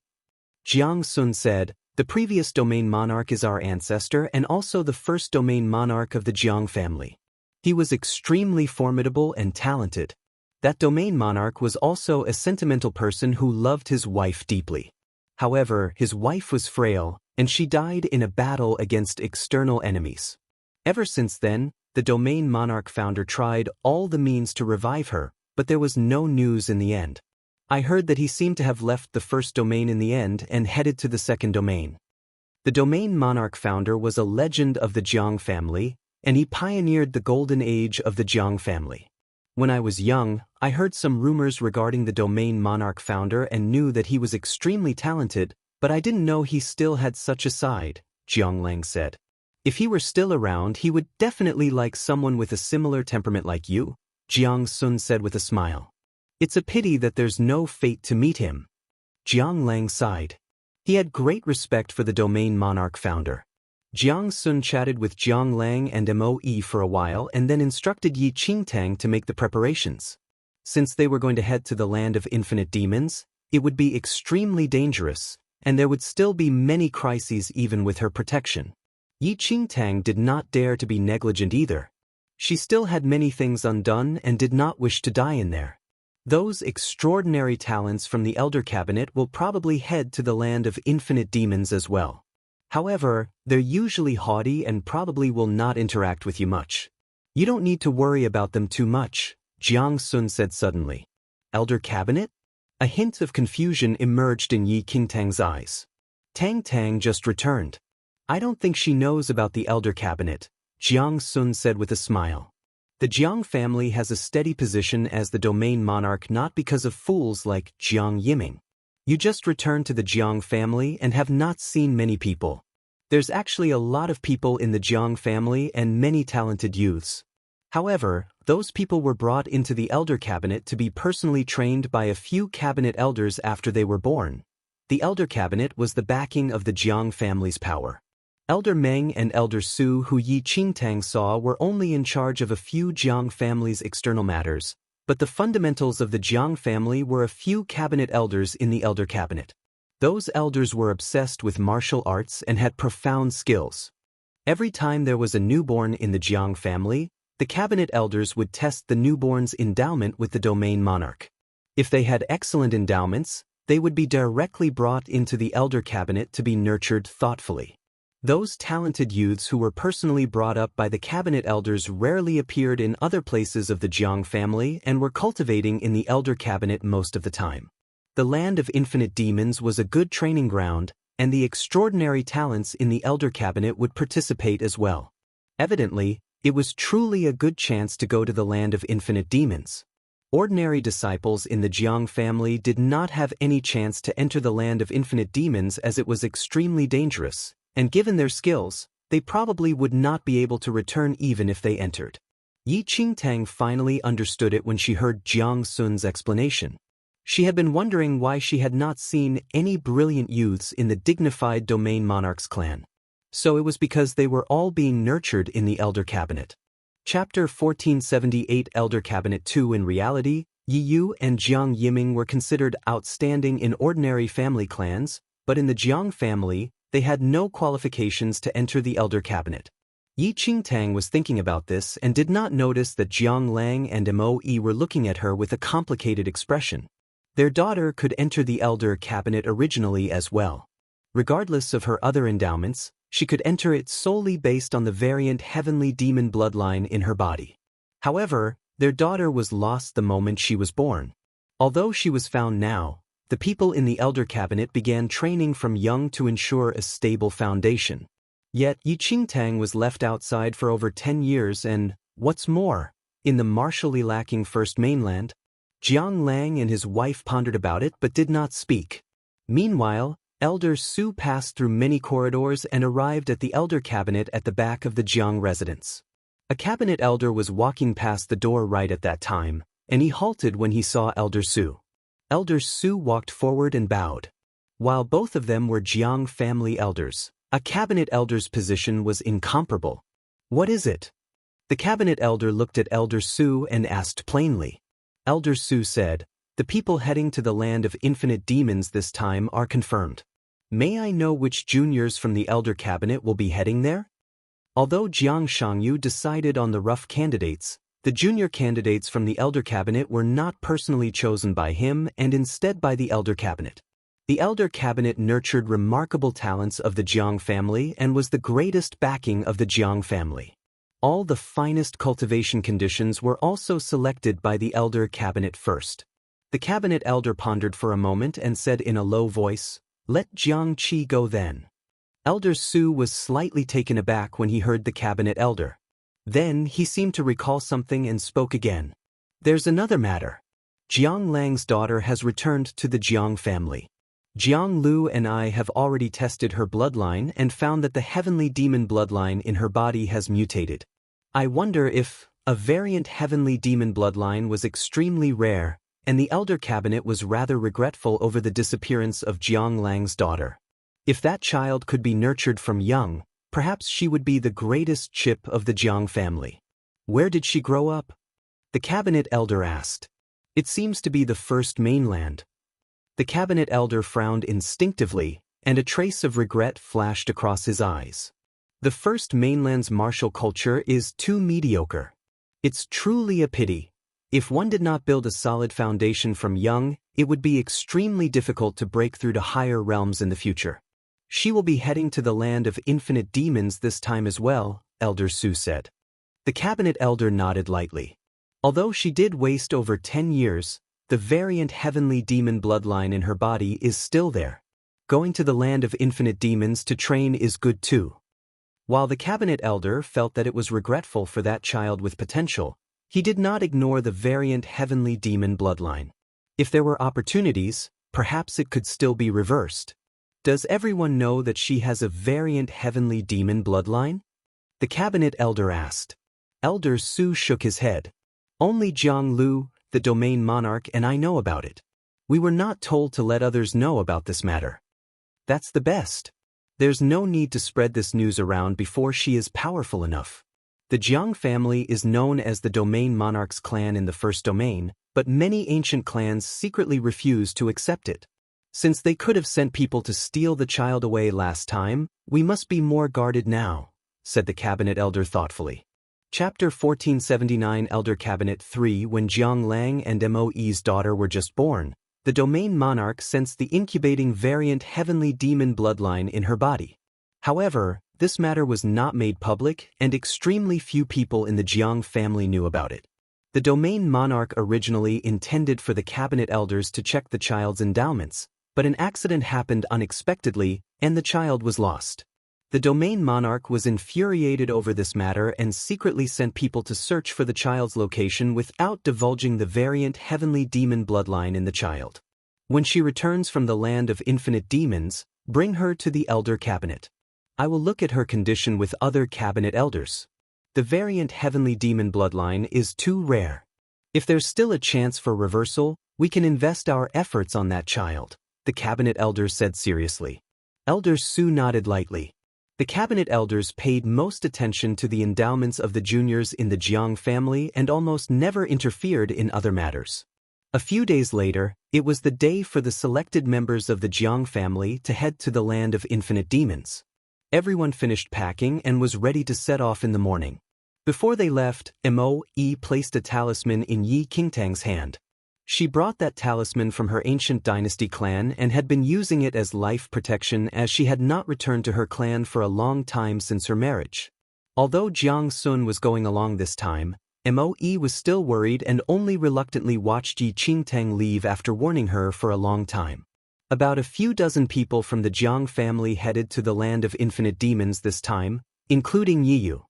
Jiang Sun said. "The previous domain monarch is our ancestor and also the first domain monarch of the Jiang family. He was extremely formidable and talented. That domain monarch was also a sentimental person who loved his wife deeply. However, his wife was frail, and she died in a battle against external enemies. Ever since then, the domain monarch founder tried all the means to revive her, but there was no news in the end. I heard that he seemed to have left the first domain in the end and headed to the second domain." The domain monarch founder was a legend of the Jiang family, and he pioneered the golden age of the Jiang family. When I was young, I heard some rumors regarding the domain monarch founder and knew that he was extremely talented, but I didn't know he still had such a side, Jiang Lang said. "If he were still around, he would definitely like someone with a similar temperament like you," Jiang Sun said with a smile. "It's a pity that there's no fate to meet him." Jiang Lang sighed. He had great respect for the domain monarch founder. Jiang Sun chatted with Jiang Lang and Moe for a while and then instructed Yi Qingtang to make the preparations. Since they were going to head to the Land of Infinite Demons, it would be extremely dangerous, and there would still be many crises even with her protection. Yi Qingtang did not dare to be negligent either. She still had many things undone and did not wish to die in there. Those extraordinary talents from the Elder Cabinet will probably head to the Land of Infinite Demons as well. However, they're usually haughty and probably will not interact with you much. You don't need to worry about them too much, Jiang Sun said suddenly. Elder Cabinet? A hint of confusion emerged in Yi Qingtang's eyes. Tang Tang just returned. I don't think she knows about the Elder Cabinet, Jiang Sun said with a smile. The Jiang family has a steady position as the domain monarch not because of fools like Jiang Yiming. You just returned to the Jiang family and have not seen many people. There's actually a lot of people in the Jiang family and many talented youths. However, those people were brought into the Elder Cabinet to be personally trained by a few cabinet elders after they were born. The Elder Cabinet was the backing of the Jiang family's power. Elder Meng and Elder Su, who Yi Qingtang saw, were only in charge of a few Jiang family's external matters, but the fundamentals of the Jiang family were a few cabinet elders in the Elder Cabinet. Those elders were obsessed with martial arts and had profound skills. Every time there was a newborn in the Jiang family, the cabinet elders would test the newborn's endowment with the domain monarch. If they had excellent endowments, they would be directly brought into the elder cabinet to be nurtured thoughtfully. Those talented youths who were personally brought up by the cabinet elders rarely appeared in other places of the Jiang family and were cultivating in the elder cabinet most of the time. The land of infinite demons was a good training ground, and the extraordinary talents in the elder cabinet would participate as well. Evidently, it was truly a good chance to go to the land of infinite demons. Ordinary disciples in the Jiang family did not have any chance to enter the land of infinite demons as it was extremely dangerous, and given their skills, they probably would not be able to return even if they entered. Yi Qingtang finally understood it when she heard Jiang Sun's explanation. She had been wondering why she had not seen any brilliant youths in the dignified domain monarch's clan. So it was because they were all being nurtured in the elder cabinet. Chapter 1478 Elder Cabinet 2 In reality, Yi Yu and Jiang Yiming were considered outstanding in ordinary family clans, but in the Jiang family, they had no qualifications to enter the elder cabinet. Yi Qingtang was thinking about this and did not notice that Jiang Lang and Mo Yi were looking at her with a complicated expression. Their daughter could enter the elder cabinet originally as well. Regardless of her other endowments, she could enter it solely based on the variant heavenly demon bloodline in her body. However, their daughter was lost the moment she was born. Although she was found now, the people in the elder cabinet began training from young to ensure a stable foundation. Yet Yi Qingtang was left outside for over 10 years and, what's more, in the martially lacking First Mainland, Jiang Lang and his wife pondered about it but did not speak. Meanwhile, Elder Su passed through many corridors and arrived at the elder cabinet at the back of the Jiang residence. A cabinet elder was walking past the door right at that time, and he halted when he saw Elder Su. Elder Su walked forward and bowed. While both of them were Jiang family elders, a cabinet elder's position was incomparable. What is it? The cabinet elder looked at Elder Su and asked plainly. Elder Su said, "The people heading to the land of infinite demons this time are confirmed. May I know which juniors from the elder cabinet will be heading there?" Although Jiang Shangyu decided on the rough candidates, the junior candidates from the elder cabinet were not personally chosen by him and instead by the elder cabinet. The elder cabinet nurtured remarkable talents of the Jiang family and was the greatest backing of the Jiang family. All the finest cultivation conditions were also selected by the elder cabinet first. The cabinet elder pondered for a moment and said in a low voice, "Let Jiang Qi go then." Elder Su was slightly taken aback when he heard the cabinet elder. Then he seemed to recall something and spoke again. "There's another matter. Jiang Lang's daughter has returned to the Jiang family. Jiang Lu and I have already tested her bloodline and found that the heavenly demon bloodline in her body has mutated. I wonder if a variant heavenly demon bloodline was extremely rare, and the elder cabinet was rather regretful over the disappearance of Jiang Lang's daughter. If that child could be nurtured from young, perhaps she would be the greatest chip of the Jiang family. Where did she grow up?" the cabinet elder asked. "It seems to be the First Mainland." The cabinet elder frowned instinctively, and a trace of regret flashed across his eyes. The First Mainland's martial culture is too mediocre. It's truly a pity. If one did not build a solid foundation from young, it would be extremely difficult to break through to higher realms in the future. "She will be heading to the land of infinite demons this time as well," Elder Su said. The cabinet elder nodded lightly. Although she did waste over 10 years, the variant heavenly demon bloodline in her body is still there. Going to the land of infinite demons to train is good too. While the cabinet elder felt that it was regretful for that child with potential, he did not ignore the variant heavenly demon bloodline. If there were opportunities, perhaps it could still be reversed. Does everyone know that she has a variant heavenly demon bloodline? The cabinet elder asked. Elder Su shook his head. Only Jiang Lu, the domain monarch, and I know about it. We were not told to let others know about this matter. That's the best. There's no need to spread this news around before she is powerful enough. The Jiang family is known as the domain monarch's clan in the first domain, but many ancient clans secretly refuse to accept it. Since they could have sent people to steal the child away last time, we must be more guarded now. said the cabinet elder thoughtfully. Chapter 1479 Elder Cabinet 3 When Jiang Lang and Moe's daughter were just born, the domain monarch sensed the incubating variant heavenly demon bloodline in her body. However, this matter was not made public, and extremely few people in the Jiang family knew about it. The domain monarch originally intended for the cabinet elders to check the child's endowments, but an accident happened unexpectedly, and the child was lost. The domain monarch was infuriated over this matter and secretly sent people to search for the child's location without divulging the variant heavenly demon bloodline in the child. When she returns from the land of infinite demons, bring her to the elder cabinet. I will look at her condition with other cabinet elders. The variant heavenly demon bloodline is too rare. If there's still a chance for reversal, we can invest our efforts on that child, the cabinet elder said seriously. Elder Su nodded lightly. The cabinet elders paid most attention to the endowments of the juniors in the Jiang family and almost never interfered in other matters. A few days later, it was the day for the selected members of the Jiang family to head to the land of infinite demons. Everyone finished packing and was ready to set off in the morning. Before they left, Moe placed a talisman in Yi Qingtang's hand. She brought that talisman from her ancient dynasty clan and had been using it as life protection as she had not returned to her clan for a long time since her marriage. Although Jiang Sun was going along this time, Moe was still worried and only reluctantly watched Yi Qingtang leave after warning her for a long time. About a few dozen people from the Jiang family headed to the land of infinite demons this time, including Yi Yu.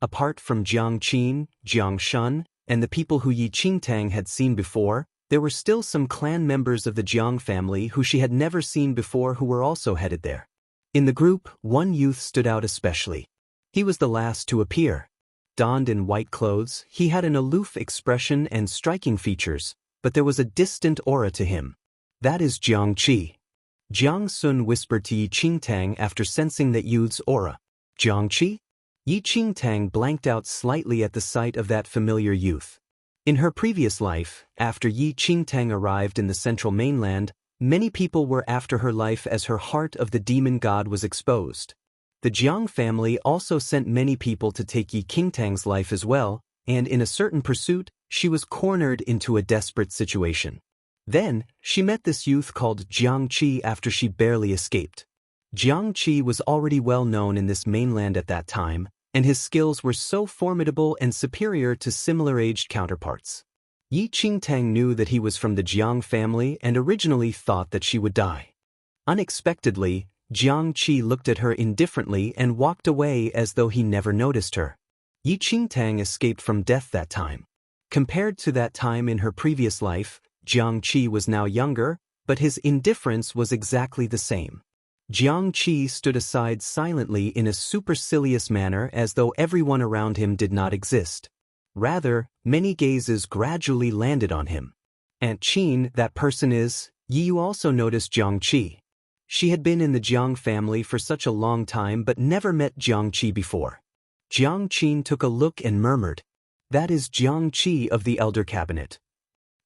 Apart from Jiang Qin, Jiang Shun, and the people who Yi Qingtang had seen before, there were still some clan members of the Jiang family who she had never seen before who were also headed there. In the group, one youth stood out especially. He was the last to appear. Donned in white clothes, he had an aloof expression and striking features, but there was a distant aura to him. That is Jiang Qi. Jiang Sun whispered to Yi Qingtang after sensing that youth's aura. Jiang Qi? Yi Qingtang blanked out slightly at the sight of that familiar youth. In her previous life, after Yi Qingtang arrived in the central mainland, many people were after her life as her heart of the demon god was exposed. The Jiang family also sent many people to take Yi Qingtang's life as well, and in a certain pursuit, she was cornered into a desperate situation. Then, she met this youth called Jiang Qi after she barely escaped. Jiang Qi was already well known in this mainland at that time, and his skills were so formidable and superior to similar-aged counterparts. Yi Qingtang knew that he was from the Jiang family and originally thought that she would die. Unexpectedly, Jiang Qi looked at her indifferently and walked away as though he never noticed her. Yi Qingtang escaped from death that time. Compared to that time in her previous life, Jiang Qi was now younger, but his indifference was exactly the same. Jiang Qi stood aside silently in a supercilious manner as though everyone around him did not exist. Rather, many gazes gradually landed on him. Aunt Qin, that person is, Yi Yu also noticed Jiang Qi. She had been in the Jiang family for such a long time but never met Jiang Qi before. Jiang Qin took a look and murmured, "That is Jiang Qi of the Elder Cabinet."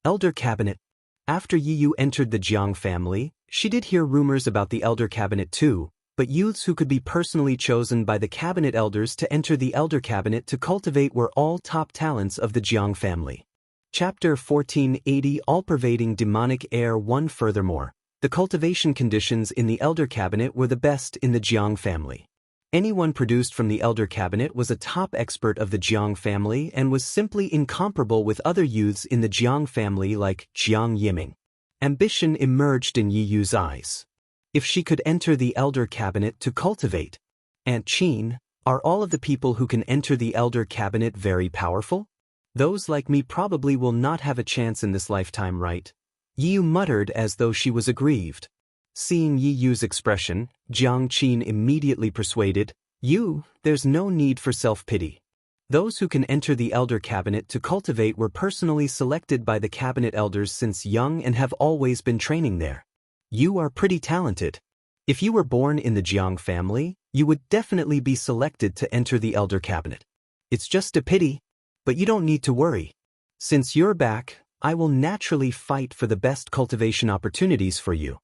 Elder Cabinet. After Yi Yu entered the Jiang family, she did hear rumors about the Elder Cabinet too, but youths who could be personally chosen by the cabinet elders to enter the Elder Cabinet to cultivate were all top talents of the Jiang family. Chapter 1480 All-Pervading Demonic Air 1 Furthermore, the cultivation conditions in the Elder Cabinet were the best in the Jiang family. Anyone produced from the Elder Cabinet was a top expert of the Jiang family and was simply incomparable with other youths in the Jiang family like Jiang Yiming. Ambition emerged in Yi Yu's eyes. If she could enter the Elder Cabinet to cultivate. Aunt Qin, are all of the people who can enter the Elder Cabinet very powerful? Those like me probably will not have a chance in this lifetime, right? Yi Yu muttered as though she was aggrieved. Seeing Yi Yu's expression, Jiang Qin immediately persuaded, "You, there's no need for self-pity. Those who can enter the Elder Cabinet to cultivate were personally selected by the cabinet elders since young and have always been training there. You are pretty talented. If you were born in the Jiang family, you would definitely be selected to enter the Elder Cabinet. It's just a pity, but you don't need to worry. Since you're back, I will naturally fight for the best cultivation opportunities for you."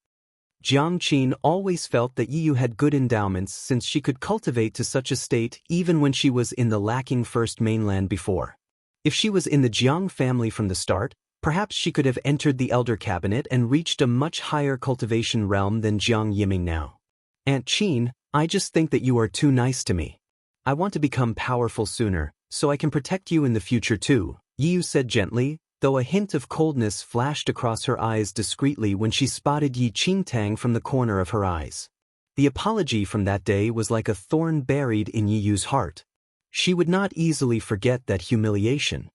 Jiang Qin always felt that Yu had good endowments since she could cultivate to such a state even when she was in the lacking first mainland before. If she was in the Jiang family from the start, perhaps she could have entered the Elder Cabinet and reached a much higher cultivation realm than Jiang Yiming now. Aunt Qin, I just think that you are too nice to me. I want to become powerful sooner, so I can protect you in the future too, Yu said gently, though a hint of coldness flashed across her eyes discreetly when she spotted Yi Qingtang from the corner of her eyes. The apology from that day was like a thorn buried in Yi Yu's heart. She would not easily forget that humiliation.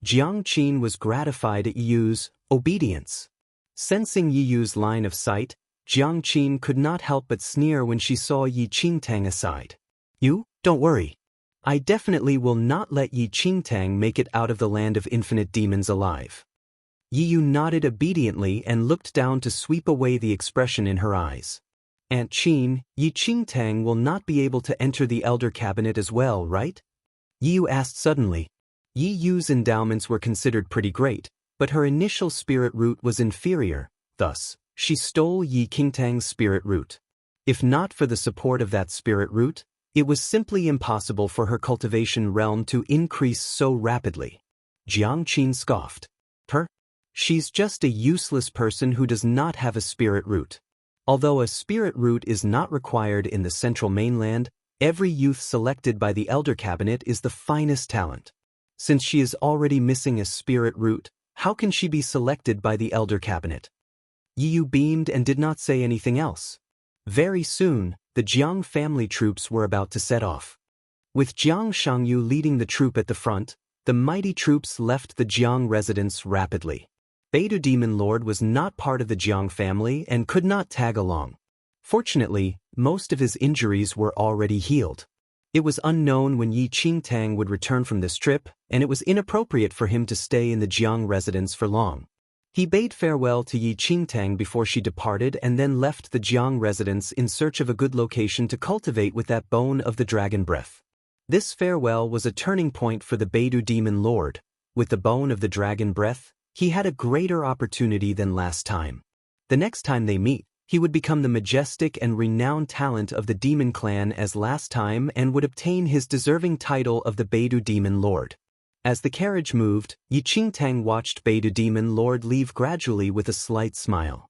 Jiang Qin was gratified at Yi Yu's obedience. Sensing Yi Yu's line of sight, Jiang Qin could not help but sneer when she saw Yi Qingtang aside. You, don't worry. I definitely will not let Yi Qingtang make it out of the land of infinite demons alive. Yi Yu nodded obediently and looked down to sweep away the expression in her eyes. Aunt Qin, Yi Qingtang will not be able to enter the Elder Cabinet as well, right? Yi Yu asked suddenly. Yi Yu's endowments were considered pretty great, but her initial spirit root was inferior, thus, she stole Yi Qingtang's spirit root. If not for the support of that spirit root, it was simply impossible for her cultivation realm to increase so rapidly. Jiang Qin scoffed. Her? She's just a useless person who does not have a spirit root. Although a spirit root is not required in the central mainland, every youth selected by the Elder Cabinet is the finest talent. Since she is already missing a spirit root, how can she be selected by the Elder Cabinet? Yi Yu beamed and did not say anything else. Very soon, the Jiang family troops were about to set off. With Jiang Shangyu leading the troop at the front, the mighty troops left the Jiang residence rapidly. Beidou Demon Lord was not part of the Jiang family and could not tag along. Fortunately, most of his injuries were already healed. It was unknown when Yi Qingtang would return from this trip, and it was inappropriate for him to stay in the Jiang residence for long. He bade farewell to Yi Qingtang before she departed and then left the Jiang residence in search of a good location to cultivate with that bone of the dragon breath. This farewell was a turning point for the Beidou Demon Lord. With the bone of the dragon breath, he had a greater opportunity than last time. The next time they meet, he would become the majestic and renowned talent of the demon clan as last time and would obtain his deserving title of the Beidou Demon Lord. As the carriage moved, Yi Qingtang watched Beidou Demon Lord leave gradually with a slight smile.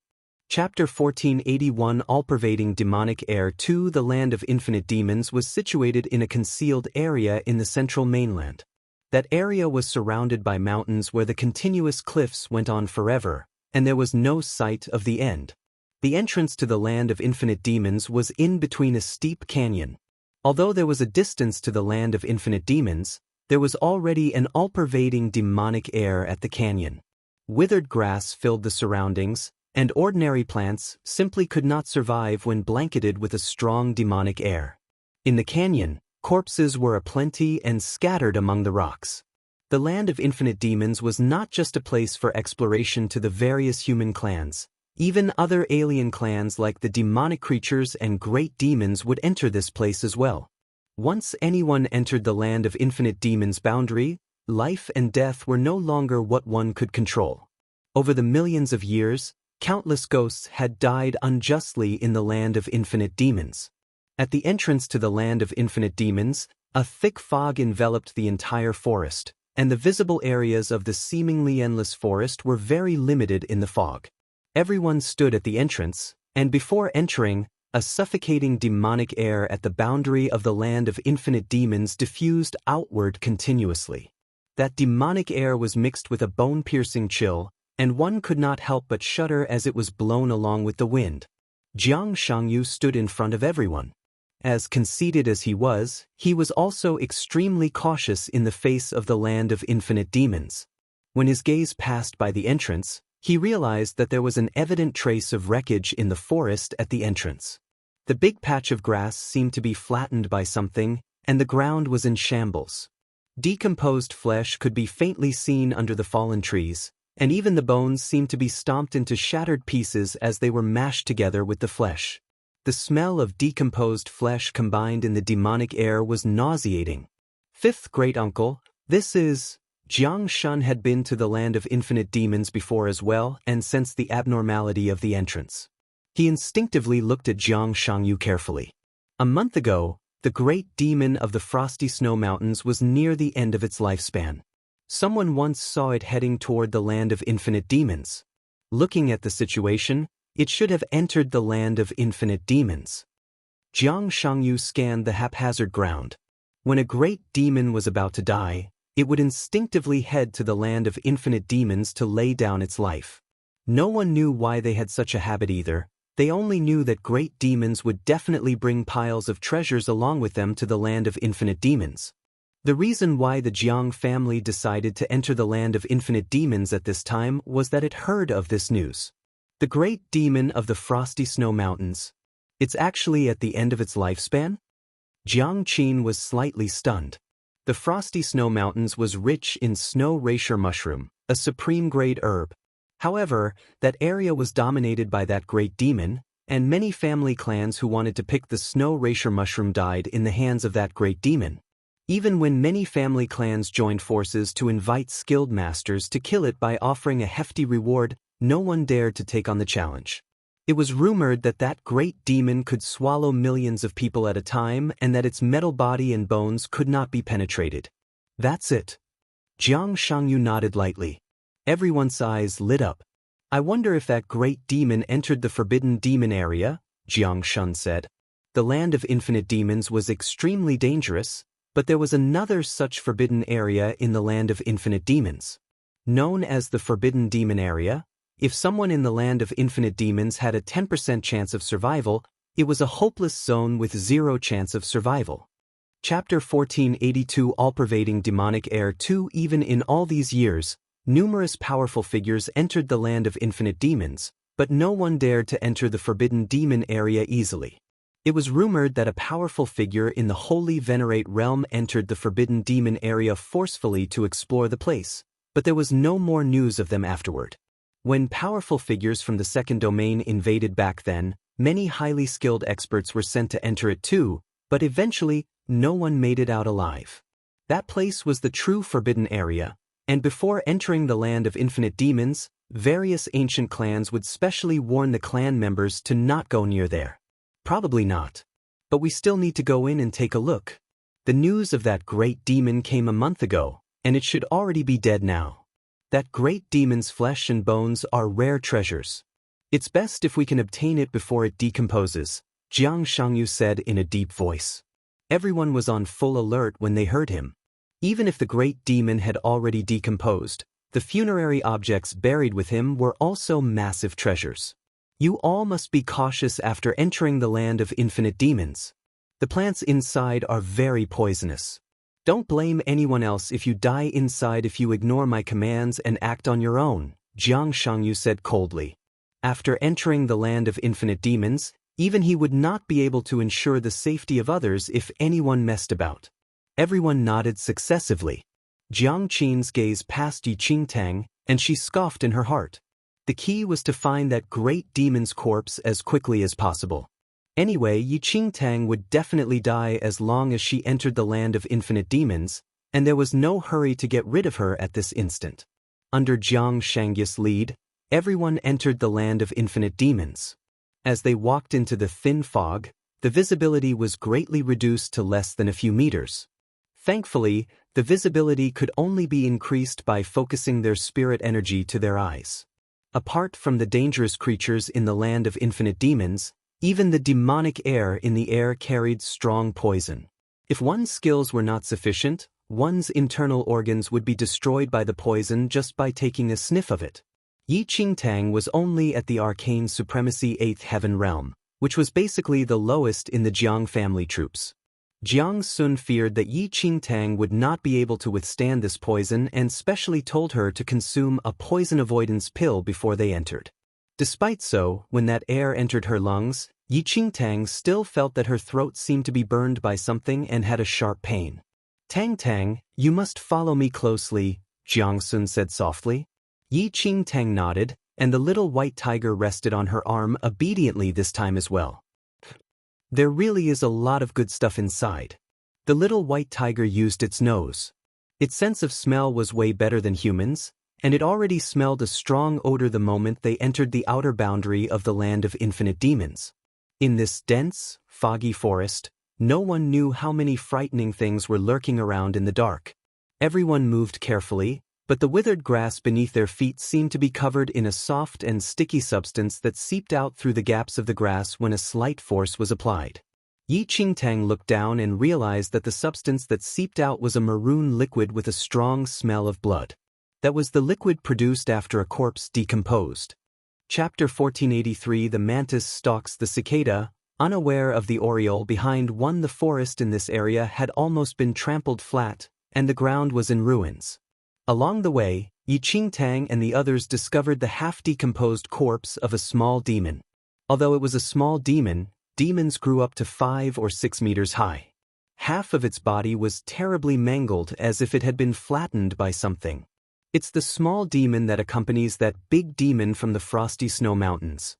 Chapter 1481 All-Pervading Demonic Air 2 The Land of Infinite Demons was situated in a concealed area in the central mainland. That area was surrounded by mountains where the continuous cliffs went on forever, and there was no sight of the end. The entrance to the Land of Infinite Demons was in between a steep canyon. Although there was a distance to the Land of Infinite Demons, there was already an all-pervading demonic air at the canyon. Withered grass filled the surroundings, and ordinary plants simply could not survive when blanketed with a strong demonic air. In the canyon, corpses were aplenty and scattered among the rocks. The Land of Infinite Demons was not just a place for exploration to the various human clans. Even other alien clans like the demonic creatures and great demons would enter this place as well. Once anyone entered the Land of Infinite Demons boundary, life and death were no longer what one could control. Over the millions of years, countless ghosts had died unjustly in the Land of Infinite Demons. At the entrance to the Land of Infinite Demons, a thick fog enveloped the entire forest, and the visible areas of the seemingly endless forest were very limited in the fog. Everyone stood at the entrance, and before entering, a suffocating demonic air at the boundary of the Land of Infinite Demons diffused outward continuously. That demonic air was mixed with a bone-piercing chill, and one could not help but shudder as it was blown along with the wind. Jiang Shangyu stood in front of everyone. As conceited as he was also extremely cautious in the face of the Land of Infinite Demons. When his gaze passed by the entrance, he realized that there was an evident trace of wreckage in the forest at the entrance. The big patch of grass seemed to be flattened by something, and the ground was in shambles. Decomposed flesh could be faintly seen under the fallen trees, and even the bones seemed to be stomped into shattered pieces as they were mashed together with the flesh. The smell of decomposed flesh combined in the demonic air was nauseating. Fifth great-uncle, this is... Jiang Shun had been to the Land of Infinite Demons before as well and sensed the abnormality of the entrance. He instinctively looked at Jiang Shangyu carefully. A month ago, the great demon of the frosty snow mountains was near the end of its lifespan. Someone once saw it heading toward the land of infinite demons. Looking at the situation, it should have entered the land of infinite demons. Jiang Shangyu scanned the haphazard ground. When a great demon was about to die, it would instinctively head to the land of infinite demons to lay down its life. No one knew why they had such a habit either. They only knew that great demons would definitely bring piles of treasures along with them to the land of infinite demons. The reason why the Jiang family decided to enter the land of infinite demons at this time was that it heard of this news. The great demon of the frosty snow mountains. It's actually at the end of its lifespan? Jiang Qin was slightly stunned. The frosty snow mountains was rich in snow racer mushroom, a supreme-grade herb. However, that area was dominated by that great demon, and many family clans who wanted to pick the snow racer mushroom died in the hands of that great demon. Even when many family clans joined forces to invite skilled masters to kill it by offering a hefty reward, no one dared to take on the challenge. It was rumored that that great demon could swallow millions of people at a time and that its metal body and bones could not be penetrated. That's it. Jiang Shangyu nodded lightly. Everyone's eyes lit up. I wonder if that great demon entered the forbidden demon area, Jiang Shun said. The land of infinite demons was extremely dangerous, but there was another such forbidden area in the land of infinite demons. Known as the Forbidden Demon Area, if someone in the land of infinite demons had a 10% chance of survival, it was a hopeless zone with 0 chance of survival. Chapter 1482 All-Pervading Demonic Air 2 Even in all these years, numerous powerful figures entered the land of infinite demons, but no one dared to enter the Forbidden Demon Area easily. It was rumored that a powerful figure in the Holy Venerate realm entered the Forbidden Demon Area forcefully to explore the place, but there was no more news of them afterward. When powerful figures from the second domain invaded back then, many highly skilled experts were sent to enter it too, but eventually, no one made it out alive. That place was the true Forbidden Area, and before entering the land of infinite demons, various ancient clans would specially warn the clan members to not go near there. Probably not. But we still need to go in and take a look. The news of that great demon came a month ago, and it should already be dead now. That great demon's flesh and bones are rare treasures. It's best if we can obtain it before it decomposes, Jiang Shangyu said in a deep voice. Everyone was on full alert when they heard him. Even if the great demon had already decomposed, the funerary objects buried with him were also massive treasures. You all must be cautious after entering the land of infinite demons. The plants inside are very poisonous. Don't blame anyone else if you die inside if you ignore my commands and act on your own, Jiang Shangyu said coldly. After entering the land of infinite demons, even he would not be able to ensure the safety of others if anyone messed about. Everyone nodded successively. Jiang Qin's gaze passed Yi Qingtang, and she scoffed in her heart. The key was to find that great demon's corpse as quickly as possible. Anyway, Yi Qingtang would definitely die as long as she entered the land of infinite demons, and there was no hurry to get rid of her at this instant. Under Jiang Shangyu's lead, everyone entered the land of infinite demons. As they walked into the thin fog, the visibility was greatly reduced to less than a few meters. Thankfully, the visibility could only be increased by focusing their spirit energy to their eyes. Apart from the dangerous creatures in the land of infinite demons, even the demonic air in the air carried strong poison. If one's skills were not sufficient, one's internal organs would be destroyed by the poison just by taking a sniff of it. Yi Qingtang was only at the arcane supremacy 8th heaven realm, which was basically the lowest in the Jiang family troops. Jiang Sun feared that Yi Qingtang would not be able to withstand this poison and specially told her to consume a poison avoidance pill before they entered. Despite so, when that air entered her lungs, Yi Qingtang still felt that her throat seemed to be burned by something and had a sharp pain. Tang, you must follow me closely, Jiang Sun said softly. Yi Qingtang nodded, and the little white tiger rested on her arm obediently this time as well. There really is a lot of good stuff inside. The little white tiger used its nose. Its sense of smell was way better than humans, and it already smelled a strong odor the moment they entered the outer boundary of the land of infinite demons. In this dense, foggy forest, no one knew how many frightening things were lurking around in the dark. Everyone moved carefully, but the withered grass beneath their feet seemed to be covered in a soft and sticky substance that seeped out through the gaps of the grass when a slight force was applied. Yi Qingtang looked down and realized that the substance that seeped out was a maroon liquid with a strong smell of blood. That was the liquid produced after a corpse decomposed. Chapter 1483. The mantis stalks the cicada. Unaware of the oriole behind one, the forest in this area had almost been trampled flat, and the ground was in ruins. Along the way, Yi Qingtang and the others discovered the half-decomposed corpse of a small demon. Although it was a small demon, demons grew up to 5 or 6 meters high. Half of its body was terribly mangled as if it had been flattened by something. It's the small demon that accompanies that big demon from the frosty snow mountains.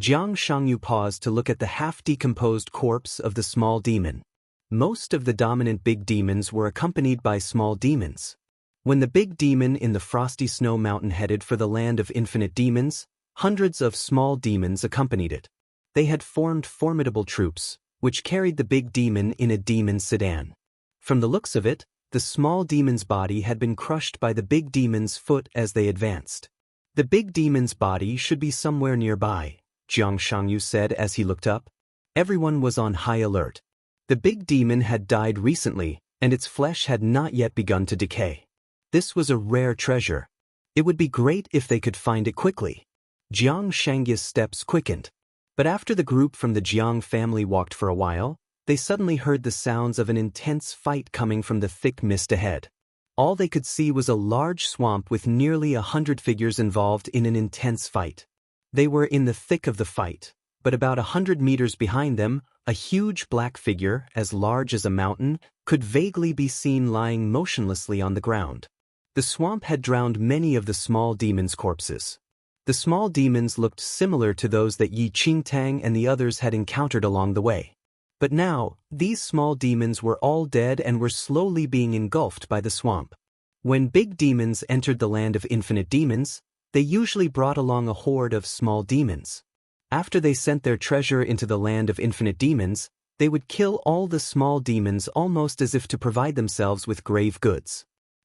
Jiang Shangyu paused to look at the half-decomposed corpse of the small demon. Most of the dominant big demons were accompanied by small demons. When the big demon in the frosty snow mountain headed for the land of infinite demons, hundreds of small demons accompanied it. They had formed formidable troops, which carried the big demon in a demon sedan. From the looks of it, the small demon's body had been crushed by the big demon's foot as they advanced. The big demon's body should be somewhere nearby, Jiang Shangyu said as he looked up. Everyone was on high alert. The big demon had died recently, and its flesh had not yet begun to decay. This was a rare treasure. It would be great if they could find it quickly. Jiang Shangyu's steps quickened. But after the group from the Jiang family walked for a while, they suddenly heard the sounds of an intense fight coming from the thick mist ahead. All they could see was a large swamp with nearly 100 figures involved in an intense fight. They were in the thick of the fight, but about 100 meters behind them, a huge black figure, as large as a mountain, could vaguely be seen lying motionlessly on the ground. The swamp had drowned many of the small demons' corpses. The small demons looked similar to those that Yi Qingtang and the others had encountered along the way. But now, these small demons were all dead and were slowly being engulfed by the swamp. When big demons entered the land of infinite demons, they usually brought along a horde of small demons. After they sent their treasure into the land of infinite demons, they would kill all the small demons almost as if to provide themselves with grave goods.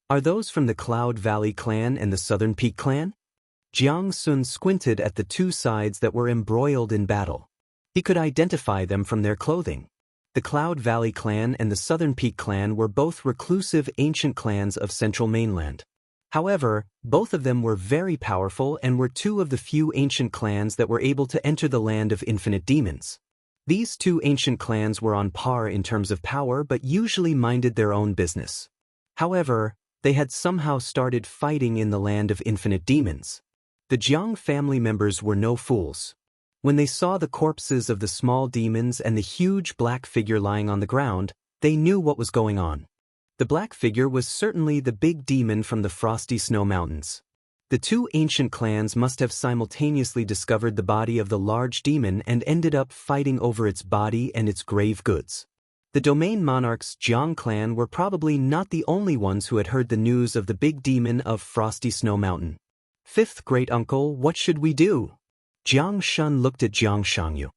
Are those from the Cloud Valley clan and the Southern Peak clan? Jiang Sun squinted at the two sides that were embroiled in battle. He could identify them from their clothing. The Cloud Valley clan and the Southern Peak clan were both reclusive ancient clans of Central Mainland. However, both of them were very powerful and were two of the few ancient clans that were able to enter the land of infinite demons. These two ancient clans were on par in terms of power but usually minded their own business. However, they had somehow started fighting in the land of infinite demons. The Jiang family members were no fools. When they saw the corpses of the small demons and the huge black figure lying on the ground, they knew what was going on. The black figure was certainly the big demon from the frosty snow mountains. The two ancient clans must have simultaneously discovered the body of the large demon and ended up fighting over its body and its grave goods. The domain monarch's Jiang clan were probably not the only ones who had heard the news of the big demon of Frosty Snow Mountain. Fifth great uncle, what should we do? Jiang Shun looked at Jiang Shangyu.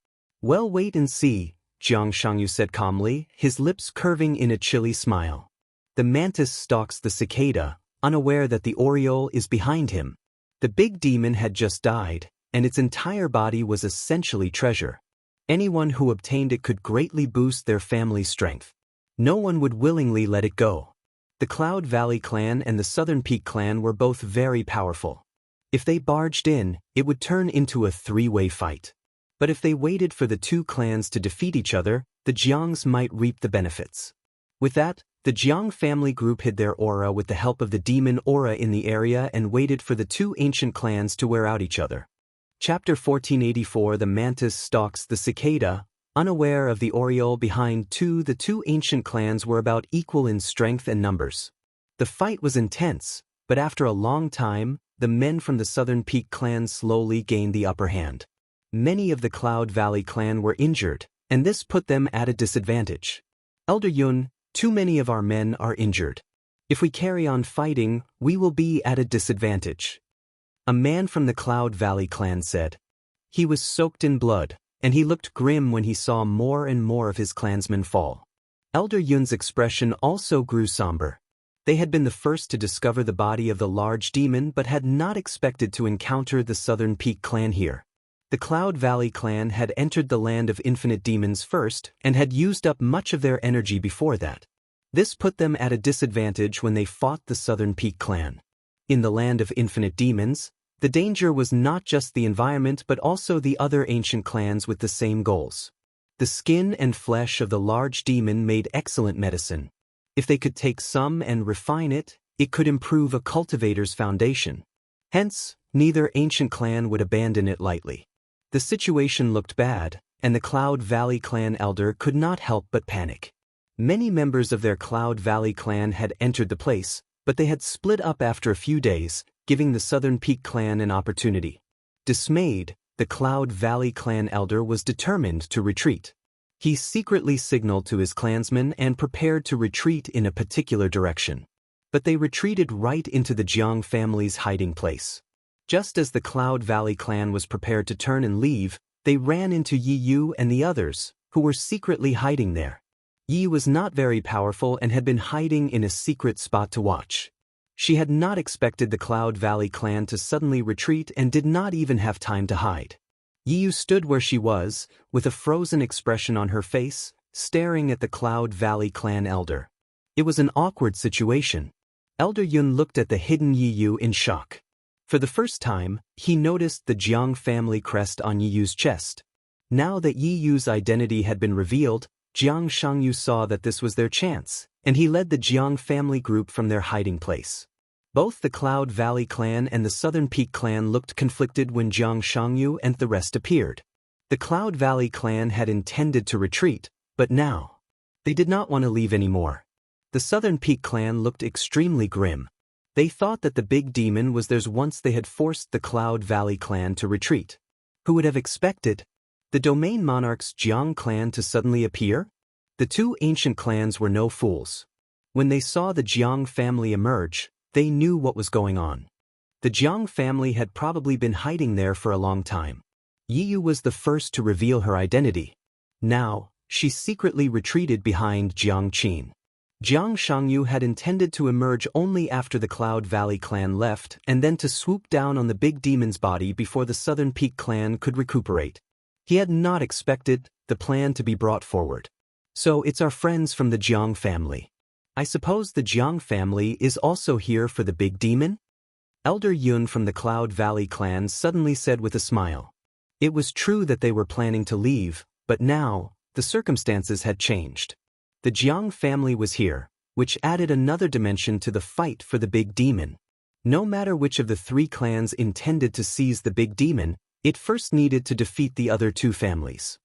Well, wait and see, Jiang Shangyu said calmly, his lips curving in a chilly smile. The mantis stalks the cicada, unaware that the oriole is behind him. The big demon had just died, and its entire body was essentially treasure. Anyone who obtained it could greatly boost their family's strength. No one would willingly let it go. The Cloud Valley clan and the Southern Peak clan were both very powerful. If they barged in, it would turn into a three-way fight. But if they waited for the two clans to defeat each other, the Jiangs might reap the benefits. With that, the Jiang family group hid their aura with the help of the demon aura in the area and waited for the two ancient clans to wear out each other. Chapter 1484. The mantis stalks the cicada. Unaware of the oriole behind the two ancient clans were about equal in strength and numbers. The fight was intense, but after a long time, the men from the Southern Peak clan slowly gained the upper hand. Many of the Cloud Valley clan were injured, and this put them at a disadvantage. Elder Yun, too many of our men are injured. If we carry on fighting, we will be at a disadvantage. A man from the Cloud Valley clan said. He was soaked in blood, and he looked grim when he saw more and more of his clansmen fall. Elder Yun's expression also grew somber. They had been the first to discover the body of the large demon but had not expected to encounter the Southern Peak clan here. The Cloud Valley clan had entered the land of infinite demons first and had used up much of their energy before that. This put them at a disadvantage when they fought the Southern Peak clan. In the land of infinite demons, the danger was not just the environment but also the other ancient clans with the same goals. The skin and flesh of the large demon made excellent medicine. If they could take some and refine it, it could improve a cultivator's foundation. Hence, neither ancient clan would abandon it lightly. The situation looked bad, and the Cloud Valley clan elder could not help but panic. Many members of their Cloud Valley clan had entered the place, but they had split up after a few days, giving the Southern Peak clan an opportunity. Dismayed, the Cloud Valley clan elder was determined to retreat. He secretly signaled to his clansmen and prepared to retreat in a particular direction. But they retreated right into the Jiang family's hiding place. Just as the Cloud Valley clan was prepared to turn and leave, they ran into Yi Yu and the others, who were secretly hiding there. Yi was not very powerful and had been hiding in a secret spot to watch. She had not expected the Cloud Valley clan to suddenly retreat and did not even have time to hide. Yi Yu stood where she was, with a frozen expression on her face, staring at the Cloud Valley clan elder. It was an awkward situation. Elder Yun looked at the hidden Yi Yu in shock. For the first time, he noticed the Jiang family crest on Yi Yu's chest. Now that Yi Yu's identity had been revealed, Jiang Shangyu saw that this was their chance, and he led the Jiang family group from their hiding place. Both the Cloud Valley clan and the Southern Peak clan looked conflicted when Jiang Shangyu and the rest appeared. The Cloud Valley clan had intended to retreat, but now, they did not want to leave anymore. The Southern Peak clan looked extremely grim. They thought that the big demon was theirs once they had forced the Cloud Valley clan to retreat. Who would have expected the domain monarch's Jiang clan to suddenly appear? The two ancient clans were no fools. When they saw the Jiang family emerge, they knew what was going on. The Jiang family had probably been hiding there for a long time. Yi Yu was the first to reveal her identity. Now, she secretly retreated behind Jiang Qin. Jiang Shangyu had intended to emerge only after the Cloud Valley clan left and then to swoop down on the big demon's body before the Southern Peak clan could recuperate. He had not expected the plan to be brought forward. So it's our friends from the Jiang family. I suppose the Jiang family is also here for the big demon? Elder Yun from the Cloud Valley clan suddenly said with a smile. It was true that they were planning to leave, but now, the circumstances had changed. The Jiang family was here, which added another dimension to the fight for the big demon. No matter which of the three clans intended to seize the big demon, it first needed to defeat the other two families.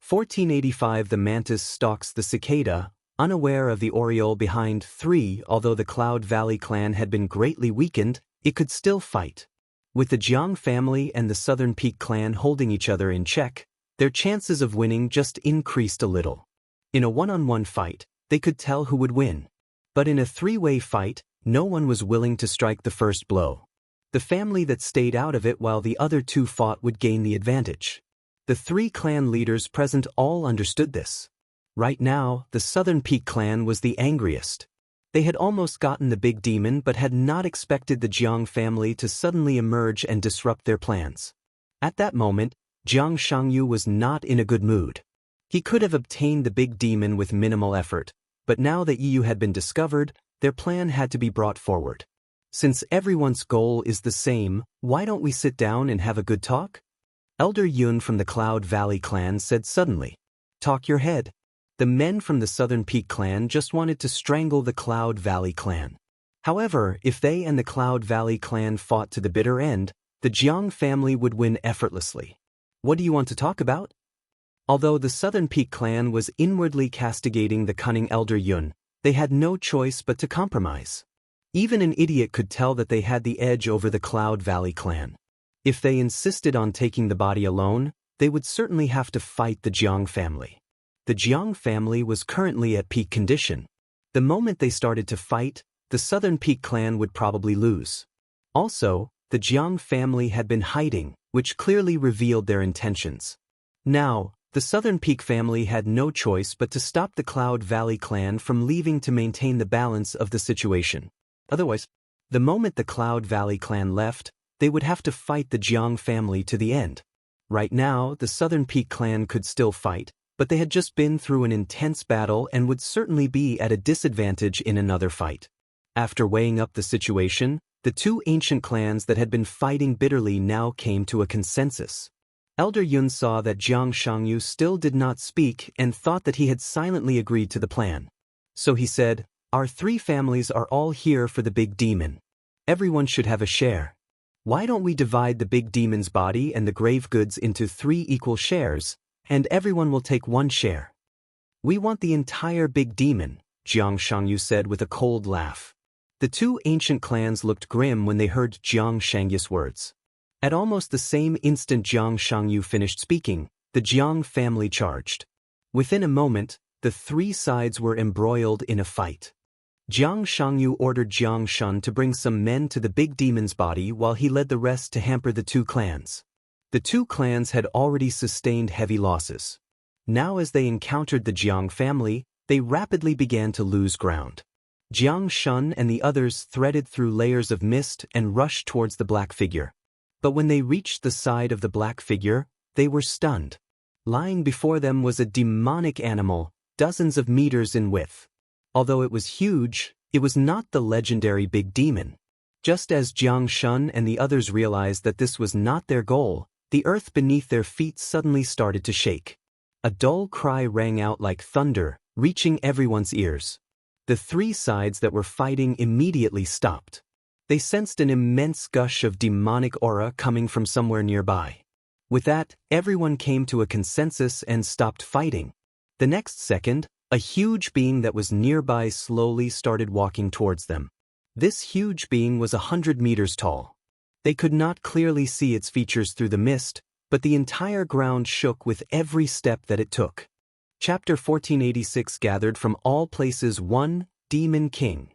1485 The mantis stalks the cicada, unaware of the oriole behind 3. Although the Cloud Valley clan had been greatly weakened, it could still fight. With the Jiang family and the Southern Peak clan holding each other in check, their chances of winning just increased a little. In a one-on-one fight, they could tell who would win. But in a three-way fight, no one was willing to strike the first blow. The family that stayed out of it while the other two fought would gain the advantage. The three clan leaders present all understood this. Right now, the Southern Peak clan was the angriest. They had almost gotten the big demon but had not expected the Jiang family to suddenly emerge and disrupt their plans. At that moment, Jiang Shangyu was not in a good mood. He could have obtained the big demon with minimal effort, but now that Yi Yu had been discovered, their plan had to be brought forward. Since everyone's goal is the same, why don't we sit down and have a good talk? Elder Yun from the Cloud Valley clan said suddenly. Talk your head. The men from the Southern Peak clan just wanted to strangle the Cloud Valley clan. However, if they and the Cloud Valley clan fought to the bitter end, the Jiang family would win effortlessly. What do you want to talk about? Although the Southern Peak clan was inwardly castigating the cunning Elder Yun, they had no choice but to compromise. Even an idiot could tell that they had the edge over the Cloud Valley clan. If they insisted on taking the body alone, they would certainly have to fight the Jiang family. The Jiang family was currently at peak condition. The moment they started to fight, the Southern Peak clan would probably lose. Also, the Jiang family had been hiding, which clearly revealed their intentions. Now, the Southern Peak family had no choice but to stop the Cloud Valley clan from leaving to maintain the balance of the situation. Otherwise, the moment the Cloud Valley clan left, they would have to fight the Jiang family to the end. Right now, the Southern Peak clan could still fight, but they had just been through an intense battle and would certainly be at a disadvantage in another fight. After weighing up the situation, the two ancient clans that had been fighting bitterly now came to a consensus. Elder Yun saw that Jiang Shangyu still did not speak and thought that he had silently agreed to the plan. So he said, "Our three families are all here for the big demon. Everyone should have a share. Why don't we divide the big demon's body and the grave goods into 3 equal shares, and everyone will take 1 share?" "We want the entire big demon," Jiang Shangyu said with a cold laugh. The two ancient clans looked grim when they heard Jiang Shangyu's words. At almost the same instant Jiang Shangyu finished speaking, the Jiang family charged. Within a moment, the 3 sides were embroiled in a fight. Jiang Shangyu ordered Jiang Shun to bring some men to the big demon's body while he led the rest to hamper the 2 clans. The 2 clans had already sustained heavy losses. Now as they encountered the Jiang family, they rapidly began to lose ground. Jiang Shun and the others threaded through layers of mist and rushed towards the black figure. But when they reached the side of the black figure, they were stunned. Lying before them was a demonic animal, dozens of meters in width. Although it was huge, it was not the legendary big demon. Just as Jiang Shun and the others realized that this was not their goal, the earth beneath their feet suddenly started to shake. A dull cry rang out like thunder, reaching everyone's ears. The 3 sides that were fighting immediately stopped. They sensed an immense gush of demonic aura coming from somewhere nearby. With that, everyone came to a consensus and stopped fighting. The next second, a huge being that was nearby slowly started walking towards them. This huge being was 100 meters tall. They could not clearly see its features through the mist, but the entire ground shook with every step that it took. Chapter 1486 gathered from all places 1, Demon King.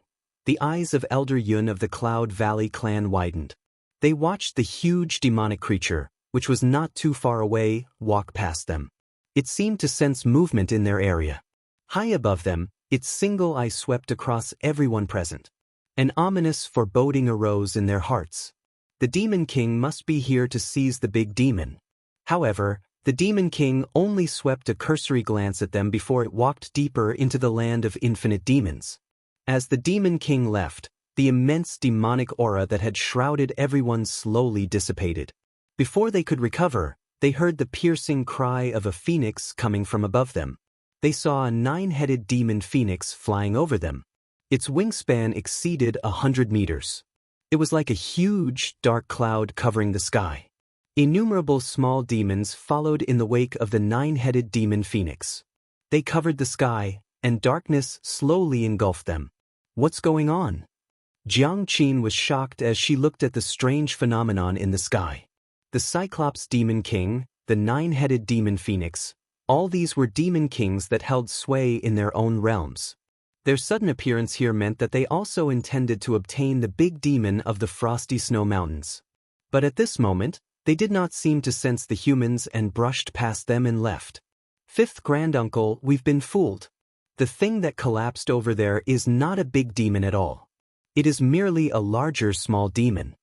The eyes of Elder Yun of the Cloud Valley clan widened. They watched the huge demonic creature, which was not too far away, walk past them. It seemed to sense movement in their area. High above them, its single eye swept across everyone present. An ominous foreboding arose in their hearts. The Demon King must be here to seize the big demon. However, the Demon King only swept a cursory glance at them before it walked deeper into the land of infinite demons. As the Demon King left, the immense demonic aura that had shrouded everyone slowly dissipated. Before they could recover, they heard the piercing cry of a phoenix coming from above them. They saw a 9-headed demon phoenix flying over them. Its wingspan exceeded 100 meters. It was like a huge, dark cloud covering the sky. Innumerable small demons followed in the wake of the 9-headed demon phoenix. They covered the sky, and darkness slowly engulfed them. What's going on? Jiang Qin was shocked as she looked at the strange phenomenon in the sky. The Cyclops Demon King, the 9-headed demon phoenix, all these were demon kings that held sway in their own realms. Their sudden appearance here meant that they also intended to obtain the big demon of the frosty snow mountains. But at this moment, they did not seem to sense the humans and brushed past them and left. "Fifth granduncle, we've been fooled. The thing that collapsed over there is not a big demon at all. It is merely a larger small demon."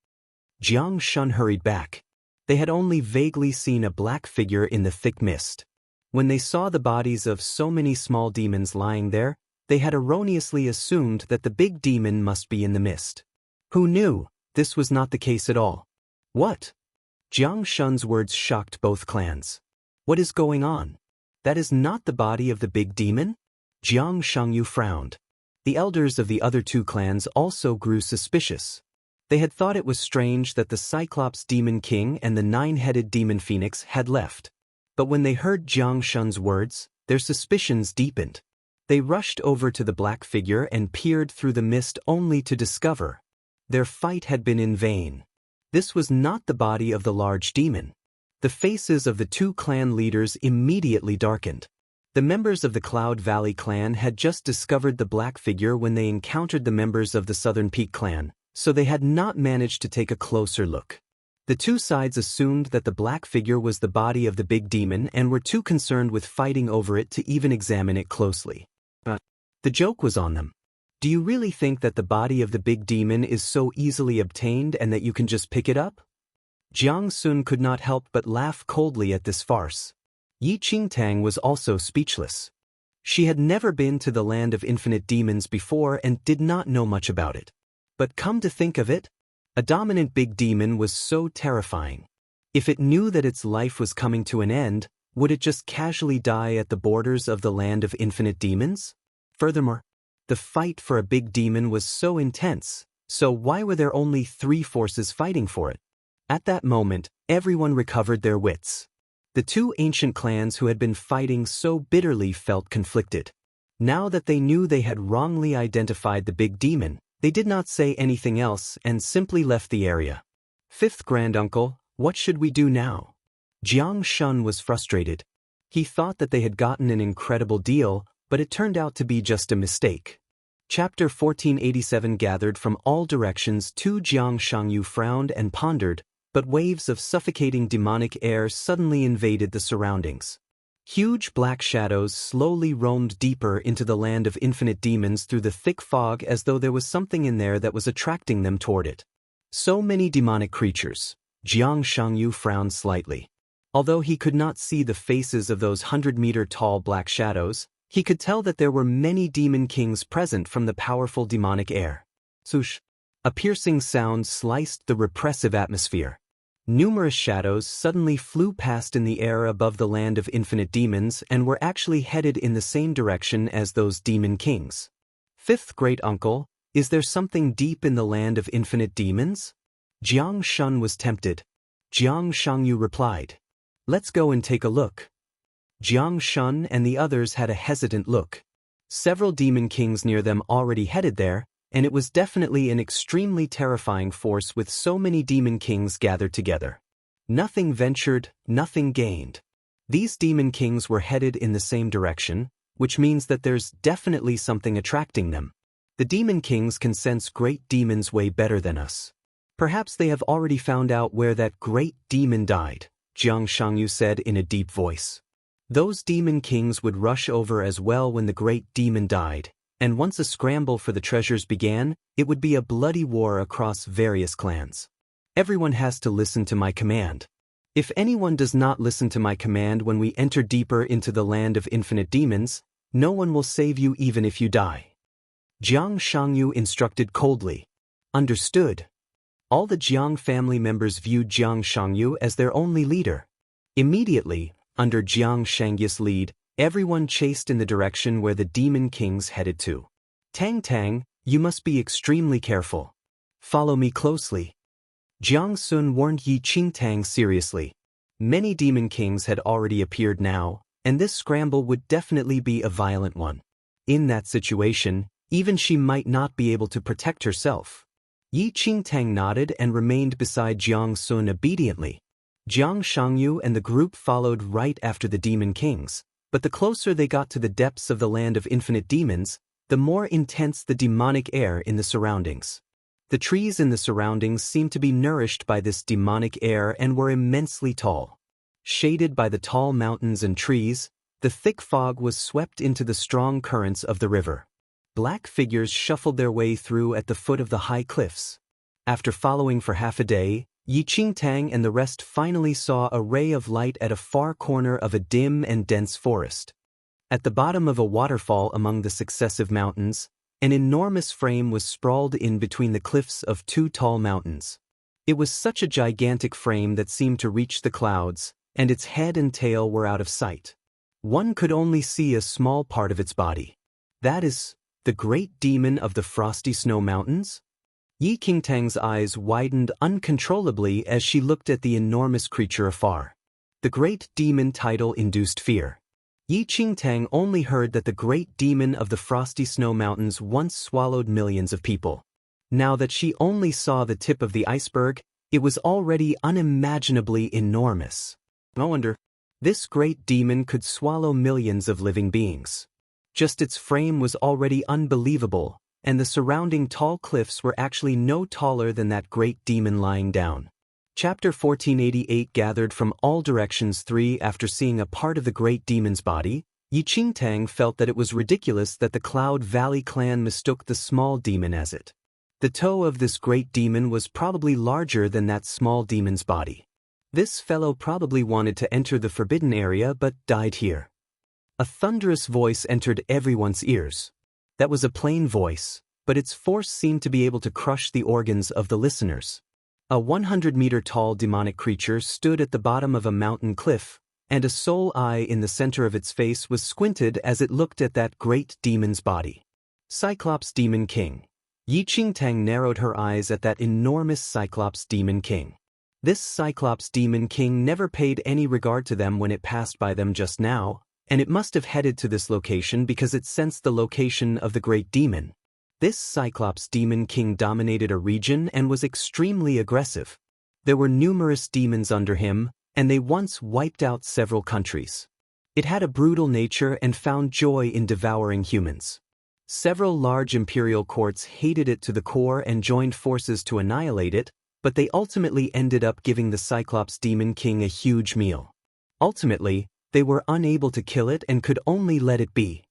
Jiang Shun hurried back. They had only vaguely seen a black figure in the thick mist. When they saw the bodies of so many small demons lying there, they had erroneously assumed that the big demon must be in the mist. Who knew? This was not the case at all. What? Jiang Shun's words shocked both clans. What is going on? That is not the body of the big demon? Jiang Shangyu frowned. The elders of the other 2 clans also grew suspicious. They had thought it was strange that the Cyclops Demon King and the 9-headed Demon Phoenix had left. But when they heard Jiang Shun's words, their suspicions deepened. They rushed over to the black figure and peered through the mist only to discover their fight had been in vain. This was not the body of the large demon. The faces of the 2 clan leaders immediately darkened. The members of the Cloud Valley clan had just discovered the black figure when they encountered the members of the Southern Peak clan, so they had not managed to take a closer look. The two sides assumed that the black figure was the body of the big demon and were too concerned with fighting over it to even examine it closely. But the joke was on them. Do you really think that the body of the big demon is so easily obtained and that you can just pick it up? Jiang Sun could not help but laugh coldly at this farce. Yi Qingtang was also speechless. She had never been to the land of infinite demons before and did not know much about it. But come to think of it, a dominant big demon was so terrifying. If it knew that its life was coming to an end, would it just casually die at the borders of the land of infinite demons? Furthermore, the fight for a big demon was so intense, so why were there only 3 forces fighting for it? At that moment, everyone recovered their wits. The two ancient clans who had been fighting so bitterly felt conflicted. Now that they knew they had wrongly identified the big demon, they did not say anything else and simply left the area. Fifth granduncle, what should we do now? Jiang Shun was frustrated. He thought that they had gotten an incredible deal, but it turned out to be just a mistake. Chapter 1487 gathered from all directions. Jiang Shangyu frowned and pondered, but waves of suffocating demonic air suddenly invaded the surroundings. Huge black shadows slowly roamed deeper into the land of infinite demons through the thick fog as though there was something in there that was attracting them toward it. So many demonic creatures. Jiang Shangyu frowned slightly. Although he could not see the faces of those 100-meter-tall black shadows, he could tell that there were many demon kings present from the powerful demonic air. Swoosh! A piercing sound sliced the repressive atmosphere. Numerous shadows suddenly flew past in the air above the land of infinite demons and were actually headed in the same direction as those demon kings. Fifth great uncle, is there something deep in the land of infinite demons? Jiang Shun was tempted. Jiang Shangyu replied, "Let's go and take a look." Jiang Shun and the others had a hesitant look. Several demon kings near them already headed there, and it was definitely an extremely terrifying force with so many demon kings gathered together. Nothing ventured, nothing gained. These demon kings were headed in the same direction, which means that there's definitely something attracting them. The demon kings can sense great demons way better than us. Perhaps they have already found out where that great demon died, Jiang Shangyu said in a deep voice. Those demon kings would rush over as well when the great demon died, and once a scramble for the treasures began, it would be a bloody war across various clans. Everyone has to listen to my command. If anyone does not listen to my command when we enter deeper into the land of infinite demons, no one will save you even if you die. Jiang Shangyu instructed coldly. Understood. All the Jiang family members viewed Jiang Shangyu as their only leader. Immediately, under Jiang Shangyu's lead, everyone chased in the direction where the demon kings headed to. Tang Tang, you must be extremely careful. Follow me closely. Jiang Sun warned Yi Qingtang seriously. Many demon kings had already appeared now, and this scramble would definitely be a violent one. In that situation, even she might not be able to protect herself. Yi Qingtang nodded and remained beside Jiang Sun obediently. Jiang Shangyu and the group followed right after the demon kings. But the closer they got to the depths of the land of infinite demons, the more intense the demonic air in the surroundings. The trees in the surroundings seemed to be nourished by this demonic air and were immensely tall. Shaded by the tall mountains and trees, the thick fog was swept into the strong currents of the river. Black figures shuffled their way through at the foot of the high cliffs. After following for half a day, Yi Qingtang and the rest finally saw a ray of light at a far corner of a dim and dense forest. At the bottom of a waterfall among the successive mountains, an enormous frame was sprawled in between the cliffs of 2 tall mountains. It was such a gigantic frame that seemed to reach the clouds, and its head and tail were out of sight. One could only see a small part of its body. That is, the great demon of the frosty snow mountains? Yi Qingtang's eyes widened uncontrollably as she looked at the enormous creature afar. The great demon title induced fear. Yi Qingtang only heard that the great demon of the frosty snow mountains once swallowed millions of people. Now that she only saw the tip of the iceberg, it was already unimaginably enormous. No wonder. This great demon could swallow millions of living beings. Just its frame was already unbelievable, and the surrounding tall cliffs were actually no taller than that great demon lying down. Chapter 1488 gathered from all directions. 3 After seeing a part of the great demon's body, Yi Qingtang felt that it was ridiculous that the Cloud Valley clan mistook the small demon as it. The toe of this great demon was probably larger than that small demon's body. This fellow probably wanted to enter the forbidden area but died here. A thunderous voice entered everyone's ears. That was a plain voice, but its force seemed to be able to crush the organs of the listeners. A 100-meter-tall demonic creature stood at the bottom of a mountain cliff, and a sole eye in the center of its face was squinted as it looked at that great demon's body. Cyclops Demon King. Yi Qingtang narrowed her eyes at that enormous Cyclops Demon King. This Cyclops Demon King never paid any regard to them when it passed by them just now, and it must have headed to this location because it sensed the location of the great demon. This Cyclops Demon King dominated a region and was extremely aggressive. There were numerous demons under him, and they once wiped out several countries. It had a brutal nature and found joy in devouring humans. Several large imperial courts hated it to the core and joined forces to annihilate it, but they ultimately ended up giving the Cyclops Demon King a huge meal. Ultimately, they were unable to kill it and could only let it be.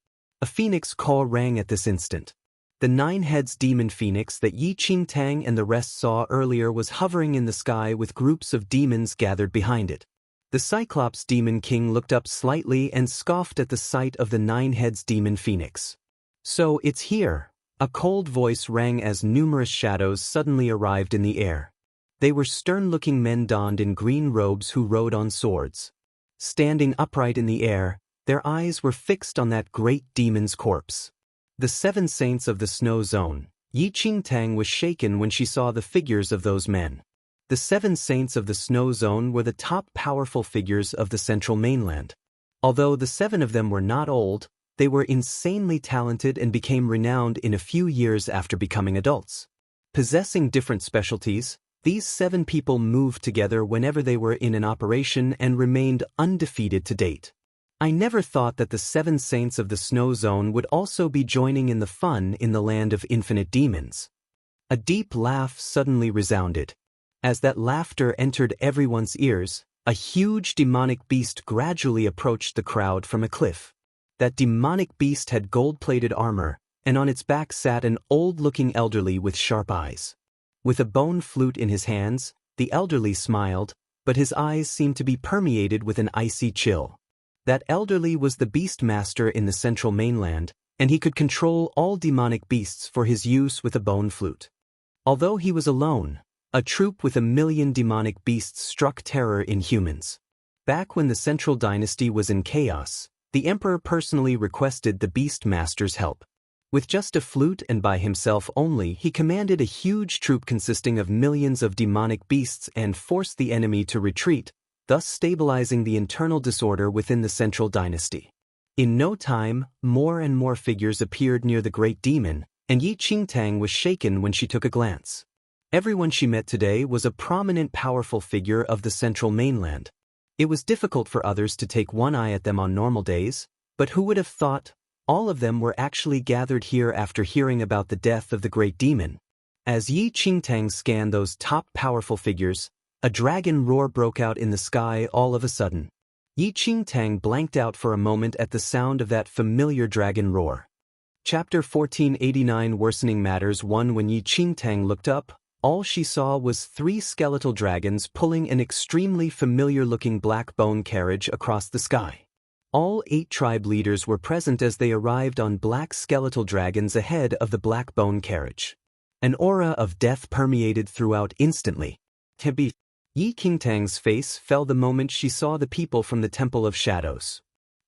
A phoenix call rang at this instant. The 9 heads demon phoenix that Yi Qingtang and the rest saw earlier was hovering in the sky with groups of demons gathered behind it. The Cyclops Demon King looked up slightly and scoffed at the sight of the 9 heads demon phoenix. So it's here. A cold voice rang as numerous shadows suddenly arrived in the air. They were stern-looking men donned in green robes who rode on swords. Standing upright in the air, their eyes were fixed on that great demon's corpse. The 7 saints of the snow zone. Yi Qingtang was shaken when she saw the figures of those men. The 7 saints of the snow zone were the top powerful figures of the central mainland. Although the 7 of them were not old, they were insanely talented and became renowned in a few years after becoming adults. Possessing different specialties, these 7 people moved together whenever they were in an operation and remained undefeated to date. I never thought that the 7 saints of the snow zone would also be joining in the fun in the land of infinite demons. A deep laugh suddenly resounded. As that laughter entered everyone's ears, a huge demonic beast gradually approached the crowd from a cliff. That demonic beast had gold-plated armor, and on its back sat an old-looking elderly with sharp eyes. With a bone flute in his hands, the elderly smiled, but his eyes seemed to be permeated with an icy chill. That elderly was the beast master in the central mainland, and he could control all demonic beasts for his use with a bone flute. Although he was alone, a troop with 1,000,000 demonic beasts struck terror in humans. Back when the Central Dynasty was in chaos, the emperor personally requested the beast master's help. With just a flute and by himself only, he commanded a huge troop consisting of millions of demonic beasts and forced the enemy to retreat, thus stabilizing the internal disorder within the Central Dynasty. In no time, more and more figures appeared near the great demon, and Yi Qingtang was shaken when she took a glance. Everyone she met today was a prominent, powerful figure of the central mainland. It was difficult for others to take one eye at them on normal days, but who would have thought all of them were actually gathered here after hearing about the death of the great demon? As Yi Qingtang scanned those top powerful figures, a dragon roar broke out in the sky all of a sudden. Yi Qingtang blanked out for a moment at the sound of that familiar dragon roar. Chapter 1489 Worsening Matters 1 When Yi Qingtang looked up, all she saw was 3 skeletal dragons pulling an extremely familiar-looking black bone carriage across the sky. All 8 tribe leaders were present as they arrived on black skeletal dragons ahead of the black bone carriage. An aura of death permeated throughout instantly. Yi Qingtang's face fell the moment she saw the people from the Temple of Shadows.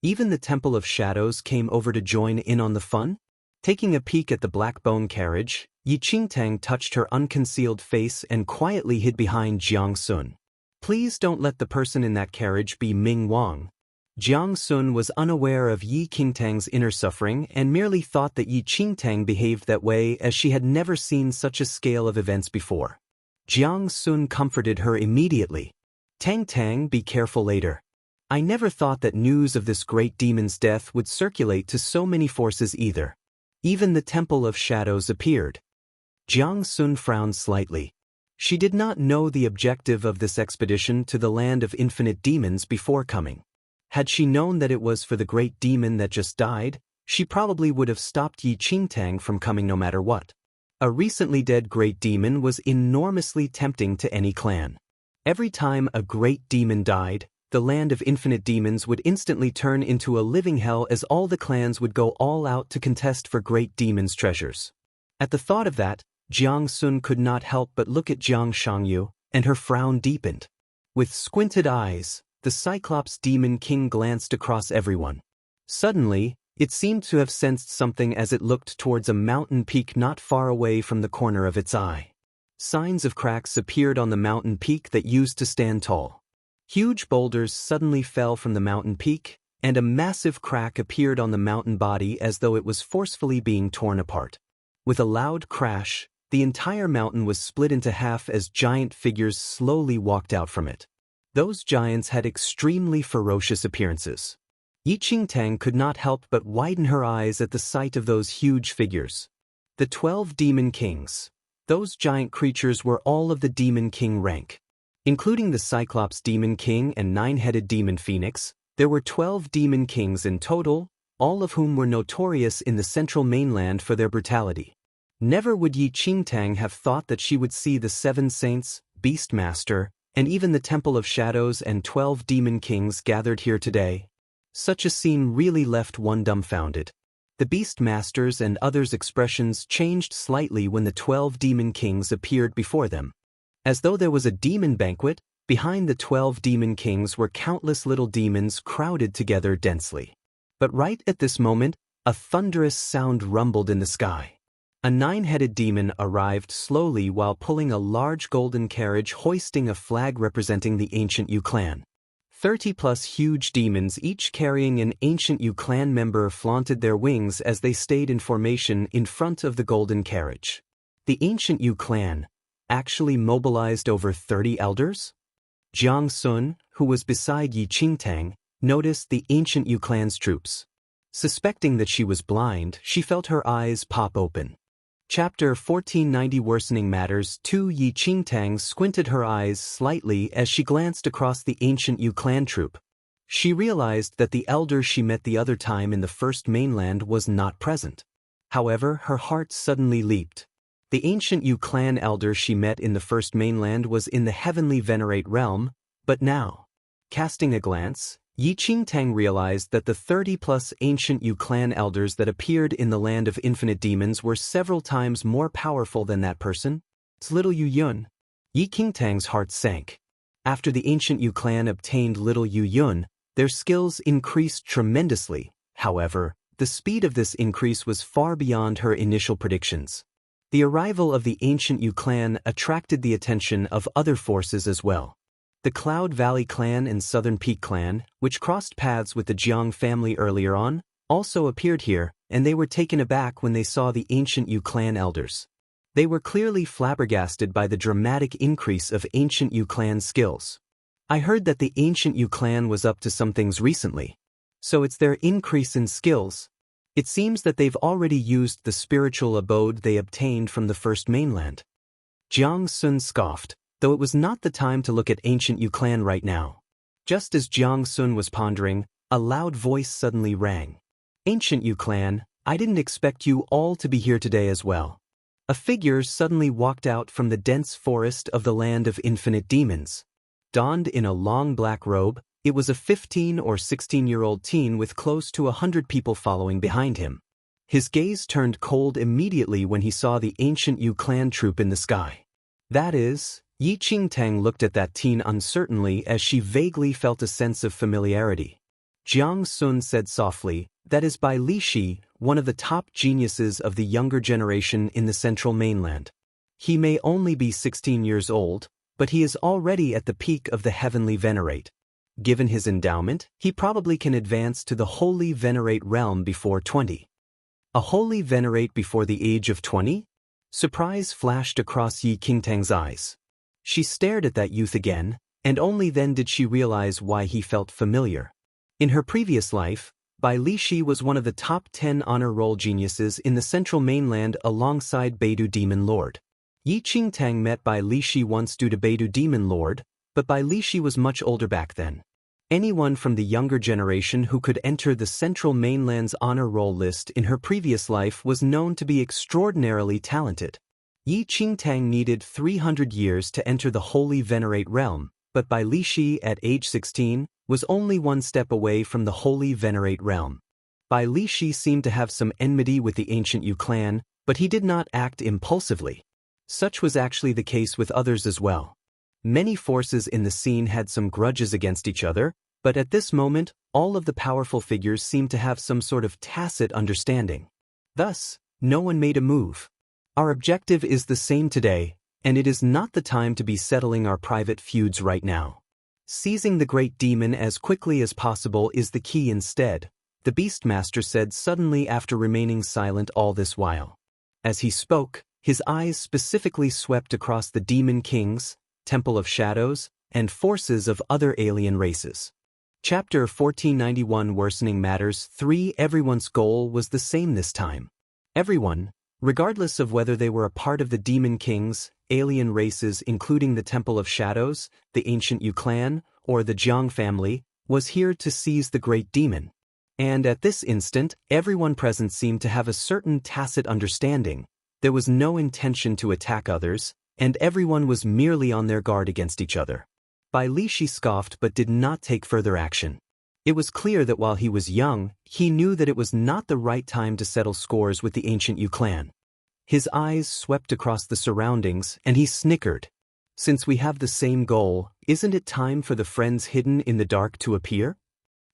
Even the Temple of Shadows came over to join in on the fun. Taking a peek at the black bone carriage, Yi Qingtang touched her unconcealed face and quietly hid behind Jiang Sun. Please don't let the person in that carriage be Ming Wang. Jiang Sun was unaware of Yi Qingtang's inner suffering and merely thought that Yi Qingtang behaved that way as she had never seen such a scale of events before. Jiang Sun comforted her immediately. Tang Tang, be careful later. I never thought that news of this great demon's death would circulate to so many forces either. Even the Temple of Shadows appeared. Jiang Sun frowned slightly. She did not know the objective of this expedition to the land of infinite demons before coming. Had she known that it was for the great demon that just died, she probably would have stopped Yi Qingtang from coming no matter what. A recently dead great demon was enormously tempting to any clan. Every time a great demon died, the land of infinite demons would instantly turn into a living hell as all the clans would go all out to contest for great demon's treasures. At the thought of that, Jiang Sun could not help but look at Jiang Shangyu, and her frown deepened. With squinted eyes, the Cyclops Demon King glanced across everyone. Suddenly, it seemed to have sensed something as it looked towards a mountain peak not far away from the corner of its eye. Signs of cracks appeared on the mountain peak that used to stand tall. Huge boulders suddenly fell from the mountain peak, and a massive crack appeared on the mountain body as though it was forcefully being torn apart. With a loud crash, the entire mountain was split into half as giant figures slowly walked out from it. Those giants had extremely ferocious appearances. Yi Qingtang could not help but widen her eyes at the sight of those huge figures. The 12 Demon Kings. Those giant creatures were all of the Demon King rank. Including the Cyclops Demon King and 9-headed Demon Phoenix, there were 12 Demon Kings in total, all of whom were notorious in the central mainland for their brutality. Never would Yi Qingtang have thought that she would see the 7 Saints, Beastmaster, and even the Temple of Shadows and 12 Demon Kings gathered here today. Such a scene really left one dumbfounded. The Beastmasters and others' expressions changed slightly when the 12 Demon Kings appeared before them. As though there was a demon banquet, behind the 12 Demon Kings were countless little demons crowded together densely. But right at this moment, a thunderous sound rumbled in the sky. A 9-headed demon arrived slowly while pulling a large golden carriage hoisting a flag representing the ancient Yu clan. 30+ huge demons each carrying an ancient Yu clan member flaunted their wings as they stayed in formation in front of the golden carriage. The ancient Yu clan actually mobilized over 30 elders? Jiang Sun, who was beside Yi Qingtang, noticed the ancient Yu clan's troops. Suspecting that she was blind, she felt her eyes pop open. Chapter 1490 Worsening Matters 2 Yi Qingtang squinted her eyes slightly as she glanced across the ancient Yu clan troop. She realized that the elder she met the other time in the first mainland was not present. However, her heart suddenly leaped. The ancient Yu clan elder she met in the first mainland was in the heavenly venerate realm, but now, casting a glance, Yi Qingtang realized that the 30+ ancient Yu clan elders that appeared in the land of infinite demons were several times more powerful than that person. It's little Yu Yun. Yi Qingtang's heart sank. After the ancient Yu clan obtained little Yu Yun, their skills increased tremendously. However, the speed of this increase was far beyond her initial predictions. The arrival of the ancient Yu clan attracted the attention of other forces as well. The Cloud Valley clan and Southern Peak clan, which crossed paths with the Jiang family earlier on, also appeared here, and they were taken aback when they saw the ancient Yu clan elders. They were clearly flabbergasted by the dramatic increase of ancient Yu clan skills. I heard that the ancient Yu clan was up to some things recently. So it's their increase in skills. It seems that they've already used the spiritual abode they obtained from the first mainland. Jiang Sun scoffed, though it was not the time to look at ancient Yu clan right now. Just as Jiang Sun was pondering, a loud voice suddenly rang. Ancient Yu clan, I didn't expect you all to be here today as well. A figure suddenly walked out from the dense forest of the land of infinite demons. Donned in a long black robe, it was a 15 or 16-year-old teen with close to 100 people following behind him. His gaze turned cold immediately when he saw the ancient Yu clan troop in the sky. That is, Yi Qingtang looked at that teen uncertainly as she vaguely felt a sense of familiarity. Jiang Sun said softly, that is by Li Shi, one of the top geniuses of the younger generation in the central mainland. He may only be 16 years old, but he is already at the peak of the heavenly venerate. Given his endowment, he probably can advance to the holy venerate realm before 20. A holy venerate before the age of 20? Surprise flashed across Yi Qingtang's eyes. She stared at that youth again, and only then did she realize why he felt familiar. In her previous life, Bai Lishi was one of the top 10 honor roll geniuses in the central mainland alongside Beidou Demon Lord. Yi Qingtang met Bai Lishi once due to Beidou Demon Lord, but Bai Lishi was much older back then. Anyone from the younger generation who could enter the central mainland's honor roll list in her previous life was known to be extraordinarily talented. Yi Qingtang needed 300 years to enter the Holy Venerate realm, but Bai Lishi at age 16 was only one step away from the Holy Venerate realm. Bai Lishi seemed to have some enmity with the ancient Yu clan, but he did not act impulsively. Such was actually the case with others as well. Many forces in the scene had some grudges against each other, but at this moment, all of the powerful figures seemed to have some sort of tacit understanding. Thus, no one made a move. Our objective is the same today, and it is not the time to be settling our private feuds right now. Seizing the great demon as quickly as possible is the key instead, the Beastmaster said suddenly after remaining silent all this while. As he spoke, his eyes specifically swept across the Demon Kings, Temple of Shadows, and forces of other alien races. Chapter 1491 Worsening Matters 3 Everyone's goal was the same this time. Everyone, regardless of whether they were a part of the Demon Kings, alien races including the Temple of Shadows, the ancient Yu clan, or the Jiang family, was here to seize the great demon. And at this instant, everyone present seemed to have a certain tacit understanding. There was no intention to attack others, and everyone was merely on their guard against each other. Bai Lishi scoffed but did not take further action. It was clear that while he was young, he knew that it was not the right time to settle scores with the ancient Yu clan. His eyes swept across the surroundings, and he snickered. Since we have the same goal, isn't it time for the friends hidden in the dark to appear?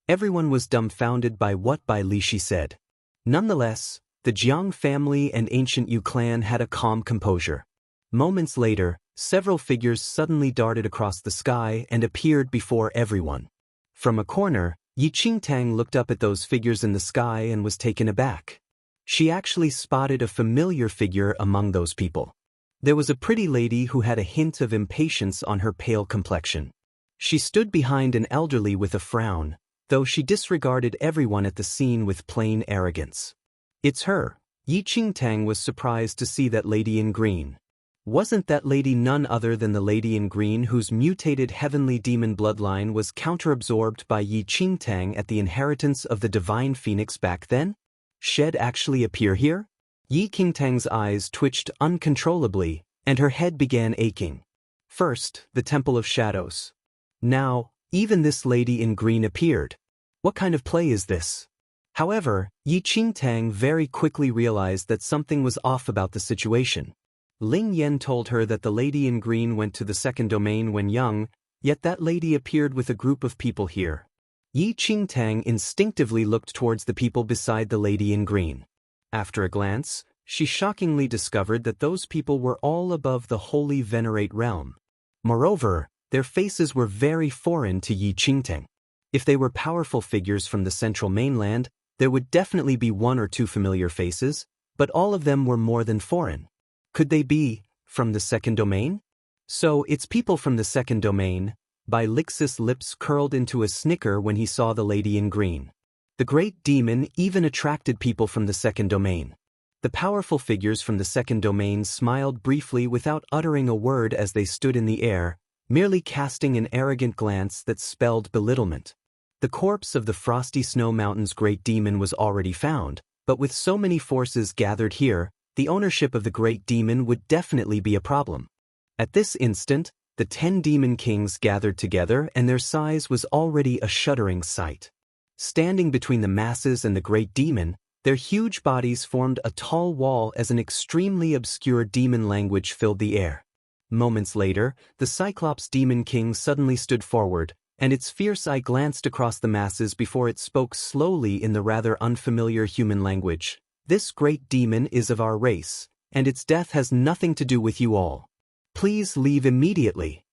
Everyone was dumbfounded by what Bai Lishi said. Nonetheless, the Jiang family and ancient Yu clan had a calm composure. Moments later, several figures suddenly darted across the sky and appeared before everyone. From a corner, Yi Qingtang looked up at those figures in the sky and was taken aback. She actually spotted a familiar figure among those people. There was a pretty lady who had a hint of impatience on her pale complexion. She stood behind an elderly with a frown, though she disregarded everyone at the scene with plain arrogance. It's her. Yi Qingtang was surprised to see that lady in green. Wasn't that lady none other than the lady in green whose mutated heavenly demon bloodline was counter-absorbed by Yi Qingtang at the inheritance of the divine phoenix back then? Shed actually appear here? Yi Qingtang's eyes twitched uncontrollably, and her head began aching. First, the Temple of Shadows. Now, even this lady in green appeared. What kind of play is this? However, Yi Qingtang very quickly realized that something was off about the situation. Ling Yan told her that the lady in green went to the second domain when young, yet that lady appeared with a group of people here. Yi Qingtang instinctively looked towards the people beside the lady in green. After a glance, she shockingly discovered that those people were all above the Holy Venerate realm. Moreover, their faces were very foreign to Yi Qingtang. If they were powerful figures from the central mainland, there would definitely be one or two familiar faces, but all of them were more than foreign. Could they be from the second domain? So it's people from the second domain. Bai Lix's lips curled into a snicker when he saw the lady in green. The great demon even attracted people from the second domain. The powerful figures from the second domain smiled briefly without uttering a word as they stood in the air, merely casting an arrogant glance that spelled belittlement. The corpse of the Frosty Snow Mountain's great demon was already found, but with so many forces gathered here, the ownership of the great demon would definitely be a problem. At this instant, the 10 demon kings gathered together and their size was already a shuddering sight. Standing between the masses and the great demon, their huge bodies formed a tall wall as an extremely obscure demon language filled the air. Moments later, the Cyclops demon king suddenly stood forward, and its fierce eye glanced across the masses before it spoke slowly in the rather unfamiliar human language. This great demon is of our race, and its death has nothing to do with you all. Please leave immediately.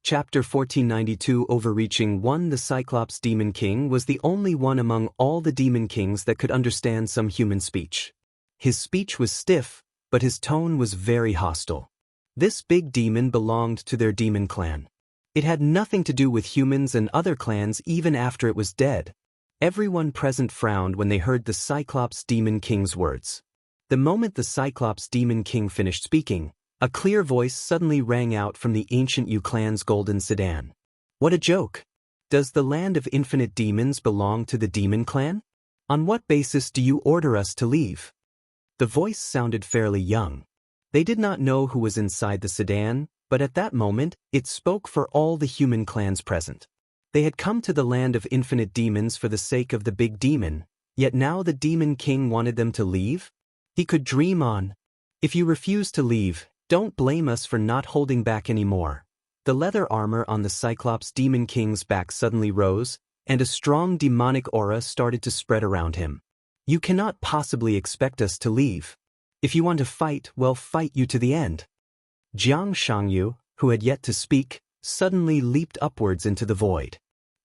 Chapter 1492 Overreaching 1 The Cyclops Demon King was the only one among all the demon kings that could understand some human speech. His speech was stiff, but his tone was very hostile. This big demon belonged to their demon clan. It had nothing to do with humans and other clans even after it was dead. Everyone present frowned when they heard the Cyclops Demon King's words. The moment the Cyclops Demon King finished speaking, a clear voice suddenly rang out from the ancient Yu clan's golden sedan. What a joke! Does the land of infinite demons belong to the Demon Clan? On what basis do you order us to leave? The voice sounded fairly young. They did not know who was inside the sedan, but at that moment, it spoke for all the human clans present. They had come to the land of infinite demons for the sake of the big demon, yet now the Demon King wanted them to leave? He could dream on. If you refuse to leave, don't blame us for not holding back anymore. The leather armor on the Cyclops Demon King's back suddenly rose, and a strong demonic aura started to spread around him. You cannot possibly expect us to leave. If you want to fight, we'll fight you to the end. Jiang Shangyu, who had yet to speak, suddenly leaped upwards into the void.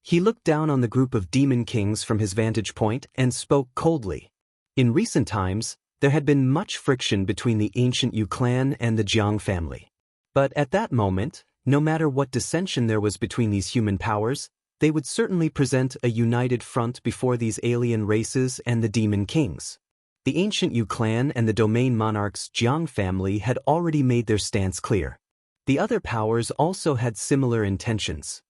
He looked down on the group of demon kings from his vantage point and spoke coldly. In recent times, there had been much friction between the ancient Yu clan and the Jiang family. But at that moment, no matter what dissension there was between these human powers, they would certainly present a united front before these alien races and the demon kings. The ancient Yu clan and the domain monarch's Jiang family had already made their stance clear. The other powers also had similar intentions.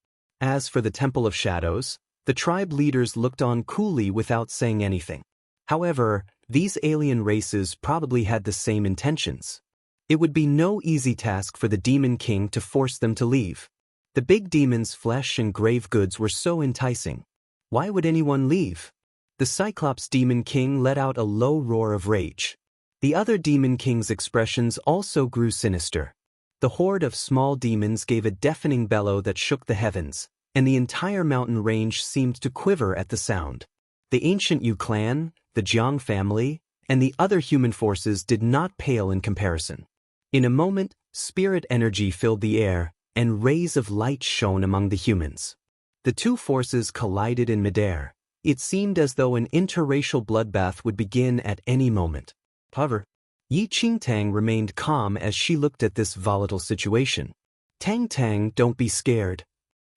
As for the Temple of Shadows, the tribe leaders looked on coolly without saying anything. However, these alien races probably had the same intentions. It would be no easy task for the Demon King to force them to leave. The big demon's flesh and grave goods were so enticing. Why would anyone leave? The Cyclops Demon King let out a low roar of rage. The other Demon King's expressions also grew sinister. The horde of small demons gave a deafening bellow that shook the heavens, and the entire mountain range seemed to quiver at the sound. The ancient Yu clan, the Jiang family, and the other human forces did not pale in comparison. In a moment, spirit energy filled the air, and rays of light shone among the humans. The two forces collided in midair. It seemed as though an interracial bloodbath would begin at any moment. However, Yi Qingtang remained calm as she looked at this volatile situation. Tang Tang, don't be scared.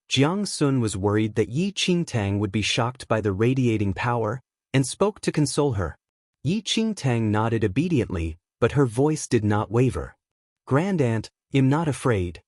Jiang Sun was worried that Yi Qingtang would be shocked by the radiating power, and spoke to console her. Yi Qingtang nodded obediently, but her voice did not waver. Grand Aunt, I'm not afraid.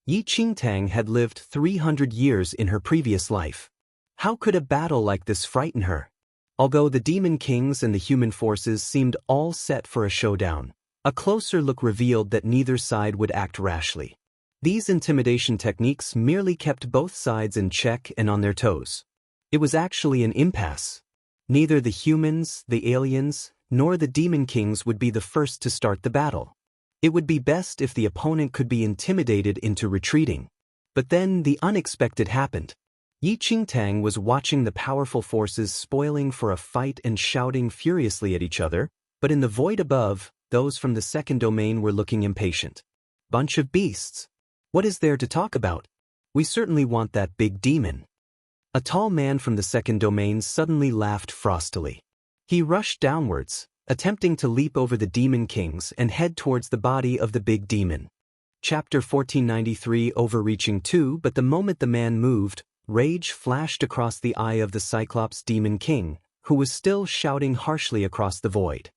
Yi Qingtang had lived 300 years in her previous life. How could a battle like this frighten her? Although the demon kings and the human forces seemed all set for a showdown, a closer look revealed that neither side would act rashly. These intimidation techniques merely kept both sides in check and on their toes. It was actually an impasse. Neither the humans, the aliens, nor the demon kings would be the first to start the battle. It would be best if the opponent could be intimidated into retreating. But then the unexpected happened. Yi Qingtang was watching the powerful forces spoiling for a fight and shouting furiously at each other, but in the void above, those from the second domain were looking impatient. Bunch of beasts. What is there to talk about? We certainly want that big demon. A tall man from the second domain suddenly laughed frostily. He rushed downwards, attempting to leap over the demon kings and head towards the body of the big demon. Chapter 1493 Overreaching 2. But the moment the man moved, rage flashed across the eye of the Cyclops Demon King, who was still shouting harshly across the void.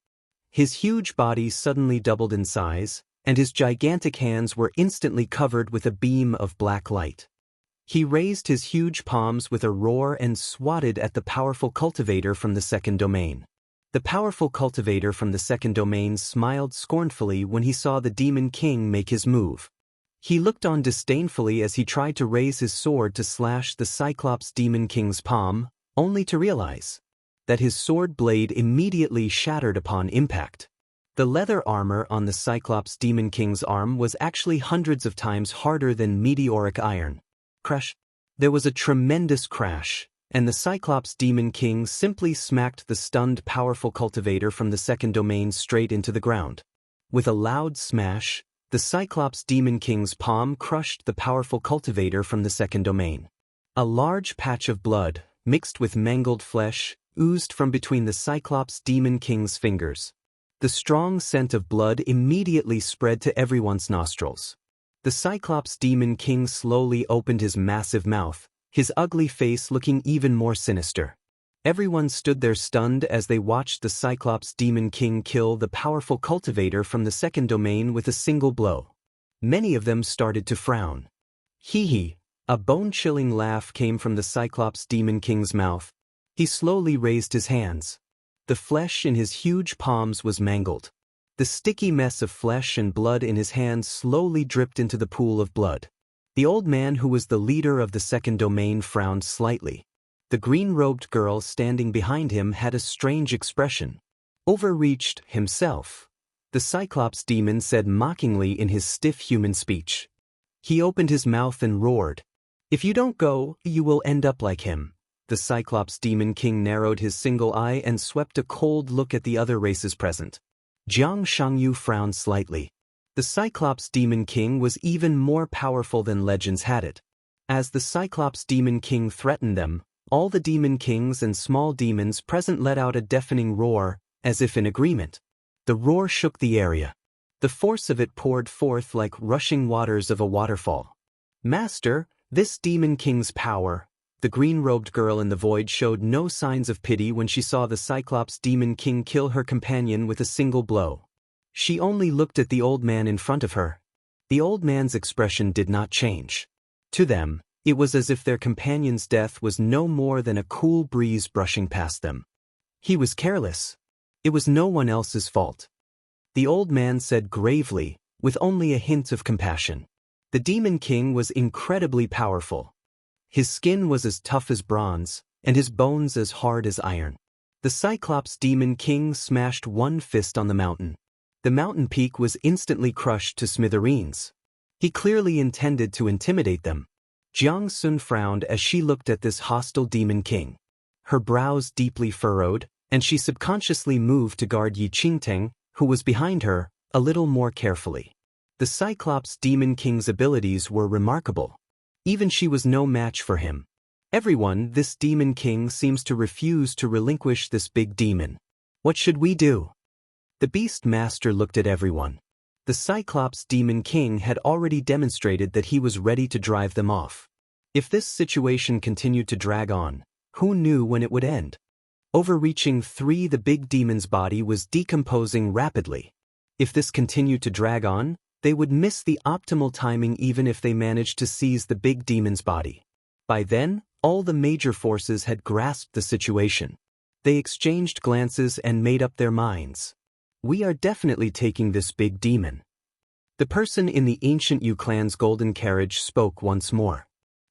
His huge body suddenly doubled in size, and his gigantic hands were instantly covered with a beam of black light. He raised his huge palms with a roar and swatted at the powerful cultivator from the second domain. The powerful cultivator from the second domain smiled scornfully when he saw the Demon King make his move. He looked on disdainfully as he tried to raise his sword to slash the Cyclops Demon King's palm, only to realize that his sword blade immediately shattered upon impact. The leather armor on the Cyclops Demon King's arm was actually hundreds of times harder than meteoric iron. Crash! There was a tremendous crash, and the Cyclops Demon King simply smacked the stunned powerful cultivator from the second domain straight into the ground. With a loud smash, the Cyclops Demon King's palm crushed the powerful cultivator from the second domain. A large patch of blood, mixed with mangled flesh, oozed from between the Cyclops Demon King's fingers. The strong scent of blood immediately spread to everyone's nostrils. The The Cyclops Demon King slowly opened his massive mouth, his ugly face looking even more sinister. Everyone stood there stunned as they watched the Cyclops Demon King kill the powerful cultivator from the second domain with a single blow. Many of them started to frown. Hee hee, a bone-chilling laugh came from the Cyclops Demon King's mouth. He slowly raised his hands. The flesh in his huge palms was mangled. The sticky mess of flesh and blood in his hands slowly dripped into the pool of blood. The old man who was the leader of the second domain frowned slightly. The green-robed girl standing behind him had a strange expression. Overreached himself, the Cyclops demon said mockingly in his stiff human speech. He opened his mouth and roared. "If you don't go, you will end up like him." The Cyclops Demon King narrowed his single eye and swept a cold look at the other races present. Jiang Shangyu frowned slightly. The Cyclops Demon King was even more powerful than legends had it. As the Cyclops Demon King threatened them, all the demon kings and small demons present let out a deafening roar, as if in agreement. The roar shook the area. The force of it poured forth like rushing waters of a waterfall. "Master, this demon king's power." The green-robed girl in the void showed no signs of pity when she saw the Cyclops Demon King kill her companion with a single blow. She only looked at the old man in front of her. The old man's expression did not change. To them, it was as if their companion's death was no more than a cool breeze brushing past them. He was careless. It was no one else's fault. The old man said gravely, with only a hint of compassion. The Demon King was incredibly powerful. His skin was as tough as bronze, and his bones as hard as iron. The Cyclops Demon King smashed one fist on the mountain. The mountain peak was instantly crushed to smithereens. He clearly intended to intimidate them. Jiang Sun frowned as she looked at this hostile Demon King. Her brows deeply furrowed, and she subconsciously moved to guard Yi Qingteng, who was behind her, a little more carefully. The Cyclops Demon King's abilities were remarkable. Even she was no match for him. Everyone, this Demon King seems to refuse to relinquish this big demon. What should we do? The Beast Master looked at everyone. The Cyclops Demon King had already demonstrated that he was ready to drive them off. If this situation continued to drag on, who knew when it would end? Overreaching 3, the big demon's body was decomposing rapidly. If this continued to drag on, they would miss the optimal timing even if they managed to seize the big demon's body. By then, all the major forces had grasped the situation. They exchanged glances and made up their minds. "We are definitely taking this big demon." The person in the ancient Yu clan's golden carriage spoke once more.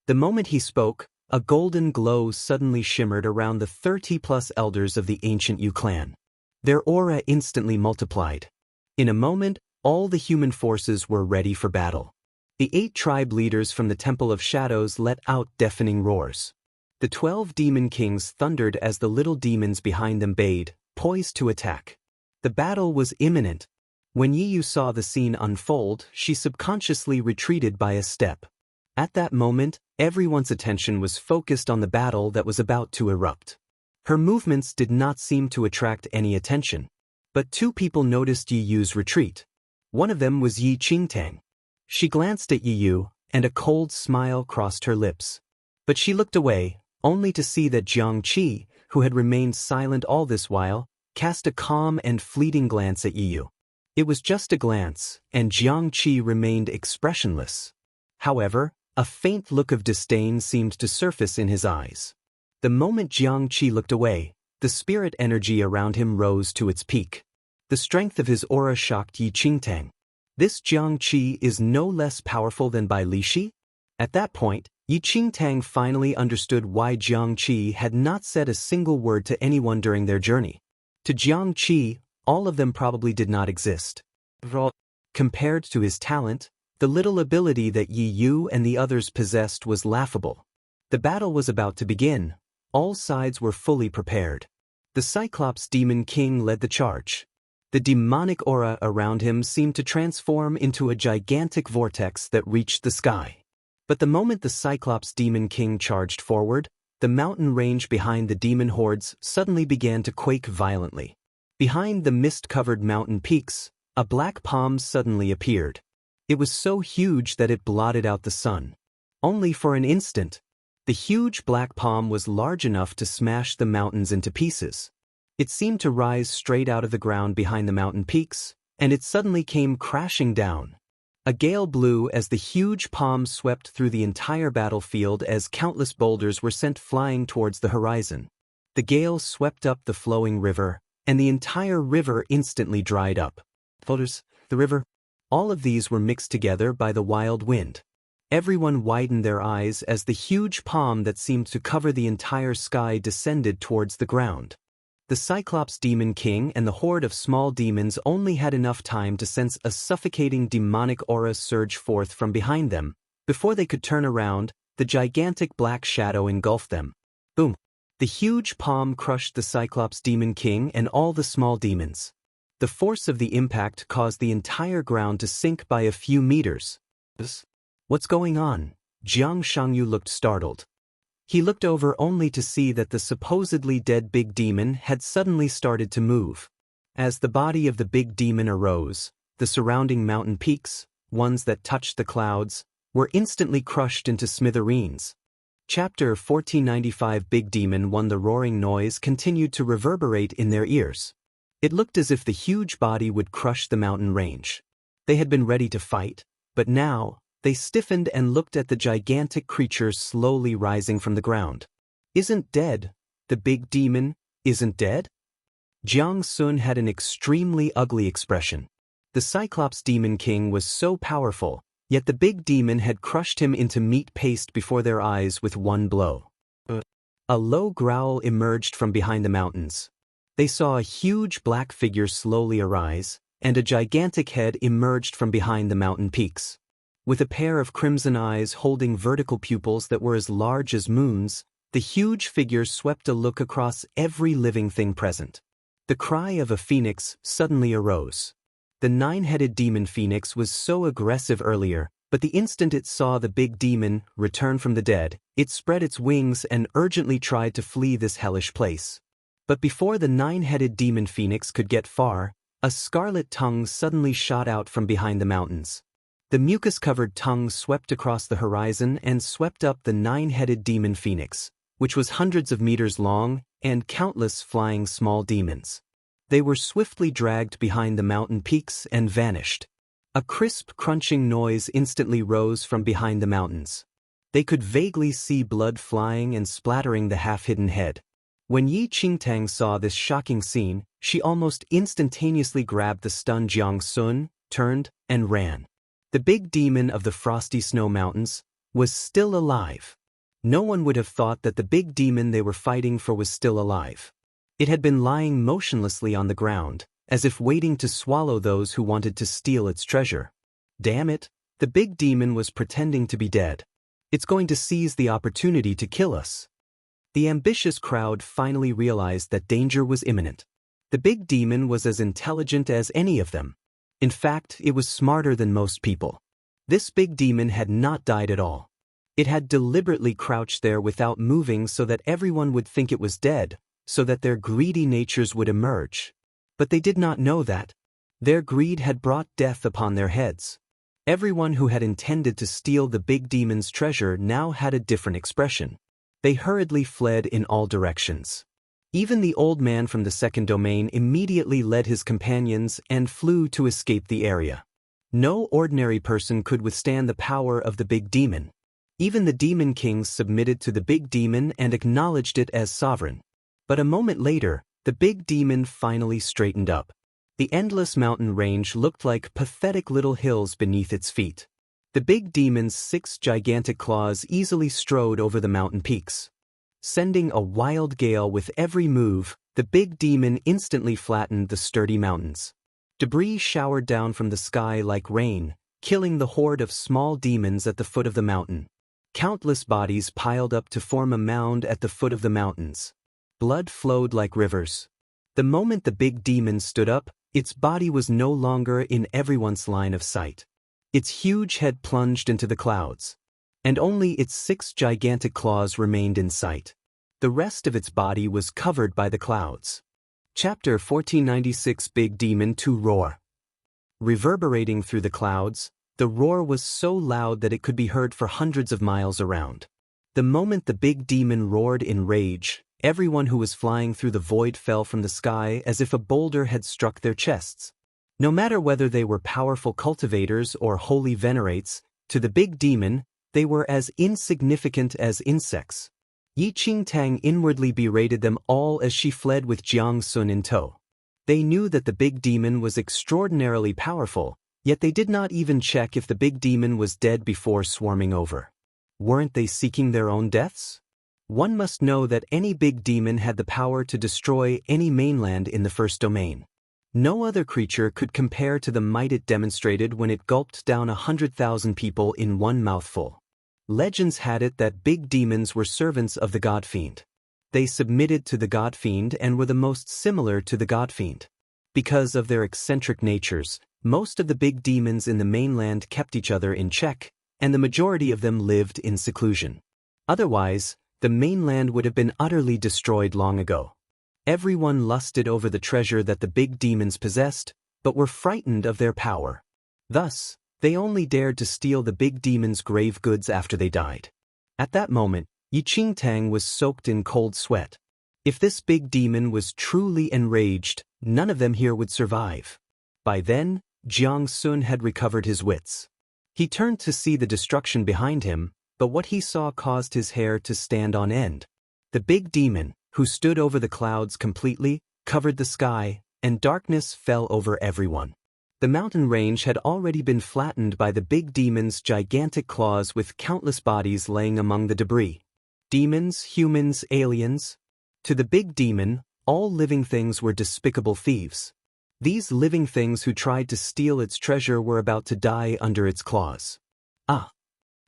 The moment he spoke, a golden glow suddenly shimmered around the 30-plus elders of the ancient Yu clan. Their aura instantly multiplied. In a moment, all the human forces were ready for battle. The 8 tribe leaders from the Temple of Shadows let out deafening roars. The 12 demon kings thundered as the little demons behind them bayed, poised to attack. The battle was imminent. When Yi Yu saw the scene unfold, she subconsciously retreated by a step. At that moment, everyone's attention was focused on the battle that was about to erupt. Her movements did not seem to attract any attention. But 2 people noticed Yi Yu's retreat. One of them was Yi Qingtang. She glanced at Yi Yu, and a cold smile crossed her lips. But she looked away, only to see that Jiang Qi, who had remained silent all this while, cast a calm and fleeting glance at Yi Yu. It was just a glance, and Jiang Qi remained expressionless. However, a faint look of disdain seemed to surface in his eyes. The moment Jiang Qi looked away, the spirit energy around him rose to its peak. The strength of his aura shocked Yi Qingtang. This Jiang Qi is no less powerful than Bai Lishi? At that point, Yi Qingtang finally understood why Jiang Qi had not said a single word to anyone during their journey. To Jiang Qi, all of them probably did not exist. Compared to his talent, the little ability that Yi Yu and the others possessed was laughable. The battle was about to begin. All sides were fully prepared. The Cyclops Demon King led the charge. The demonic aura around him seemed to transform into a gigantic vortex that reached the sky. But the moment the Cyclops Demon King charged forward, the mountain range behind the demon hordes suddenly began to quake violently. Behind the mist-covered mountain peaks, a black palm suddenly appeared. It was so huge that it blotted out the sun. Only for an instant. The huge black palm was large enough to smash the mountains into pieces. It seemed to rise straight out of the ground behind the mountain peaks, and it suddenly came crashing down. A gale blew as the huge palm swept through the entire battlefield as countless boulders were sent flying towards the horizon. The gale swept up the flowing river, and the entire river instantly dried up. Boulders, the river, all of these were mixed together by the wild wind. Everyone widened their eyes as the huge palm that seemed to cover the entire sky descended towards the ground. The Cyclops Demon King and the horde of small demons only had enough time to sense a suffocating demonic aura surge forth from behind them. Before they could turn around, the gigantic black shadow engulfed them. Boom! The huge palm crushed the Cyclops Demon King and all the small demons. The force of the impact caused the entire ground to sink by a few meters. What's going on? Jiang Shangyu looked startled. He looked over only to see that the supposedly dead big demon had suddenly started to move. As the body of the big demon arose, the surrounding mountain peaks, ones that touched the clouds, were instantly crushed into smithereens. Chapter 1495 Big Demon 1. The roaring noise continued to reverberate in their ears. It looked as if the huge body would crush the mountain range. They had been ready to fight, but now, they stiffened and looked at the gigantic creature slowly rising from the ground. Isn't dead? The big demon isn't dead? Jiang Sun had an extremely ugly expression. The Cyclops Demon King was so powerful, yet the big demon had crushed him into meat paste before their eyes with one blow. A low growl emerged from behind the mountains. They saw a huge black figure slowly arise, and a gigantic head emerged from behind the mountain peaks. With a pair of crimson eyes holding vertical pupils that were as large as moons, the huge figure swept a look across every living thing present. The cry of a phoenix suddenly arose. The nine-headed demon phoenix was so aggressive earlier, but the instant it saw the big demon return from the dead, it spread its wings and urgently tried to flee this hellish place. But before the nine-headed demon phoenix could get far, a scarlet tongue suddenly shot out from behind the mountains. The mucus-covered tongue swept across the horizon and swept up the nine-headed demon phoenix, which was hundreds of meters long, and countless flying small demons. They were swiftly dragged behind the mountain peaks and vanished. A crisp, crunching noise instantly rose from behind the mountains. They could vaguely see blood flying and splattering the half-hidden head. When Yi Qingtang saw this shocking scene, she almost instantaneously grabbed the stunned Jiang Sun, turned, and ran. The big demon of the frosty snow mountains was still alive. No one would have thought that the big demon they were fighting for was still alive. It had been lying motionlessly on the ground, as if waiting to swallow those who wanted to steal its treasure. Damn it, the big demon was pretending to be dead. It's going to seize the opportunity to kill us. The ambitious crowd finally realized that danger was imminent. The big demon was as intelligent as any of them. In fact, it was smarter than most people. This big demon had not died at all. It had deliberately crouched there without moving so that everyone would think it was dead, so that their greedy natures would emerge. But they did not know that. Their greed had brought death upon their heads. Everyone who had intended to steal the big demon's treasure now had a different expression. They hurriedly fled in all directions. Even the old man from the second domain immediately led his companions and flew to escape the area. No ordinary person could withstand the power of the big demon. Even the demon kings submitted to the big demon and acknowledged it as sovereign. But a moment later, the big demon finally straightened up. The endless mountain range looked like pathetic little hills beneath its feet. The big demon's 6 gigantic claws easily strode over the mountain peaks. Sending a wild gale with every move, the big demon instantly flattened the sturdy mountains. Debris showered down from the sky like rain, killing the horde of small demons at the foot of the mountain. Countless bodies piled up to form a mound at the foot of the mountains. Blood flowed like rivers. The moment the big demon stood up, its body was no longer in everyone's line of sight. Its huge head plunged into the clouds, and only its 6 gigantic claws remained in sight. The rest of its body was covered by the clouds. Chapter 1496 Big Demon 2 Roar. Reverberating through the clouds, The roar was so loud that it could be heard for hundreds of miles around. The moment the big demon roared in rage, everyone who was flying through the void fell from the sky as if a boulder had struck their chests. No matter whether they were powerful cultivators or holy venerates, to the big demon, they were as insignificant as insects. Yi Qingtang inwardly berated them all as she fled with Jiang Sun in tow. They knew that the big demon was extraordinarily powerful, yet they did not even check if the big demon was dead before swarming over. Weren't they seeking their own deaths? One must know that any big demon had the power to destroy any mainland in the first domain. No other creature could compare to the might it demonstrated when it gulped down 100,000 people in one mouthful. Legends had it that big demons were servants of the God-Fiend. They submitted to the God-Fiend and were the most similar to the God-Fiend. Because of their eccentric natures, most of the big demons in the mainland kept each other in check, and the majority of them lived in seclusion. Otherwise, the mainland would have been utterly destroyed long ago. Everyone lusted over the treasure that the big demons possessed, but were frightened of their power. Thus, they only dared to steal the big demon's grave goods after they died. At that moment, Yi Qingtang was soaked in cold sweat. If this big demon was truly enraged, none of them here would survive. By then, Jiang Sun had recovered his wits. He turned to see the destruction behind him, but what he saw caused his hair to stand on end. The big demon, who stood over the clouds completely, covered the sky, and darkness fell over everyone. The mountain range had already been flattened by the big demon's gigantic claws with countless bodies laying among the debris. Demons, humans, aliens. To the big demon, all living things were despicable thieves. These living things who tried to steal its treasure were about to die under its claws. Ah!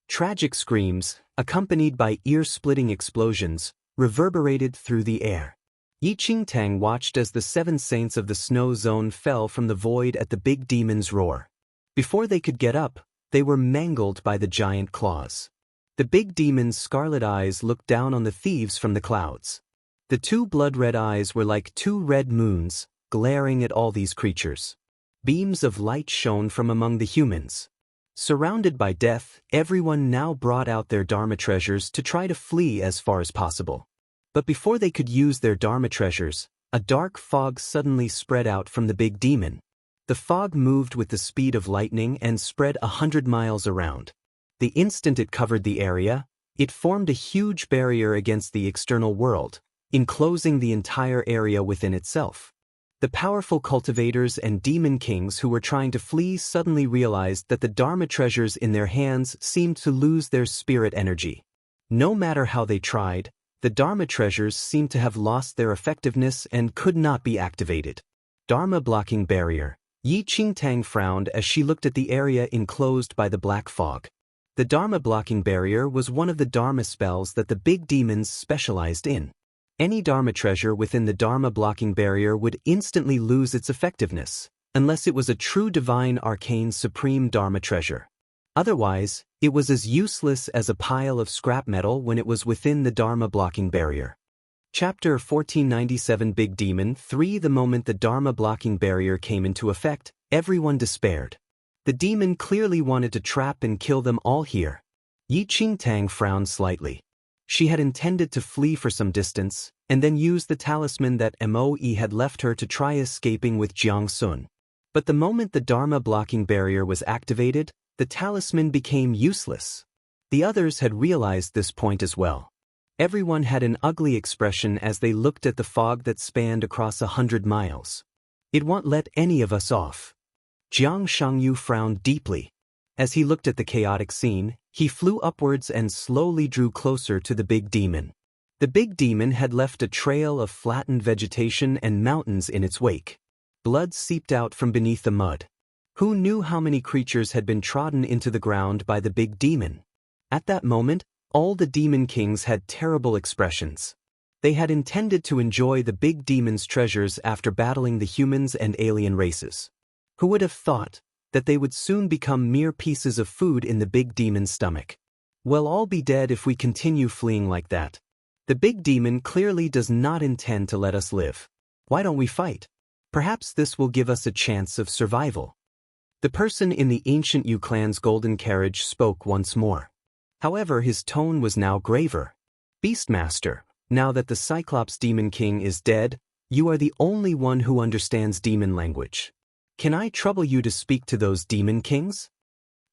Tragic screams, accompanied by ear-splitting explosions, reverberated through the air. Yi Qingtang watched as the 7 saints of the snow zone fell from the void at the big demon's roar. Before they could get up, they were mangled by the giant claws. The big demon's scarlet eyes looked down on the thieves from the clouds. The 2 blood-red eyes were like 2 red moons, glaring at all these creatures. Beams of light shone from among the humans. Surrounded by death, everyone now brought out their Dharma treasures to try to flee as far as possible. But before they could use their Dharma treasures, a dark fog suddenly spread out from the big demon. The fog moved with the speed of lightning and spread 100 miles around. The instant it covered the area, it formed a huge barrier against the external world, enclosing the entire area within itself. The powerful cultivators and demon kings who were trying to flee suddenly realized that the Dharma treasures in their hands seemed to lose their spirit energy. No matter how they tried, the Dharma treasures seemed to have lost their effectiveness and could not be activated. Dharma blocking barrier. Yi Qingtang frowned as she looked at the area enclosed by the black fog. The Dharma blocking barrier was one of the Dharma spells that the big demons specialized in. Any Dharma treasure within the Dharma blocking barrier would instantly lose its effectiveness, unless it was a true divine arcane supreme Dharma treasure. Otherwise, it was as useless as a pile of scrap metal when it was within the Dharma blocking barrier. Chapter 1497 Big Demon 3 The moment the Dharma blocking barrier came into effect, everyone despaired. The demon clearly wanted to trap and kill them all here. Yi Qingtang frowned slightly. She had intended to flee for some distance, and then use the talisman that Moe had left her to try escaping with Jiang Sun. But the moment the Dharma blocking barrier was activated, the talisman became useless. The others had realized this point as well. Everyone had an ugly expression as they looked at the fog that spanned across 100 miles. It won't let any of us off. Jiang Shangyu frowned deeply. As he looked at the chaotic scene, he flew upwards and slowly drew closer to the big demon. The big demon had left a trail of flattened vegetation and mountains in its wake. Blood seeped out from beneath the mud. Who knew how many creatures had been trodden into the ground by the big demon? At that moment, all the demon kings had terrible expressions. They had intended to enjoy the big demon's treasures after battling the humans and alien races. Who would have thought that they would soon become mere pieces of food in the big demon's stomach? We'll all be dead if we continue fleeing like that. The big demon clearly does not intend to let us live. Why don't we fight? Perhaps this will give us a chance of survival. The person in the ancient Yu clan's golden carriage spoke once more. However, his tone was now graver. Beastmaster, now that the Cyclops Demon King is dead, you are the only one who understands demon language. Can I trouble you to speak to those demon kings?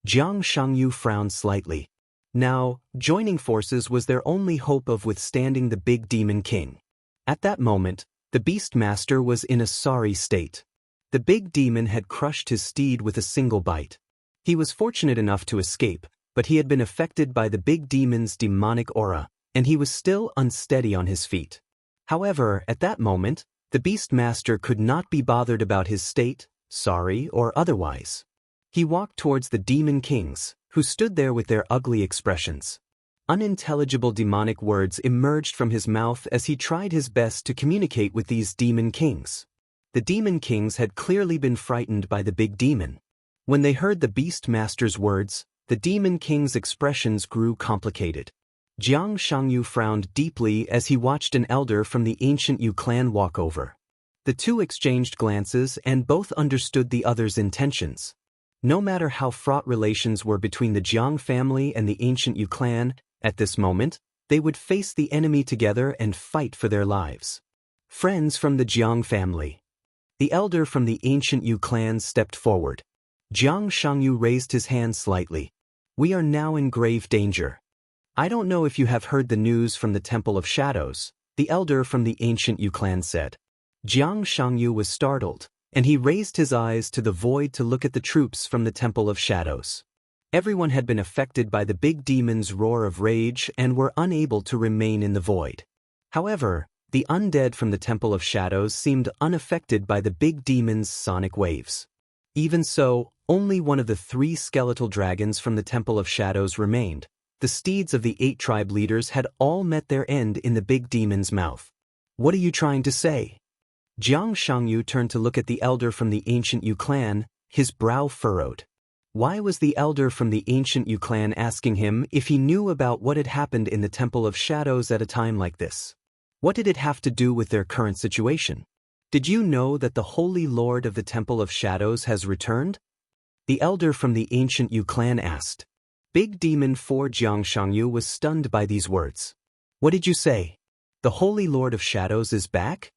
Jiang Shangyu frowned slightly. Now, joining forces was their only hope of withstanding the big demon king. At that moment, the Beastmaster was in a sorry state. The big demon had crushed his steed with a single bite. He was fortunate enough to escape, but he had been affected by the big demon's demonic aura, and he was still unsteady on his feet. However, at that moment, the Beastmaster could not be bothered about his state, sorry or otherwise. He walked towards the demon kings, who stood there with their ugly expressions. Unintelligible demonic words emerged from his mouth as he tried his best to communicate with these demon kings. The demon kings had clearly been frightened by the big demon. When they heard the Beastmaster's words, the demon king's expressions grew complicated. Jiang Shangyu frowned deeply as he watched an elder from the ancient Yu clan walk over. The two exchanged glances and both understood the other's intentions. No matter how fraught relations were between the Jiang family and the ancient Yu clan, at this moment, they would face the enemy together and fight for their lives. Friends from the Jiang family. The elder from the ancient Yu clan stepped forward. Jiang Shangyu raised his hand slightly. We are now in grave danger. I don't know if you have heard the news from the Temple of Shadows, the elder from the ancient Yu clan said. Jiang Shangyu was startled, and he raised his eyes to the void to look at the troops from the Temple of Shadows. Everyone had been affected by the big demon's roar of rage and were unable to remain in the void. However, the undead from the Temple of Shadows seemed unaffected by the big demon's sonic waves. Even so, only one of the 3 skeletal dragons from the Temple of Shadows remained. The steeds of the 8 tribe leaders had all met their end in the big demon's mouth. What are you trying to say? Jiang Shangyu turned to look at the elder from the ancient Yu clan, his brow furrowed. Why was the elder from the ancient Yu clan asking him if he knew about what had happened in the Temple of Shadows at a time like this? What did it have to do with their current situation? Did you know that the Holy Lord of the Temple of Shadows has returned? The elder from the ancient Yu clan asked. Big Demon 4 Jiang Shangyu was stunned by these words. What did you say? The Holy Lord of Shadows is back?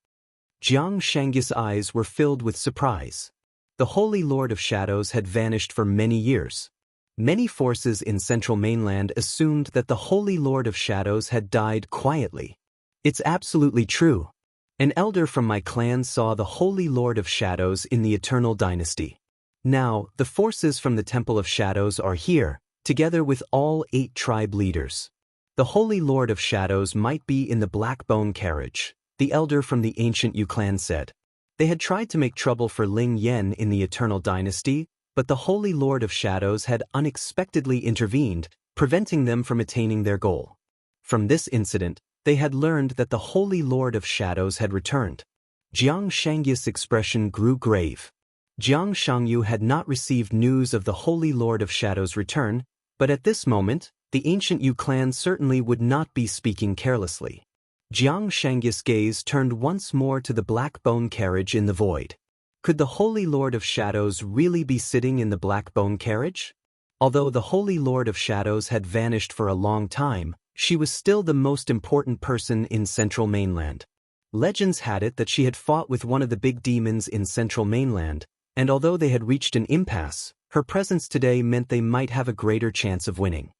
Jiang Shangyu's eyes were filled with surprise. The Holy Lord of Shadows had vanished for many years. Many forces in central mainland assumed that the Holy Lord of Shadows had died quietly. It's absolutely true. An elder from my clan saw the Holy Lord of Shadows in the Eternal Dynasty. Now, the forces from the Temple of Shadows are here, together with all 8 tribe leaders. The Holy Lord of Shadows might be in the Blackbone carriage, the elder from the ancient Yu clan said. They had tried to make trouble for Ling Yen in the Eternal Dynasty, but the Holy Lord of Shadows had unexpectedly intervened, preventing them from attaining their goal. From this incident, they had learned that the Holy Lord of Shadows had returned. Jiang Shangyu's expression grew grave. Jiang Shangyu had not received news of the Holy Lord of Shadows' return, but at this moment, the ancient Yu clan certainly would not be speaking carelessly. Jiang Shangyu's gaze turned once more to the Blackbone carriage in the void. Could the Holy Lord of Shadows really be sitting in the Blackbone carriage? Although the Holy Lord of Shadows had vanished for a long time, she was still the most important person in central mainland. Legends had it that she had fought with one of the big demons in central mainland, and although they had reached an impasse, her presence today meant they might have a greater chance of winning.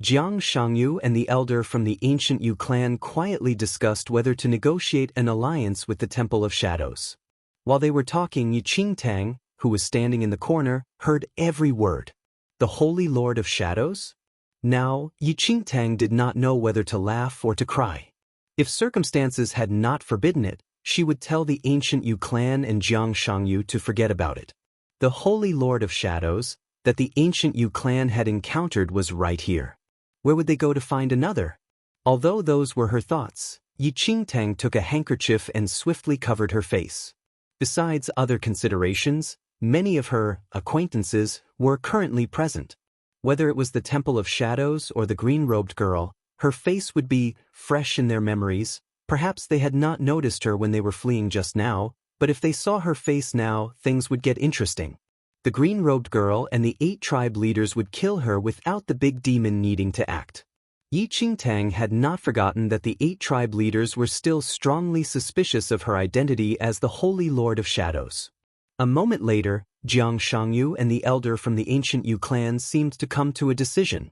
Jiang Shangyu and the elder from the ancient Yu clan quietly discussed whether to negotiate an alliance with the Temple of Shadows. While they were talking, Yi Qingtang, who was standing in the corner, heard every word. The Holy Lord of Shadows? Now, Yi Qingtang did not know whether to laugh or to cry. If circumstances had not forbidden it, she would tell the ancient Yu clan and Jiang Shangyu to forget about it. The Holy Lord of Shadows, that the ancient Yu clan had encountered, was right here. Where would they go to find another? Although those were her thoughts, Yi Qingtang took a handkerchief and swiftly covered her face. Besides other considerations, many of her acquaintances were currently present. Whether it was the Temple of Shadows or the green-robed girl, her face would be fresh in their memories. Perhaps they had not noticed her when they were fleeing just now, but if they saw her face now, things would get interesting. The green-robed girl and the 8 tribe leaders would kill her without the big demon needing to act. Yi Qingtang had not forgotten that the 8 tribe leaders were still strongly suspicious of her identity as the Holy Lord of Shadows. A moment later, Jiang Shangyu and the elder from the ancient Yu clan seemed to come to a decision.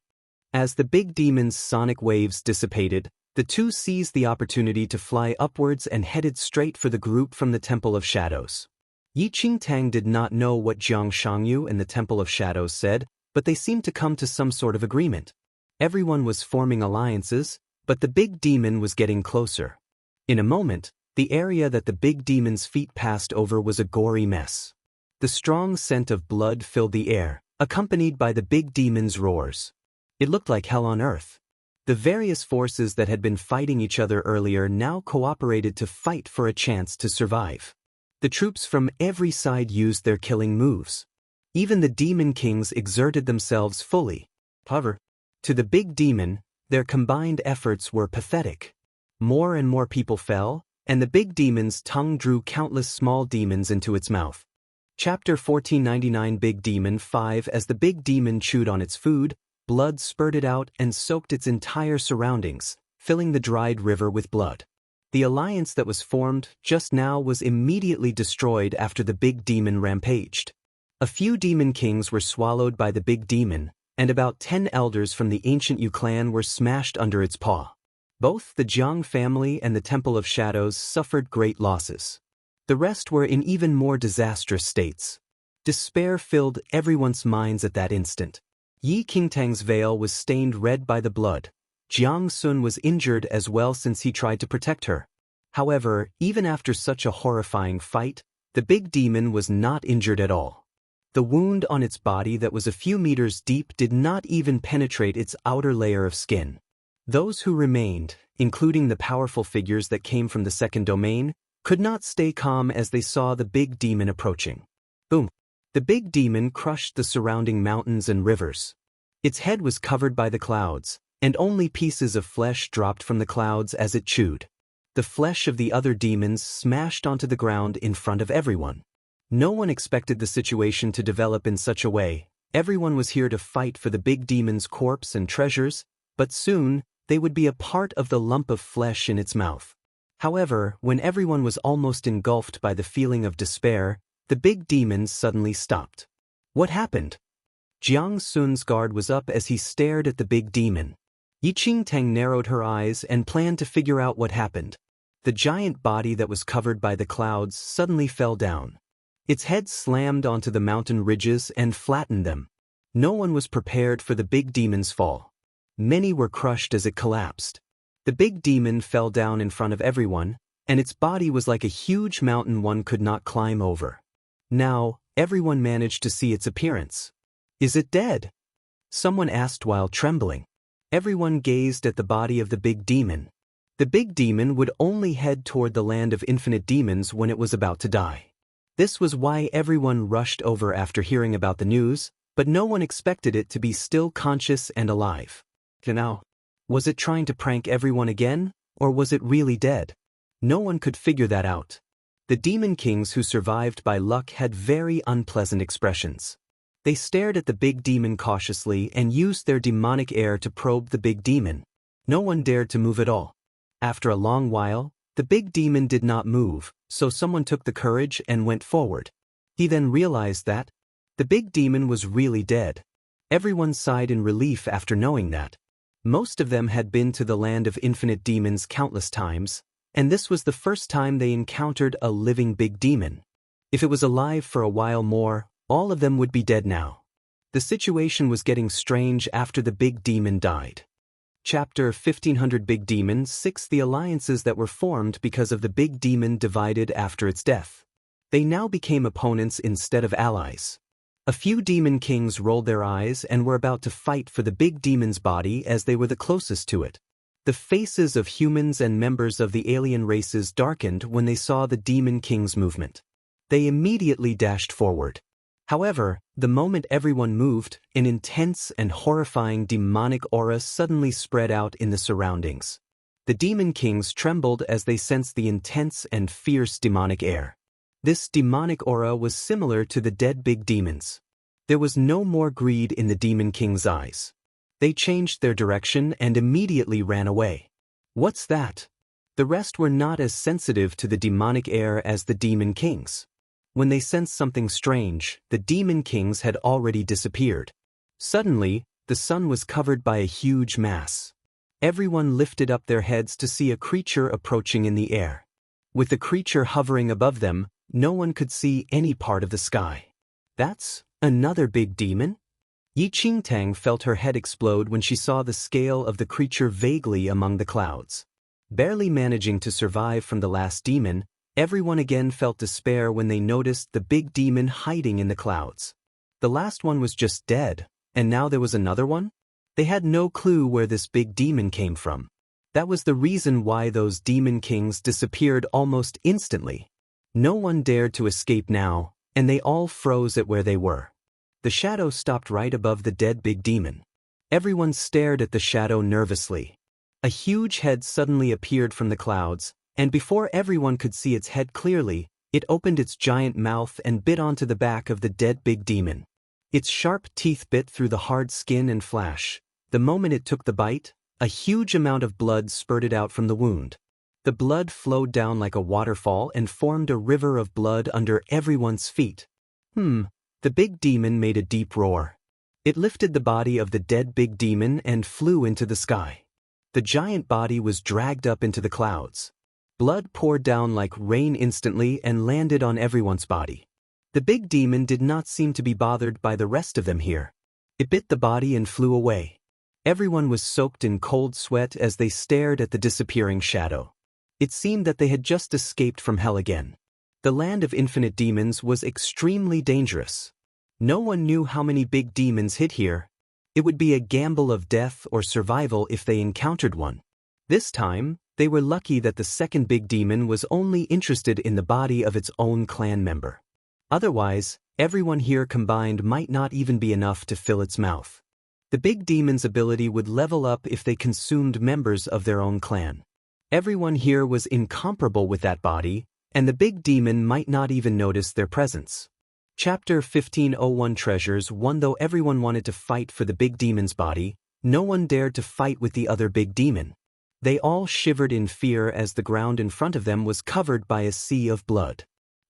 As the big demon's sonic waves dissipated, the two seized the opportunity to fly upwards and headed straight for the group from the Temple of Shadows. Yi Qingtang did not know what Jiang Shangyu and the Temple of Shadows said, but they seemed to come to some sort of agreement. Everyone was forming alliances, but the big demon was getting closer. In a moment, the area that the big demon's feet passed over was a gory mess. The strong scent of blood filled the air, accompanied by the big demon's roars. It looked like hell on earth. The various forces that had been fighting each other earlier now cooperated to fight for a chance to survive. The troops from every side used their killing moves. Even the demon kings exerted themselves fully. However, to the big demon, their combined efforts were pathetic. More and more people fell, and the big demon's tongue drew countless small demons into its mouth. Chapter 1499 Big Demon 5 As the big demon chewed on its food, blood spurted out and soaked its entire surroundings, filling the dried river with blood. The alliance that was formed just now was immediately destroyed after the big demon rampaged. A few demon kings were swallowed by the big demon, and about 10 elders from the ancient Yu clan were smashed under its paw. Both the Jiang family and the Temple of Shadows suffered great losses. The rest were in even more disastrous states. Despair filled everyone's minds at that instant. Yi Qingtang's veil was stained red by the blood. Jiang Sun was injured as well since he tried to protect her. However, even after such a horrifying fight, the big demon was not injured at all. The wound on its body that was a few meters deep did not even penetrate its outer layer of skin. Those who remained, including the powerful figures that came from the second domain, could not stay calm as they saw the big demon approaching. Boom! The big demon crushed the surrounding mountains and rivers. Its head was covered by the clouds, and only pieces of flesh dropped from the clouds as it chewed. The flesh of the other demons smashed onto the ground in front of everyone. No one expected the situation to develop in such a way. Everyone was here to fight for the big demon's corpse and treasures, but soon, they would be a part of the lump of flesh in its mouth. However, when everyone was almost engulfed by the feeling of despair, the big demon suddenly stopped. What happened? Jiang Sun's guard was up as he stared at the big demon. Yi Qingtang narrowed her eyes and planned to figure out what happened. The giant body that was covered by the clouds suddenly fell down. Its head slammed onto the mountain ridges and flattened them. No one was prepared for the big demon's fall. Many were crushed as it collapsed. The big demon fell down in front of everyone, and its body was like a huge mountain one could not climb over. Now, everyone managed to see its appearance. Is it dead? Someone asked while trembling. Everyone gazed at the body of the big demon. The big demon would only head toward the land of infinite demons when it was about to die. This was why everyone rushed over after hearing about the news, but no one expected it to be still conscious and alive. Now, was it trying to prank everyone again, or was it really dead? No one could figure that out. The demon kings who survived by luck had very unpleasant expressions. They stared at the big demon cautiously and used their demonic air to probe the big demon. No one dared to move at all. After a long while, the big demon did not move, so someone took the courage and went forward. He then realized that the big demon was really dead. Everyone sighed in relief after knowing that. Most of them had been to the land of infinite demons countless times, and this was the first time they encountered a living big demon. If it was alive for a while more, all of them would be dead now. The situation was getting strange after the big demon died. Chapter 1500 Big Demon 6 The alliances that were formed because of the big demon divided after its death. They now became opponents instead of allies. A few demon kings rolled their eyes and were about to fight for the big demon's body as they were the closest to it. The faces of humans and members of the alien races darkened when they saw the demon king's movement. They immediately dashed forward. However, the moment everyone moved, an intense and horrifying demonic aura suddenly spread out in the surroundings. The demon kings trembled as they sensed the intense and fierce demonic air. This demonic aura was similar to the dead big demons. There was no more greed in the Demon King's eyes. They changed their direction and immediately ran away. What's that? The rest were not as sensitive to the demonic air as the Demon Kings. When they sensed something strange, the Demon Kings had already disappeared. Suddenly, the sun was covered by a huge mass. Everyone lifted up their heads to see a creature approaching in the air. With the creature hovering above them, no one could see any part of the sky. That's another big demon? Yi Qingtang felt her head explode when she saw the scale of the creature vaguely among the clouds. Barely managing to survive from the last demon, everyone again felt despair when they noticed the big demon hiding in the clouds. The last one was just dead, and now there was another one? They had no clue where this big demon came from. That was the reason why those Demon Kings disappeared almost instantly. No one dared to escape now, and they all froze at where they were. The shadow stopped right above the dead big demon. Everyone stared at the shadow nervously. A huge head suddenly appeared from the clouds, and before everyone could see its head clearly, it opened its giant mouth and bit onto the back of the dead big demon. Its sharp teeth bit through the hard skin and flesh. The moment it took the bite, a huge amount of blood spurted out from the wound. The blood flowed down like a waterfall and formed a river of blood under everyone's feet. The big demon made a deep roar. It lifted the body of the dead big demon and flew into the sky. The giant body was dragged up into the clouds. Blood poured down like rain instantly and landed on everyone's body. The big demon did not seem to be bothered by the rest of them here. It bit the body and flew away. Everyone was soaked in cold sweat as they stared at the disappearing shadow. It seemed that they had just escaped from hell again. The land of infinite demons was extremely dangerous. No one knew how many big demons hid here. It would be a gamble of death or survival if they encountered one. This time, they were lucky that the second big demon was only interested in the body of its own clan member. Otherwise, everyone here combined might not even be enough to fill its mouth. The big demon's ability would level up if they consumed members of their own clan. Everyone here was incomparable with that body, and the big demon might not even notice their presence. Chapter 1501 Treasures 1. Though everyone wanted to fight for the big demon's body, no one dared to fight with the other big demon. They all shivered in fear as the ground in front of them was covered by a sea of blood.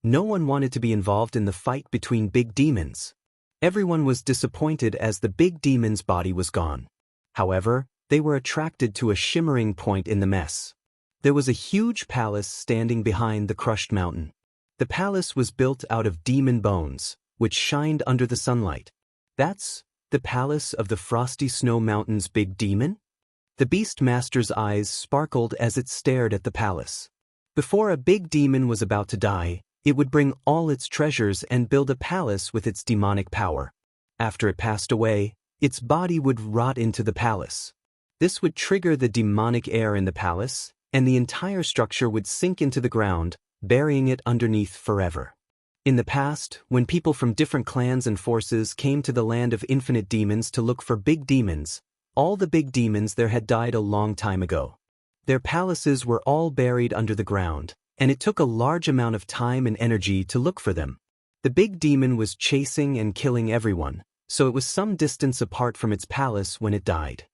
No one wanted to be involved in the fight between big demons. Everyone was disappointed as the big demon's body was gone. However, they were attracted to a shimmering point in the mess. There was a huge palace standing behind the crushed mountain. The palace was built out of demon bones, which shined under the sunlight. That's the palace of the Frosty Snow Mountain's big demon? The Beast Master's eyes sparkled as it stared at the palace. Before a big demon was about to die, it would bring all its treasures and build a palace with its demonic power. After it passed away, its body would rot into the palace. This would trigger the demonic air in the palace, and the entire structure would sink into the ground, burying it underneath forever. In the past, when people from different clans and forces came to the land of infinite demons to look for big demons, all the big demons there had died a long time ago. Their palaces were all buried under the ground, and it took a large amount of time and energy to look for them. The big demon was chasing and killing everyone, so it was some distance apart from its palace when it died.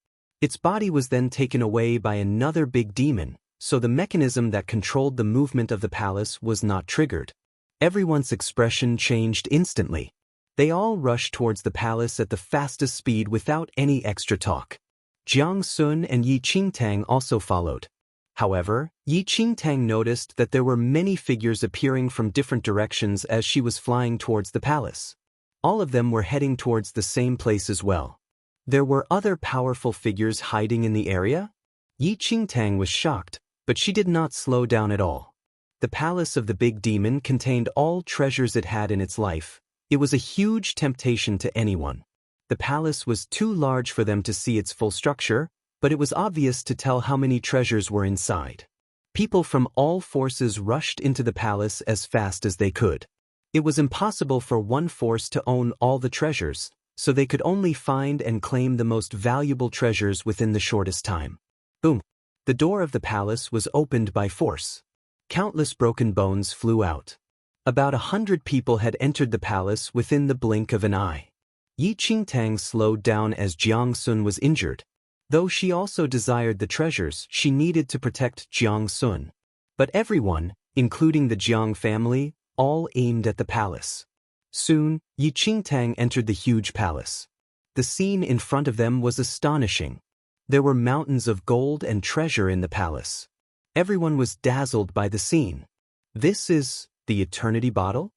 Its body was then taken away by another big demon, so the mechanism that controlled the movement of the palace was not triggered. Everyone's expression changed instantly. They all rushed towards the palace at the fastest speed without any extra talk. Jiang Sun and Yi Qingtang also followed. However, Yi Qingtang noticed that there were many figures appearing from different directions as she was flying towards the palace. All of them were heading towards the same place as well. There were other powerful figures hiding in the area? Yi Qingtang was shocked, but she did not slow down at all. The palace of the big demon contained all treasures it had in its life. It was a huge temptation to anyone. The palace was too large for them to see its full structure, but it was obvious to tell how many treasures were inside. People from all forces rushed into the palace as fast as they could. It was impossible for one force to own all the treasures, so they could only find and claim the most valuable treasures within the shortest time. Boom! The door of the palace was opened by force. Countless broken bones flew out. About 100 people had entered the palace within the blink of an eye. Yi Qingtang slowed down as Jiang Sun was injured. Though she also desired the treasures, she needed to protect Jiang Sun. But everyone, including the Jiang family, all aimed at the palace. Soon, Yi Qingtang entered the huge palace. The scene in front of them was astonishing. There were mountains of gold and treasure in the palace. Everyone was dazzled by the scene. This is the Eternity Bottle?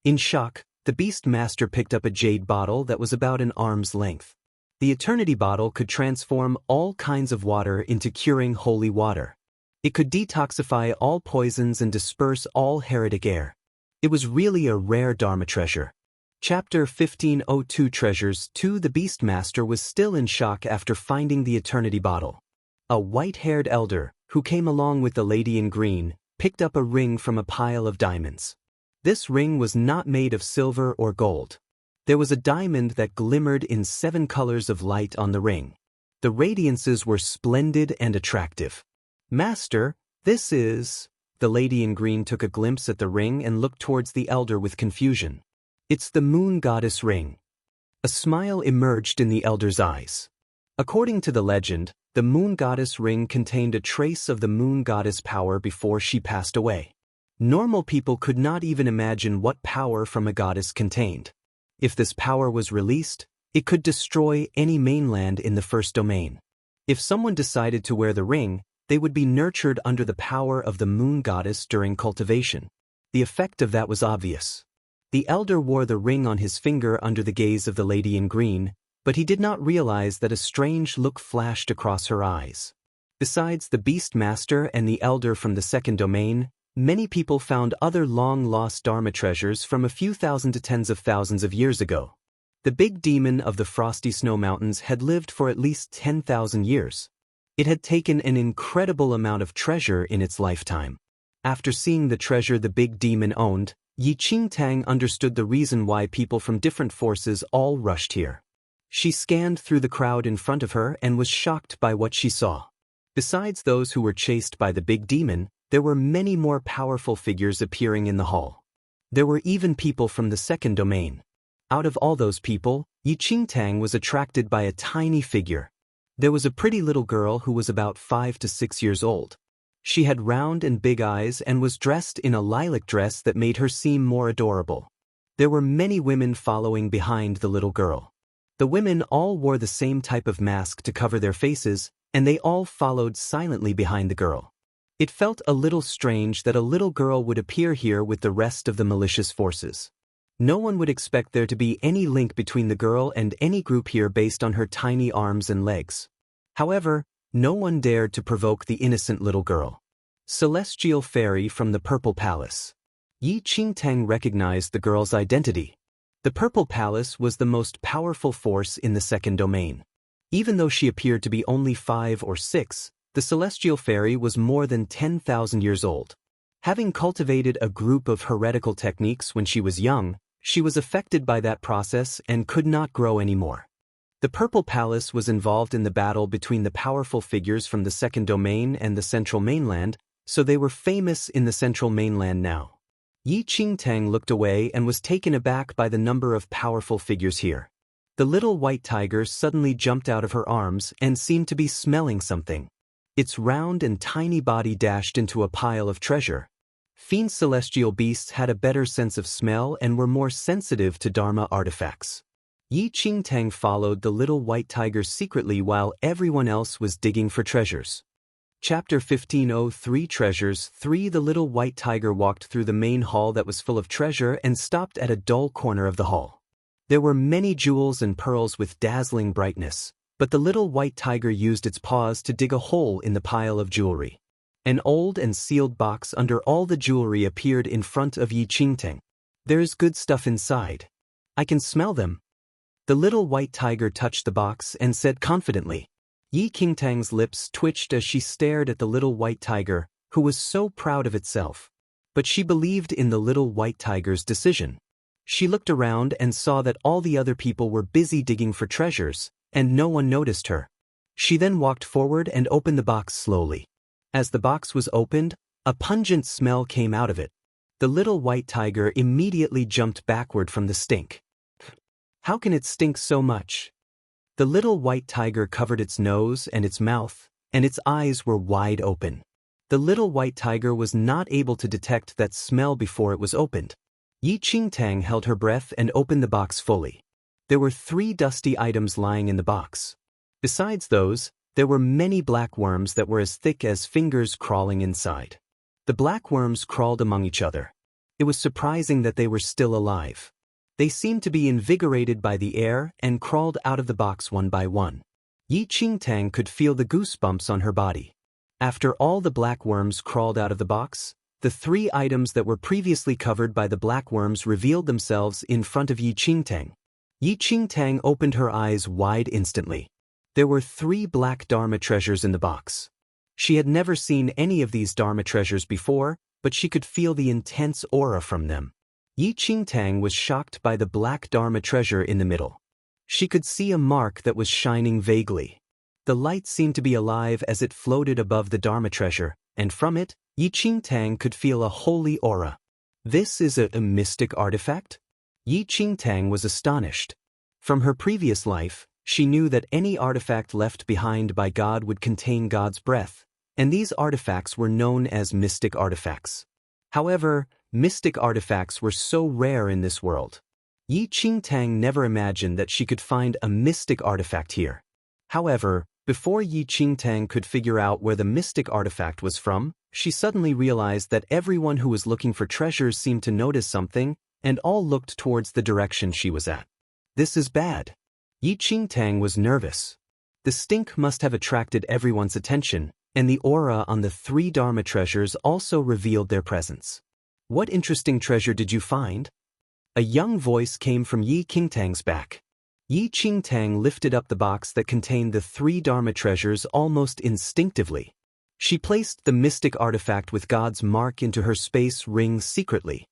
In shock, the Beast Master picked up a jade bottle that was about an arm's length. The Eternity Bottle could transform all kinds of water into curing holy water. It could detoxify all poisons and disperse all heretic air. It was really a rare Dharma treasure. Chapter 1502 Treasures 2. The Beastmaster was still in shock after finding the Eternity Bottle. A white-haired elder, who came along with the lady in green, picked up a ring from a pile of diamonds. This ring was not made of silver or gold. There was a diamond that glimmered in 7 colors of light on the ring. The radiances were splendid and attractive. Master, this is... The lady in green took a glimpse at the ring and looked towards the elder with confusion. It's the Moon Goddess ring. A smile emerged in the elder's eyes. According to the legend, the Moon Goddess ring contained a trace of the Moon Goddess power before she passed away. Normal people could not even imagine what power from a goddess contained. If this power was released, it could destroy any mainland in the first domain. If someone decided to wear the ring, they would be nurtured under the power of the Moon Goddess during cultivation. The effect of that was obvious. The elder wore the ring on his finger under the gaze of the lady in green, but he did not realize that a strange look flashed across her eyes. Besides the Beastmaster and the elder from the second domain, many people found other long-lost Dharma treasures from a few thousand to tens of thousands of years ago. The big demon of the frosty snow mountains had lived for at least 10,000 years. It had taken an incredible amount of treasure in its lifetime. After seeing the treasure the big demon owned, Yi Qingtang understood the reason why people from different forces all rushed here. She scanned through the crowd in front of her and was shocked by what she saw. Besides those who were chased by the big demon, there were many more powerful figures appearing in the hall. There were even people from the second domain. Out of all those people, Yi Qingtang was attracted by a tiny figure. There was a pretty little girl who was about 5 to 6 years old. She had round and big eyes and was dressed in a lilac dress that made her seem more adorable. There were many women following behind the little girl. The women all wore the same type of mask to cover their faces, and they all followed silently behind the girl. It felt a little strange that a little girl would appear here with the rest of the malicious forces. No one would expect there to be any link between the girl and any group here based on her tiny arms and legs. However, no one dared to provoke the innocent little girl. Celestial Fairy from the Purple Palace. Yi Qingtang recognized the girl's identity. The Purple Palace was the most powerful force in the second domain. Even though she appeared to be only 5 or 6, the Celestial Fairy was more than 10,000 years old. Having cultivated a group of heretical techniques when she was young, she was affected by that process and could not grow anymore. The Purple Palace was involved in the battle between the powerful figures from the second domain and the central mainland, so they were famous in the central mainland now. Yi Qingtang looked away and was taken aback by the number of powerful figures here. The little white tiger suddenly jumped out of her arms and seemed to be smelling something. Its round and tiny body dashed into a pile of treasure. Fiend celestial beasts had a better sense of smell and were more sensitive to Dharma artifacts. Yi Qingtang followed the little white tiger secretly while everyone else was digging for treasures. Chapter 1503 Treasures 3. The little white tiger walked through the main hall that was full of treasure and stopped at a dull corner of the hall. There were many jewels and pearls with dazzling brightness, but the little white tiger used its paws to dig a hole in the pile of jewelry. An old and sealed box under all the jewelry appeared in front of Yi Qingtang. There's good stuff inside. I can smell them. The little white tiger touched the box and said confidently. Yi Qingtang's lips twitched as she stared at the little white tiger, who was so proud of itself. But she believed in the little white tiger's decision. She looked around and saw that all the other people were busy digging for treasures, and no one noticed her. She then walked forward and opened the box slowly. As the box was opened, a pungent smell came out of it. The little white tiger immediately jumped backward from the stink. How can it stink so much? The little white tiger covered its nose and its mouth, and its eyes were wide open. The little white tiger was not able to detect that smell before it was opened. Yi Qingtang held her breath and opened the box fully. There were 3 dusty items lying in the box. Besides those, there were many black worms that were as thick as fingers crawling inside. The black worms crawled among each other. It was surprising that they were still alive. They seemed to be invigorated by the air and crawled out of the box one by one. Yi Qingtang could feel the goosebumps on her body. After all the black worms crawled out of the box, the 3 items that were previously covered by the black worms revealed themselves in front of Yi Qingtang. Yi Qingtang opened her eyes wide instantly. There were 3 black Dharma treasures in the box. She had never seen any of these Dharma treasures before, but she could feel the intense aura from them. Yi Qingtang was shocked by the black Dharma treasure in the middle. She could see a mark that was shining vaguely. The light seemed to be alive as it floated above the Dharma treasure, and from it, Yi Qingtang could feel a holy aura. This is a mystic artifact? Yi Qingtang was astonished. From her previous life, she knew that any artifact left behind by God would contain God's breath, and these artifacts were known as mystic artifacts. However, mystic artifacts were so rare in this world. Yi Qingtang never imagined that she could find a mystic artifact here. However, before Yi Qingtang could figure out where the mystic artifact was from, she suddenly realized that everyone who was looking for treasures seemed to notice something, and all looked towards the direction she was at. This is bad. Yi Qingtang was nervous. The stink must have attracted everyone's attention, and the aura on the 3 Dharma treasures also revealed their presence. What interesting treasure did you find? A young voice came from Yi Qingtang's back. Yi Qingtang lifted up the box that contained the 3 Dharma treasures almost instinctively. She placed the mystic artifact with God's mark into her space ring secretly.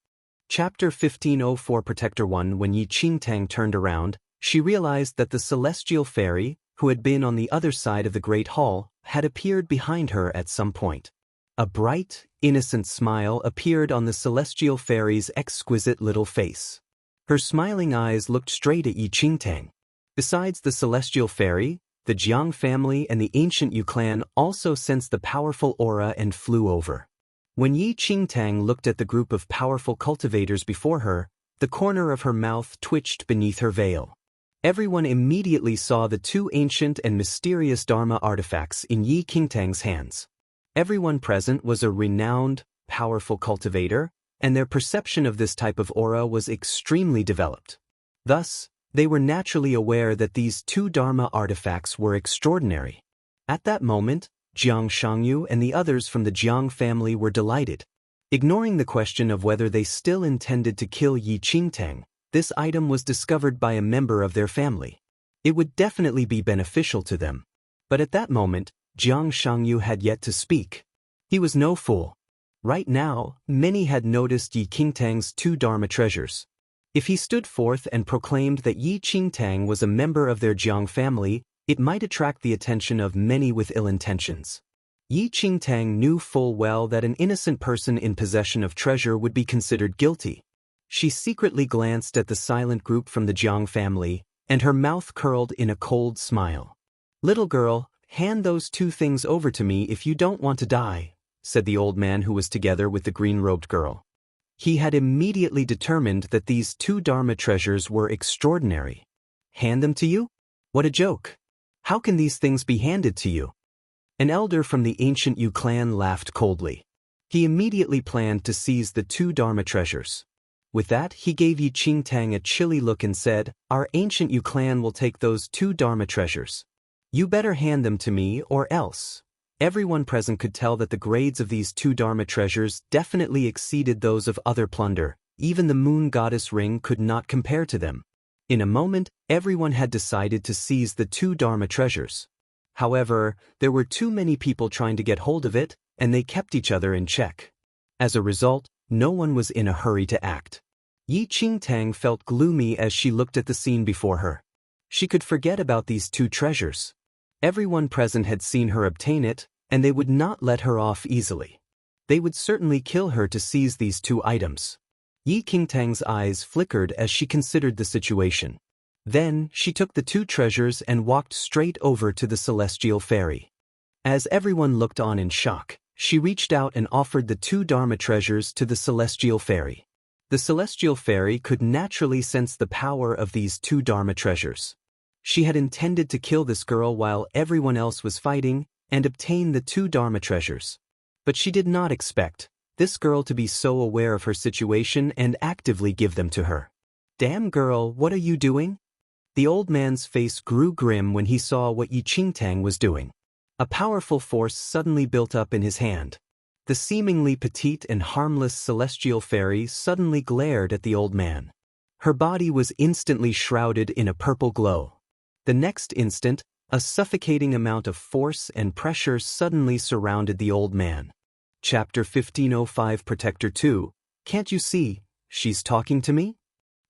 Chapter 1504 Protector 1 When Yi Qingtang turned around, she realized that the celestial fairy, who had been on the other side of the Great Hall, had appeared behind her at some point. A bright, innocent smile appeared on the celestial fairy's exquisite little face. Her smiling eyes looked straight at Yi Qingtang. Besides the celestial fairy, the Jiang family and the ancient Yu clan also sensed the powerful aura and flew over. When Yi Qingtang looked at the group of powerful cultivators before her, the corner of her mouth twitched beneath her veil. Everyone immediately saw the 2 ancient and mysterious Dharma artifacts in Yi Qingtang's hands. Everyone present was a renowned, powerful cultivator, and their perception of this type of aura was extremely developed. Thus, they were naturally aware that these 2 Dharma artifacts were extraordinary. At that moment, Jiang Shangyu and the others from the Jiang family were delighted. Ignoring the question of whether they still intended to kill Yi Qingtang, this item was discovered by a member of their family. It would definitely be beneficial to them. But at that moment, Jiang Shangyu had yet to speak. He was no fool. Right now, many had noticed Yi Qingtang's 2 Dharma treasures. If he stood forth and proclaimed that Yi Qingtang was a member of their Jiang family, it might attract the attention of many with ill intentions. Yi Qingtang knew full well that an innocent person in possession of treasure would be considered guilty. She secretly glanced at the silent group from the Jiang family, and her mouth curled in a cold smile. "Little girl, hand those 2 things over to me if you don't want to die," said the old man who was together with the green-robed girl. He had immediately determined that these 2 Dharma treasures were extraordinary. "Hand them to you? What a joke! How can these things be handed to you?" An elder from the ancient Yu clan laughed coldly. He immediately planned to seize the 2 Dharma treasures. With that, he gave Yi Qingtang a chilly look and said, "Our ancient Yu clan will take those 2 Dharma treasures. You better hand them to me or else." Everyone present could tell that the grades of these 2 Dharma treasures definitely exceeded those of other plunder. Even the moon goddess ring could not compare to them. In a moment, everyone had decided to seize the 2 Dharma treasures. However, there were too many people trying to get hold of it, and they kept each other in check. As a result, no one was in a hurry to act. Yi Qingtang felt gloomy as she looked at the scene before her. She could forget about these 2 treasures. Everyone present had seen her obtain it, and they would not let her off easily. They would certainly kill her to seize these 2 items. Yi Qingtang's eyes flickered as she considered the situation. Then, she took the 2 treasures and walked straight over to the celestial fairy. As everyone looked on in shock, she reached out and offered the 2 Dharma treasures to the celestial fairy. The celestial fairy could naturally sense the power of these 2 Dharma treasures. She had intended to kill this girl while everyone else was fighting and obtain the 2 Dharma treasures. But she did not expect this girl to be so aware of her situation and actively give them to her. "Damn girl, what are you doing?" The old man's face grew grim when he saw what Yi Qingtang was doing. A powerful force suddenly built up in his hand. The seemingly petite and harmless celestial fairy suddenly glared at the old man. Her body was instantly shrouded in a purple glow. The next instant, a suffocating amount of force and pressure suddenly surrounded the old man. Chapter 1505 Protector 2, "Can't you see, she's talking to me?"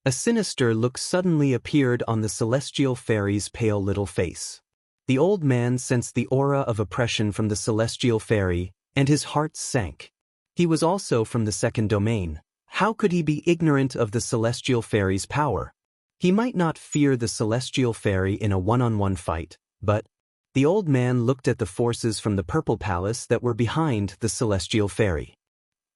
A sinister look suddenly appeared on the celestial fairy's pale little face. The old man sensed the aura of oppression from the celestial fairy, and his heart sank. He was also from the 2nd domain. How could he be ignorant of the celestial fairy's power? He might not fear the celestial fairy in a one-on-one fight, but the old man looked at the forces from the purple palace that were behind the celestial fairy.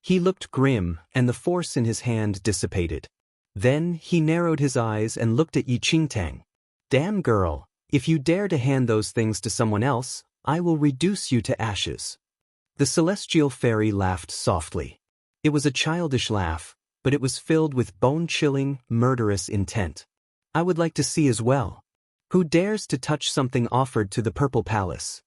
He looked grim, and the force in his hand dissipated. Then he narrowed his eyes and looked at Yi Qingtang. "Damn girl, if you dare to hand those things to someone else, I will reduce you to ashes." The celestial fairy laughed softly. It was a childish laugh, but it was filled with bone-chilling, murderous intent. "I would like to see as well. Who dares to touch something offered to the purple palace?"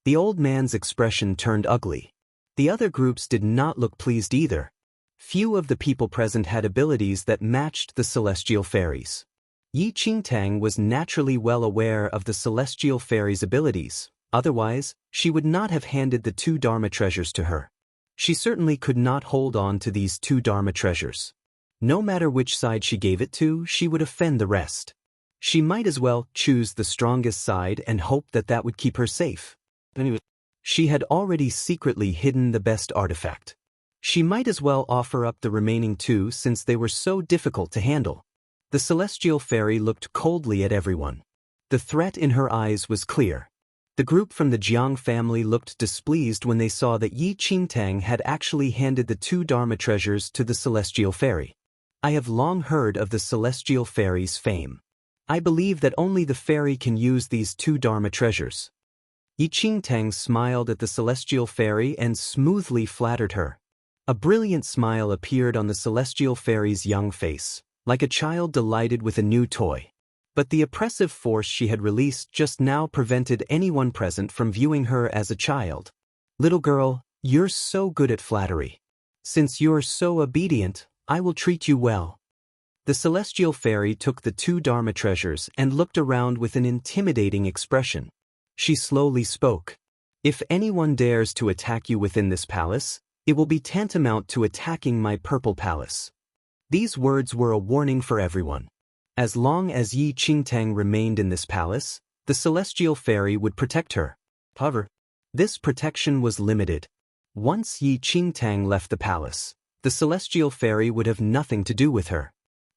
The old man's expression turned ugly. The other groups did not look pleased either. Few of the people present had abilities that matched the celestial fairies. Yi Qingtang was naturally well aware of the celestial fairy's abilities, otherwise, she would not have handed the 2 Dharma treasures to her. She certainly could not hold on to these 2 Dharma treasures. No matter which side she gave it to, she would offend the rest. She might as well choose the strongest side and hope that that would keep her safe. Anyway, she had already secretly hidden the best artifact. She might as well offer up the remaining 2 since they were so difficult to handle. The celestial fairy looked coldly at everyone. The threat in her eyes was clear. The group from the Jiang family looked displeased when they saw that Yi Qingtang had actually handed the 2 Dharma treasures to the celestial fairy. I have long heard of the celestial fairy's fame. I believe that only the fairy can use these 2 Dharma treasures. Yi Qingtang smiled at the celestial fairy and smoothly flattered her. A brilliant smile appeared on the celestial fairy's young face, like a child delighted with a new toy. But the oppressive force she had released just now prevented anyone present from viewing her as a child. "Little girl, you're so good at flattery. Since you're so obedient, I will treat you well." The celestial fairy took the 2 Dharma treasures and looked around with an intimidating expression. She slowly spoke. "If anyone dares to attack you within this palace, it will be tantamount to attacking my purple palace." These words were a warning for everyone. As long as Yi Qingtang remained in this palace, the celestial fairy would protect her. However, this protection was limited. Once Yi Qingtang left the palace, the celestial fairy would have nothing to do with her.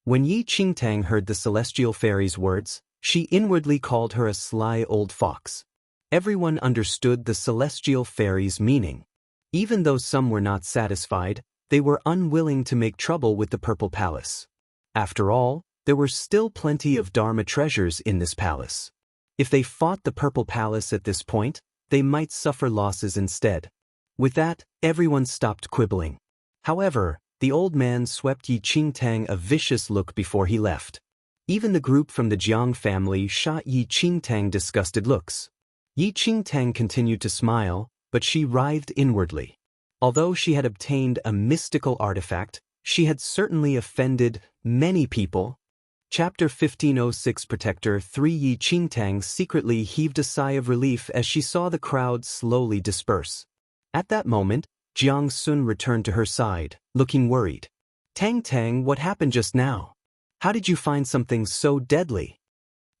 When Yi Qingtang heard the celestial fairy's words, she inwardly called her a sly old fox. Everyone understood the celestial fairy's meaning. Even though some were not satisfied, they were unwilling to make trouble with the purple palace. After all, there were still plenty of Dharma treasures in this palace. If they fought the purple palace at this point, they might suffer losses instead. With that, everyone stopped quibbling. However, the old man swept Yi Qingtang a vicious look before he left. Even the group from the Jiang family shot Yi Qingtang disgusted looks. Yi Qingtang continued to smile, but she writhed inwardly. Although she had obtained a mystical artifact, she had certainly offended many people. Chapter 1506 Protector 3 Yi Qingtang secretly heaved a sigh of relief as she saw the crowd slowly disperse. At that moment, Jiang Sun returned to her side, looking worried. "Tang, what happened just now? How did you find something so deadly?"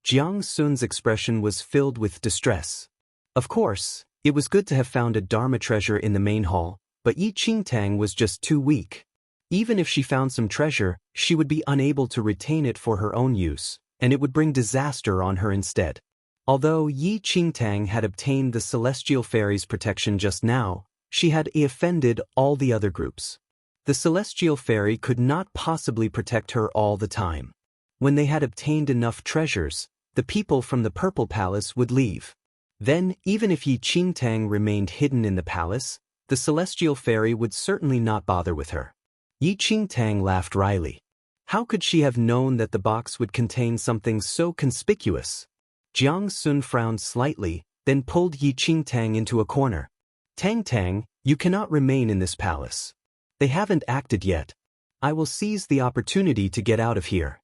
Jiang Sun's expression was filled with distress. Of course, it was good to have found a Dharma treasure in the main hall, But Yi Qingtang was just too weak. Even if she found some treasure, she would be unable to retain it for her own use, and it would bring disaster on her instead. Although Yi Qingtang had obtained the Celestial Fairy's protection just now, she had offended all the other groups. The Celestial Fairy could not possibly protect her all the time. When they had obtained enough treasures, the people from the Purple Palace would leave. Then, even if Yi Qingtang remained hidden in the palace, the Celestial Fairy would certainly not bother with her. Yi Qingtang laughed wryly. How could she have known that the box would contain something so conspicuous? Jiang Sun frowned slightly, then pulled Yi Qingtang into a corner. Tang Tang, you cannot remain in this palace. They haven't acted yet. I will seize the opportunity to get out of here.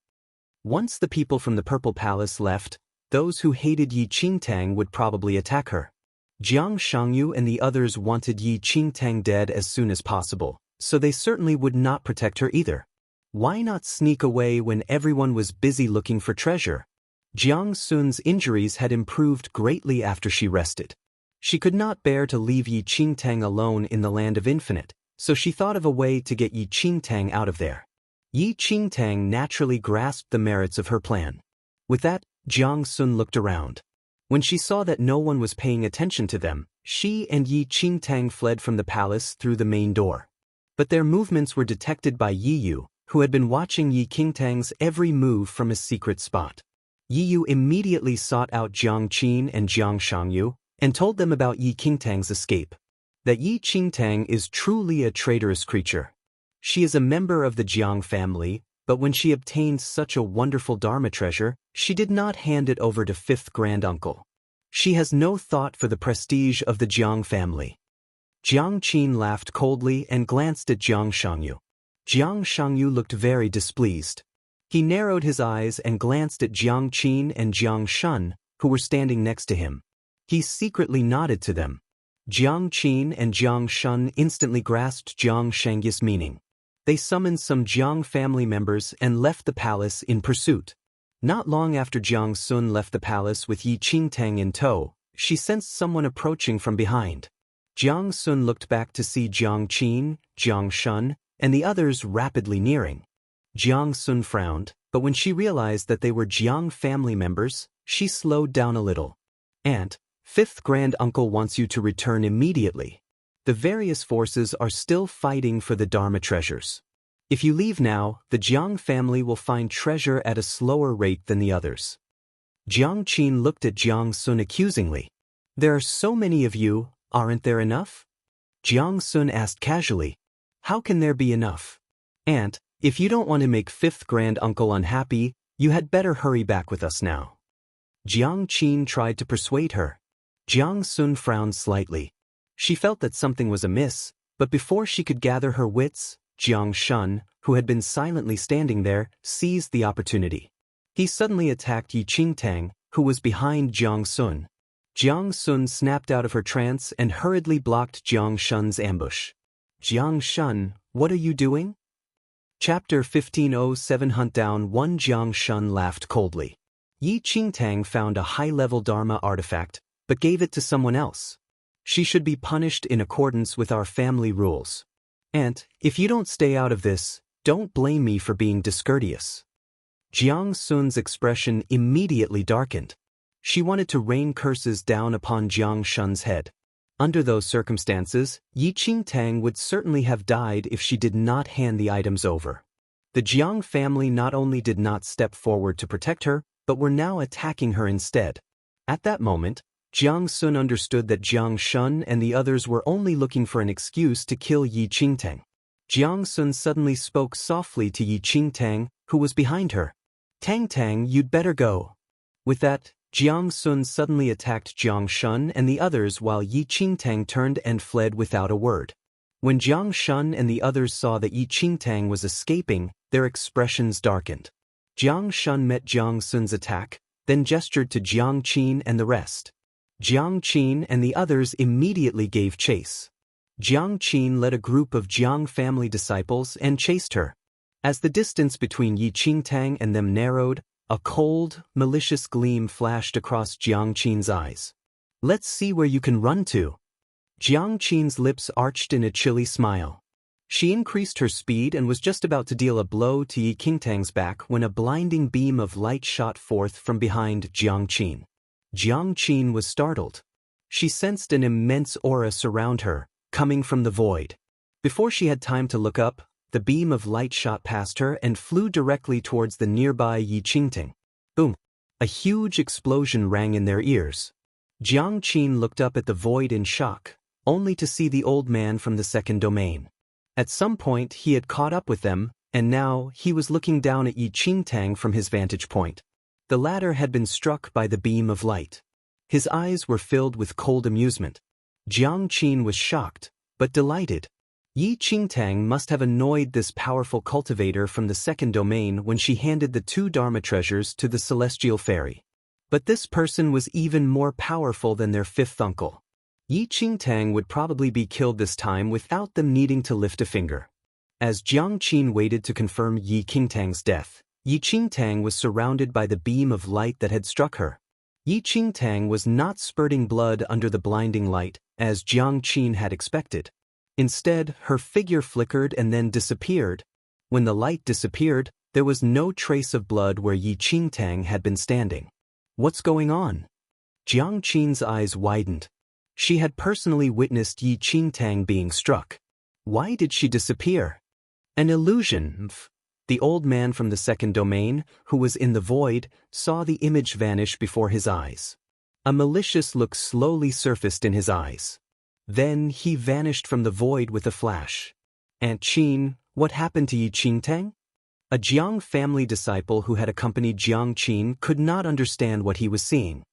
Once the people from the Purple Palace left, those who hated Yi Qingtang would probably attack her. Jiang Shangyu and the others wanted Yi Qingtang dead as soon as possible, so they certainly would not protect her either. Why not sneak away when everyone was busy looking for treasure? Jiang Sun's injuries had improved greatly after she rested. She could not bear to leave Yi Qingtang alone in the Land of Infinite, so she thought of a way to get Yi Qingtang out of there. Yi Qingtang naturally grasped the merits of her plan. With that, Jiang Sun looked around. When she saw that no one was paying attention to them, she and Yi Qingtang fled from the palace through the main door. But their movements were detected by Yi Yu, who had been watching Yi Qingtang's every move from his secret spot. Yi Yu immediately sought out Jiang Qin and Jiang Shangyu, and told them about Yi Qingtang's escape. That Yi Qingtang is truly a traitorous creature. She is a member of the Jiang family, but when she obtained such a wonderful Dharma treasure, she did not hand it over to fifth granduncle. She has no thought for the prestige of the Jiang family. Jiang Qin laughed coldly and glanced at Jiang Shangyu. Jiang Shangyu looked very displeased. He narrowed his eyes and glanced at Jiang Qin and Jiang Shun, who were standing next to him. He secretly nodded to them. Jiang Qin and Jiang Shun instantly grasped Jiang Shangyu's meaning. They summoned some Jiang family members and left the palace in pursuit. Not long after Jiang Sun left the palace with Yi Qingtang in tow, she sensed someone approaching from behind. Jiang Sun looked back to see Jiang Qin, Jiang Shun, and the others rapidly nearing. Jiang Sun frowned, but when she realized that they were Jiang family members, she slowed down a little. "Aunt, fifth grand uncle wants you to return immediately. The various forces are still fighting for the Dharma treasures. If you leave now, the Jiang family will find treasure at a slower rate than the others." Jiang Qin looked at Jiang Sun accusingly. "There are so many of you, aren't there enough?" Jiang Sun asked casually. "How can there be enough? Aunt, if you don't want to make fifth grand uncle unhappy, you had better hurry back with us now." Jiang Qin tried to persuade her. Jiang Sun frowned slightly. She felt that something was amiss, but before she could gather her wits, Jiang Shun, who had been silently standing there, seized the opportunity. He suddenly attacked Yi Qingtang, who was behind Jiang Sun. Jiang Sun snapped out of her trance and hurriedly blocked Jiang Shun's ambush. "Jiang Shun, what are you doing?" Chapter 15:07 Hunt down one. Jiang Shun laughed coldly. Yi Qingtang found a high-level Dharma artifact, but gave it to someone else. She should be punished in accordance with our family rules. "Aunt, if you don't stay out of this, don't blame me for being discourteous." Jiang Sun's expression immediately darkened. She wanted to rain curses down upon Jiang Shun's head. Under those circumstances, Yi Qingtang would certainly have died if she did not hand the items over. The Jiang family not only did not step forward to protect her, but were now attacking her instead. At that moment, Jiang Sun understood that Jiang Shun and the others were only looking for an excuse to kill Yi Qingtang. Jiang Sun suddenly spoke softly to Yi Qingtang, who was behind her. "Tang Tang, you'd better go." With that, Jiang Sun suddenly attacked Jiang Shun and the others while Yi Qingtang turned and fled without a word. When Jiang Shun and the others saw that Yi Qingtang was escaping, their expressions darkened. Jiang Shun met Jiang Sun's attack, then gestured to Jiang Qin and the rest. Jiang Qin and the others immediately gave chase. Jiang Qin led a group of Jiang family disciples and chased her. As the distance between Yi Qingtang and them narrowed, a cold, malicious gleam flashed across Jiang Qin's eyes. "Let's see where you can run to." Jiang Qin's lips arched in a chilly smile. She increased her speed and was just about to deal a blow to Yi Qingtang's back when a blinding beam of light shot forth from behind Jiang Qin. Jiang Qin was startled. She sensed an immense aura surround her, coming from the void. Before she had time to look up, the beam of light shot past her and flew directly towards the nearby Yi Qingtang. Boom! A huge explosion rang in their ears. Jiang Qin looked up at the void in shock, only to see the old man from the second domain. At some point he had caught up with them, and now he was looking down at Yi Qingtang from his vantage point. The latter had been struck by the beam of light. His eyes were filled with cold amusement. Jiang Qin was shocked, but delighted. Yi Qingtang must have annoyed this powerful cultivator from the second domain when she handed the 2 Dharma treasures to the celestial fairy. But this person was even more powerful than their 5th uncle. Yi Qingtang would probably be killed this time without them needing to lift a finger. As Jiang Qin waited to confirm Yi Qingtang's death, Yi Qingtang was surrounded by the beam of light that had struck her. Yi Qingtang was not spurting blood under the blinding light, as Jiang Qin had expected. Instead, her figure flickered and then disappeared. When the light disappeared, there was no trace of blood where Yi Qingtang had been standing. What's going on? Jiang Qin's eyes widened. She had personally witnessed Yi Qingtang being struck. Why did she disappear? An illusion. The old man from the second domain, who was in the void, saw the image vanish before his eyes. A malicious look slowly surfaced in his eyes. Then he vanished from the void with a flash. Aunt Qin, what happened to Yi Qingtang? A Jiang family disciple who had accompanied Jiang Qin could not understand what he was seeing.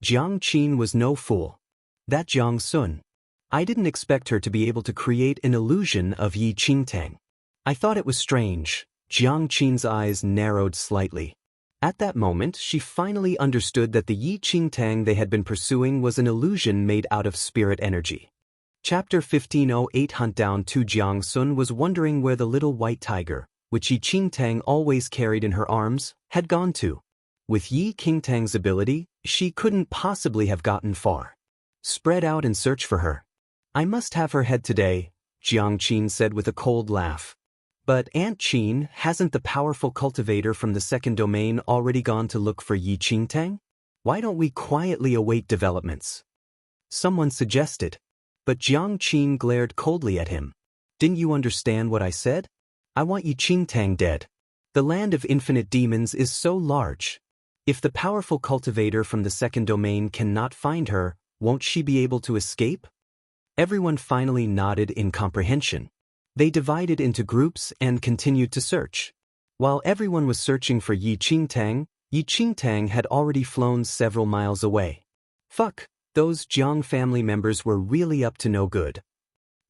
Jiang Qin was no fool. That Jiang Sun. I didn't expect her to be able to create an illusion of Yi Qingtang. I thought it was strange. Jiang Qin's eyes narrowed slightly. At that moment, she finally understood that the Yi Qingtang they had been pursuing was an illusion made out of spirit energy. Chapter 1508 Hunt down to Jiang Sun was wondering where the little white tiger, which Yi Qingtang always carried in her arms, had gone to. With Yi Qingtang's ability, she couldn't possibly have gotten far. Spread out and search for her. I must have her head today, Jiang Qin said with a cold laugh. But Aunt Qin, hasn't the powerful cultivator from the second domain already gone to look for Yi Qingtang? Why don't we quietly await developments? Someone suggested. But Jiang Qin glared coldly at him. Didn't you understand what I said? I want Yi Qingtang dead. The land of infinite demons is so large. If the powerful cultivator from the second domain cannot find her, won't she be able to escape? Everyone finally nodded in comprehension. They divided into groups and continued to search. While everyone was searching for Yi Qingtang had already flown several miles away. Fuck, those Jiang family members were really up to no good.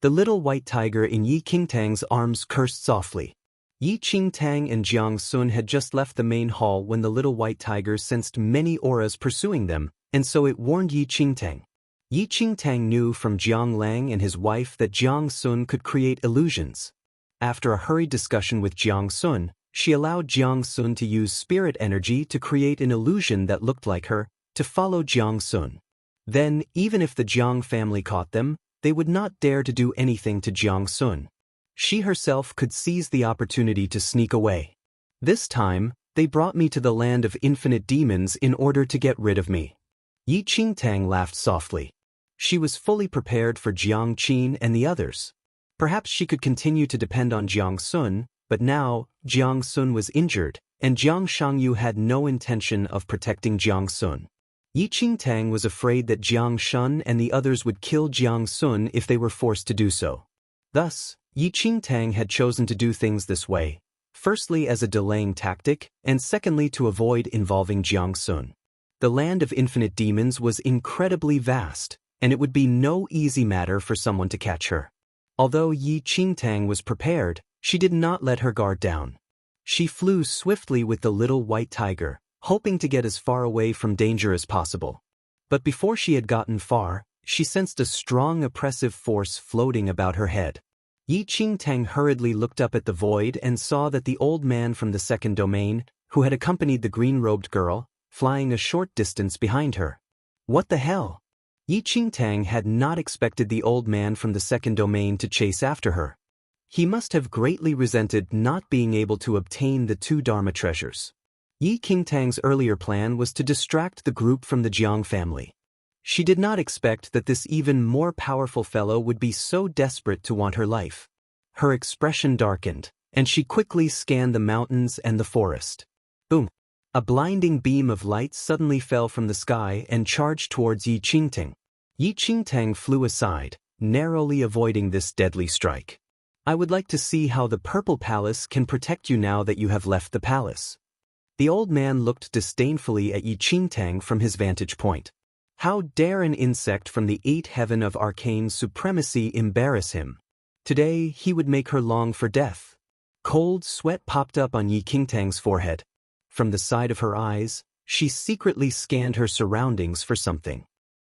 The little white tiger in Yi Qingtang's arms cursed softly. Yi Qingtang and Jiang Sun had just left the main hall when the little white tiger sensed many auras pursuing them, and so it warned Yi Qingtang. Yi Qingtang knew from Jiang Lang and his wife that Jiang Sun could create illusions. After a hurried discussion with Jiang Sun, she allowed Jiang Sun to use spirit energy to create an illusion that looked like her, to follow Jiang Sun. Then, even if the Jiang family caught them, they would not dare to do anything to Jiang Sun. She herself could seize the opportunity to sneak away. This time, they brought me to the land of infinite demons in order to get rid of me. Yi Qingtang laughed softly. She was fully prepared for Jiang Qin and the others. Perhaps she could continue to depend on Jiang Sun, but now, Jiang Sun was injured, and Jiang Shangyu had no intention of protecting Jiang Sun. Yi Qingtang was afraid that Jiang Shun and the others would kill Jiang Sun if they were forced to do so. Thus, Yi Qingtang had chosen to do things this way, firstly as a delaying tactic, and secondly to avoid involving Jiang Sun. The land of infinite demons was incredibly vast, and it would be no easy matter for someone to catch her. Although Yi Qingtang was prepared, she did not let her guard down. She flew swiftly with the little white tiger, hoping to get as far away from danger as possible. But before she had gotten far, she sensed a strong oppressive force floating about her head. Yi Qingtang hurriedly looked up at the void and saw that the old man from the second domain, who had accompanied the green-robed girl, flying a short distance behind her. What the hell? Yi Qingtang had not expected the old man from the second domain to chase after her. He must have greatly resented not being able to obtain the 2 Dharma treasures. Yi Qingtang's earlier plan was to distract the group from the Jiang family. She did not expect that this even more powerful fellow would be so desperate to want her life. Her expression darkened, and she quickly scanned the mountains and the forest. Boom! A blinding beam of light suddenly fell from the sky and charged towards Yi Qingtang. Yi Qingtang flew aside, narrowly avoiding this deadly strike. I would like to see how the Purple Palace can protect you now that you have left the palace. The old man looked disdainfully at Yi Qingtang from his vantage point. How dare an insect from the 8th heaven of arcane supremacy embarrass him? Today he would make her long for death. Cold sweat popped up on Yi Qingtang's forehead. From the side of her eyes, she secretly scanned her surroundings for something.